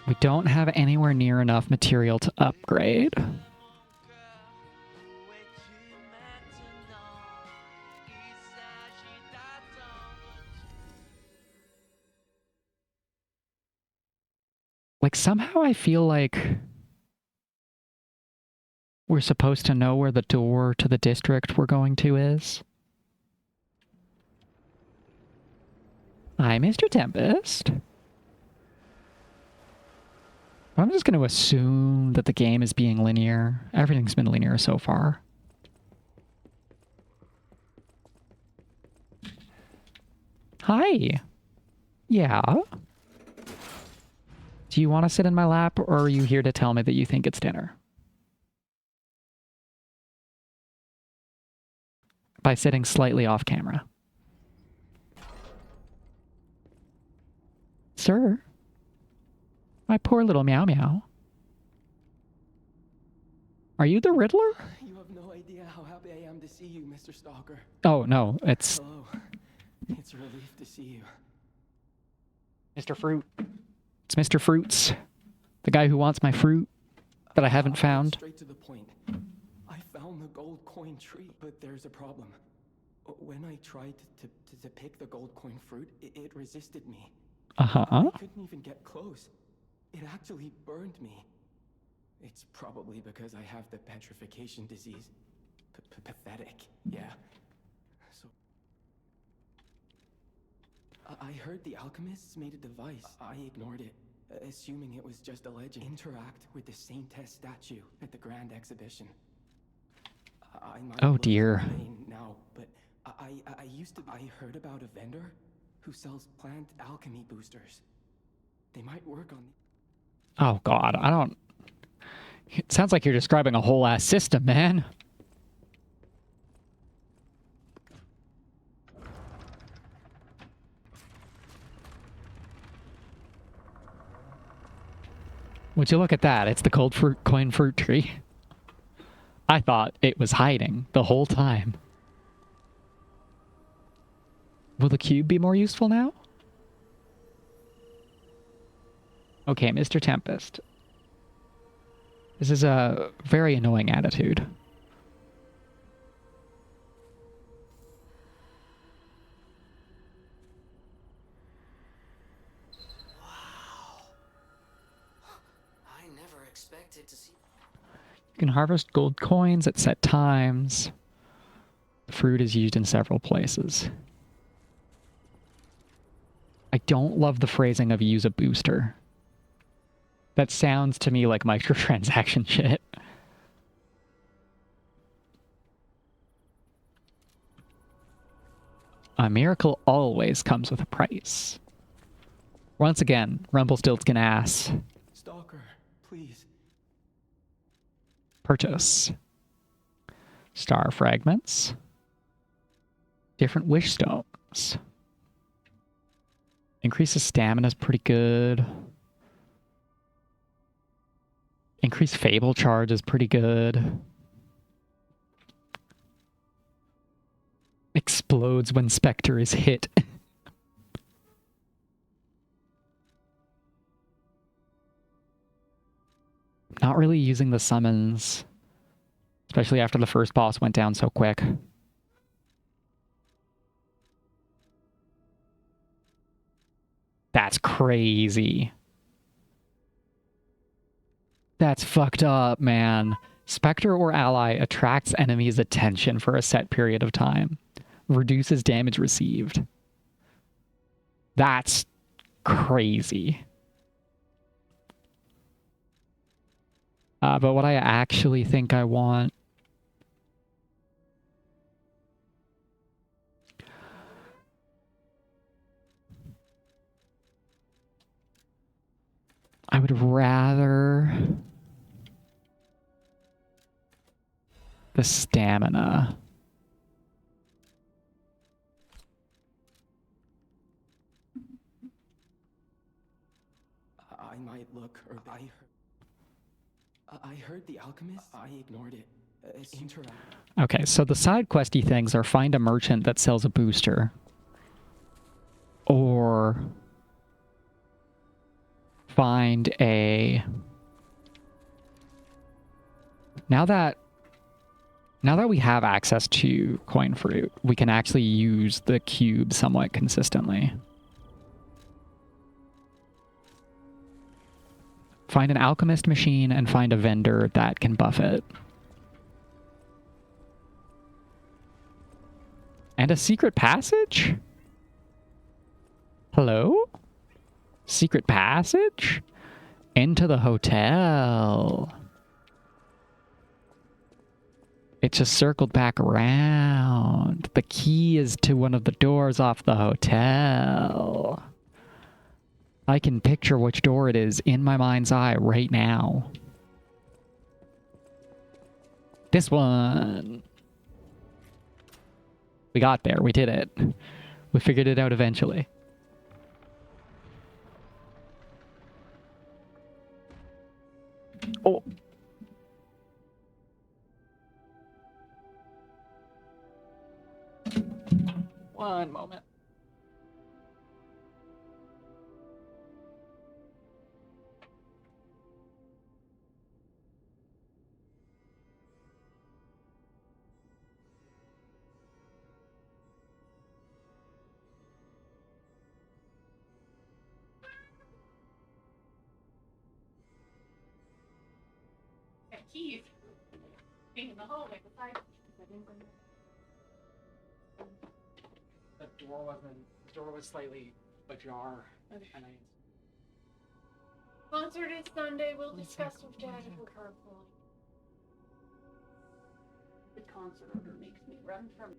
We don't have anywhere near enough material to upgrade. Like, somehow I feel like we're supposed to know where the door to the district we're going to is. Hi, Mr. Tempest. I'm just going to assume that the game is being linear. Everything's been linear so far. Hi. Yeah? Do you want to sit in my lap, or are you here to tell me that you think it's dinner? by sitting slightly off camera. Sir? My poor little Meow Meow. Are you the Riddler? You have no idea how happy I am to see you, Mr. Stalker. Oh, no, it's... Hello. It's a relief to see you. Mr. Fruit. It's Mr. Fruits. The guy who wants my fruit that I haven't found. Straight to the point. I found the gold coin tree, but there's a problem. When I tried to pick the gold coin fruit, it resisted me. Uh-huh. I couldn't even get close. It actually burned me. It's probably because I have the petrification disease. Pathetic, yeah. So I heard the alchemists made a device. I ignored it, assuming it was just a legend. Interact with the Saintess statue at the Grand Exhibition. I might Oh look dear. vain now, but I heard about a vendor who sells plant alchemy boosters. They might work on. Oh god, I don't... It sounds like you're describing a whole ass system, man. Would you look at that? It's the cold fruit coin fruit tree. I thought it was hiding the whole time. Will the cube be more useful now? Okay, Mr. Tempest. This is a very annoying attitude. Wow. I never expected to see. You can harvest gold coins at set times. The fruit is used in several places. I don't love the phrasing of use a booster. That sounds to me like microtransaction shit. A miracle always comes with a price. Once again, Rumpelstiltskin ass. Stalker, please. Purchase. Star fragments. Different wish stones. Increases stamina is pretty good. Increased Fable charge is pretty good. Explodes when Spectre is hit. Not really using the summons. Especially after the first boss went down so quick. That's crazy. That's fucked up, man. Spectre or ally attracts enemies' attention for a set period of time. Reduces damage received. That's crazy. But what I actually think I want... I would rather... the stamina. I might look, or I heard the alchemist. I ignored it. Interact. Okay, so the side questy things are find a merchant that sells a booster. Or find a... Now that we have access to coin fruit, we can actually use the cube somewhat consistently. Find an alchemist machine and find a vendor that can buff it. And a secret passage? Hello? Secret passage? Into the hotel. It just circled back around. The key is to one of the doors off the hotel. I can picture which door it is in my mind's eye right now. This one. We got there. We did it. We figured it out eventually. Oh. One moment. Keys. Being in the hallway beside The door was slightly ajar. Okay. And I Concert is Sunday. We'll discuss with Dad if we're careful. The concert order makes me run from.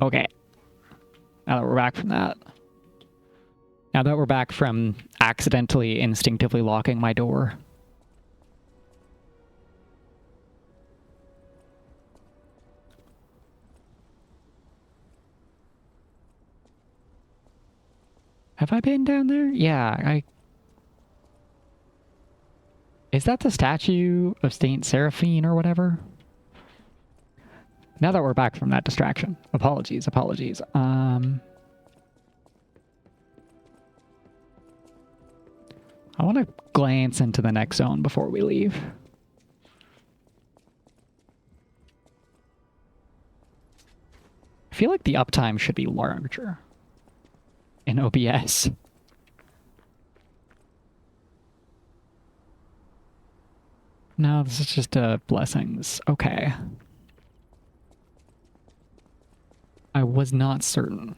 Okay. Now that we're back from that. Now that we're back from accidentally, instinctively locking my door. Have I been down there? Yeah, Is that the statue of Saint Seraphine or whatever? Now that we're back from that distraction. Apologies. I want to glance into the next zone before we leave. I feel like the uptime should be larger in OBS. No, this is just blessings. Okay. I was not certain.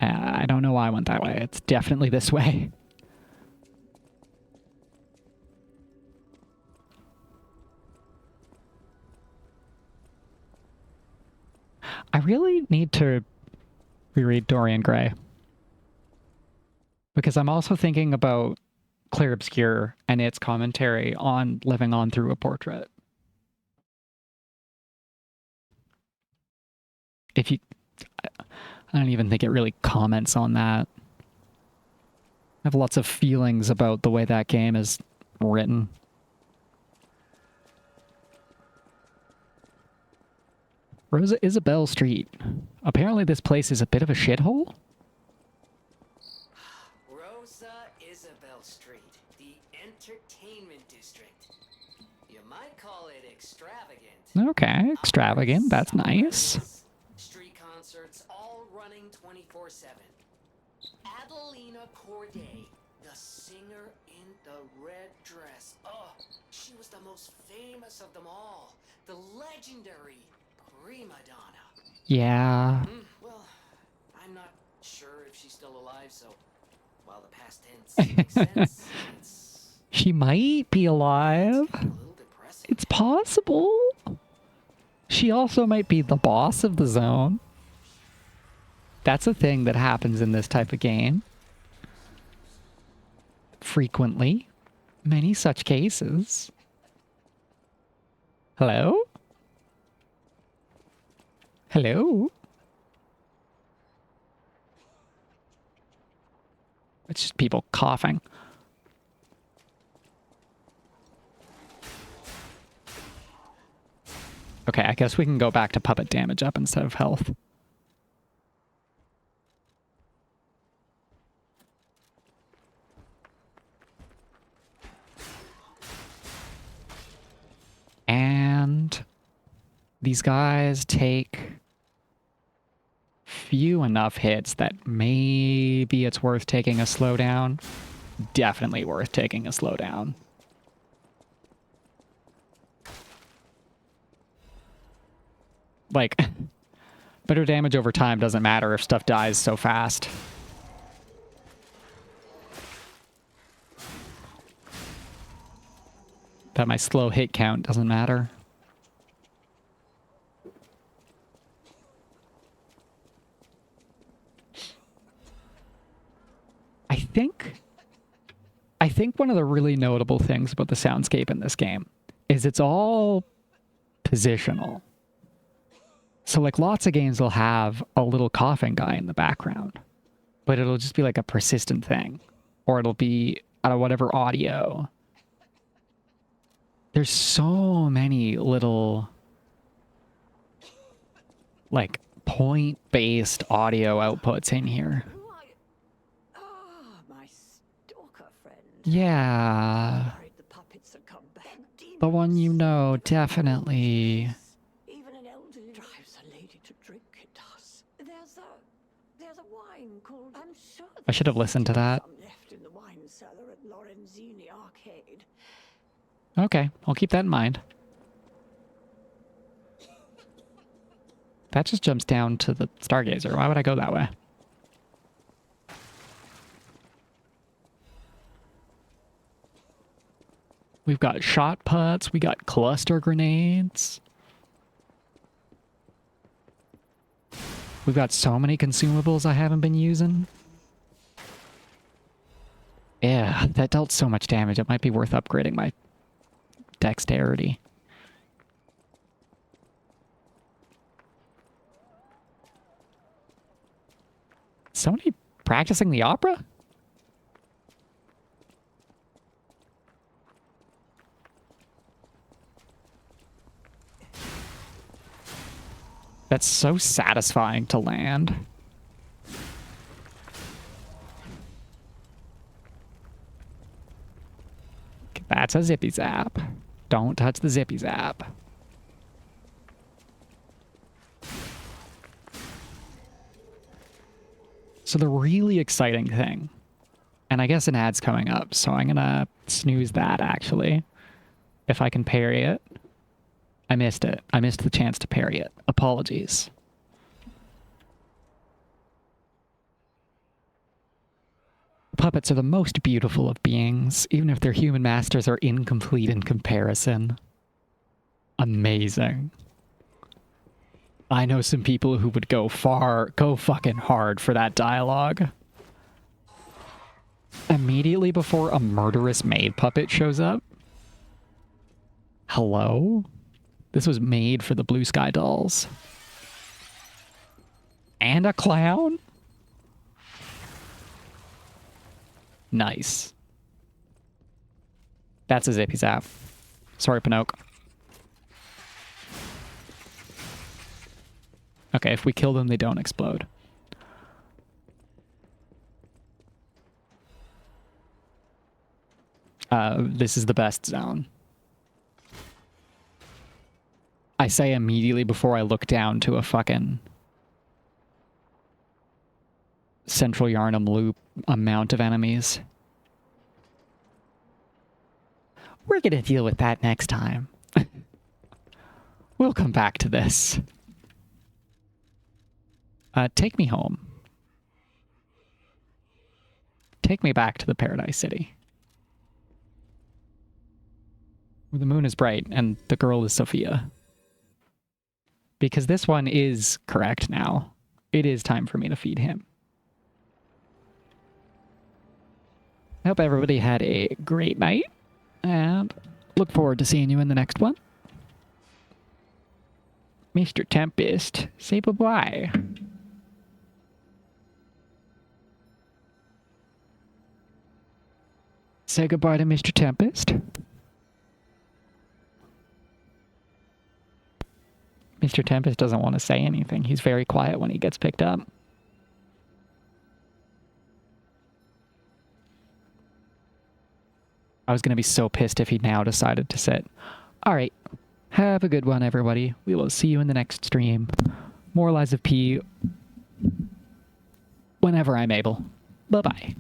I don't know why I went that way. It's definitely this way. I really need to reread Dorian Gray. Because I'm also thinking about Clair Obscur and its commentary on living on through a portrait. I don't even think it really comments on that. I have lots of feelings about the way that game is written. Rosa Isabel Street. Apparently this place is a bit of a shithole. Rosa Isabel Street, the entertainment district. You might call it extravagant. Okay, extravagant. That's nice. Street concerts all running 24/7. Adelina Corday, the singer in the red dress. Oh, she was the most famous of them all. The legendary prima donna. Yeah. Well, I'm not sure if she's still alive, so while the past tense makes sense, it's She might be alive. a little depressing. It's possible. She also might be the boss of the zone. That's a thing that happens in this type of game. Frequently. Many such cases. Hello? Hello? It's just people coughing. Okay, I guess we can go back to puppet damage up instead of health. And these guys take few enough hits that maybe it's worth taking a slowdown. Definitely worth taking a slowdown. Like, better damage over time doesn't matter if stuff dies so fast. That my slow hit count doesn't matter. I think one of the really notable things about the soundscape in this game is it's all positional. So like lots of games will have a little coughing guy in the background, but it'll just be like a persistent thing, or it'll be out of whatever audio. There's so many little like point-based audio outputs in here. My stalker friend. Yeah. The puppets have come back. The one you know, definitely. Even an elderly drives a lady to drink, it does. There's a wine called. I'm sure I should have listened to that. some left in the wine cellar at Lorenzini Arcade. Okay, I'll keep that in mind. That just jumps down to the Stargazer. Why would I go that way? We've got shot putts. We got cluster grenades. We've got so many consumables I haven't been using. Yeah, that dealt so much damage. It might be worth upgrading my dexterity. Somebody practicing the opera? That's so satisfying to land. That's a zippy zap. Don't touch the zippy zap. So the really exciting thing, and I guess an ad's coming up, so I'm gonna snooze that actually. If I can parry it. I missed it. I missed the chance to parry it. Apologies. Puppets are the most beautiful of beings, even if their human masters are incomplete in comparison. Amazing. I know some people who would go fucking hard for that dialogue. Immediately before a murderous maid puppet shows up. Hello? This was made for the Blue Sky dolls. And a clown? Nice. That's a zippy zap. Sorry, Pinocchio. Okay, if we kill them, they don't explode. This is the best zone. I say immediately before I look down to a fucking Central Yarnum loop amount of enemies. We're gonna deal with that next time. We'll come back to this. Take me home. Take me back to the Paradise City. Where the moon is bright and the girl is Sophia. Because this one is correct now. It is time for me to feed him. I hope everybody had a great night, and look forward to seeing you in the next one. Mr. Tempest, say bye-bye. Say goodbye to Mr. Tempest. Mr. Tempest doesn't want to say anything. He's very quiet when he gets picked up. I was going to be so pissed if he now decided to sit. All right. Have a good one, everybody. We will see you in the next stream. More Lies of P whenever I'm able. Bye-bye.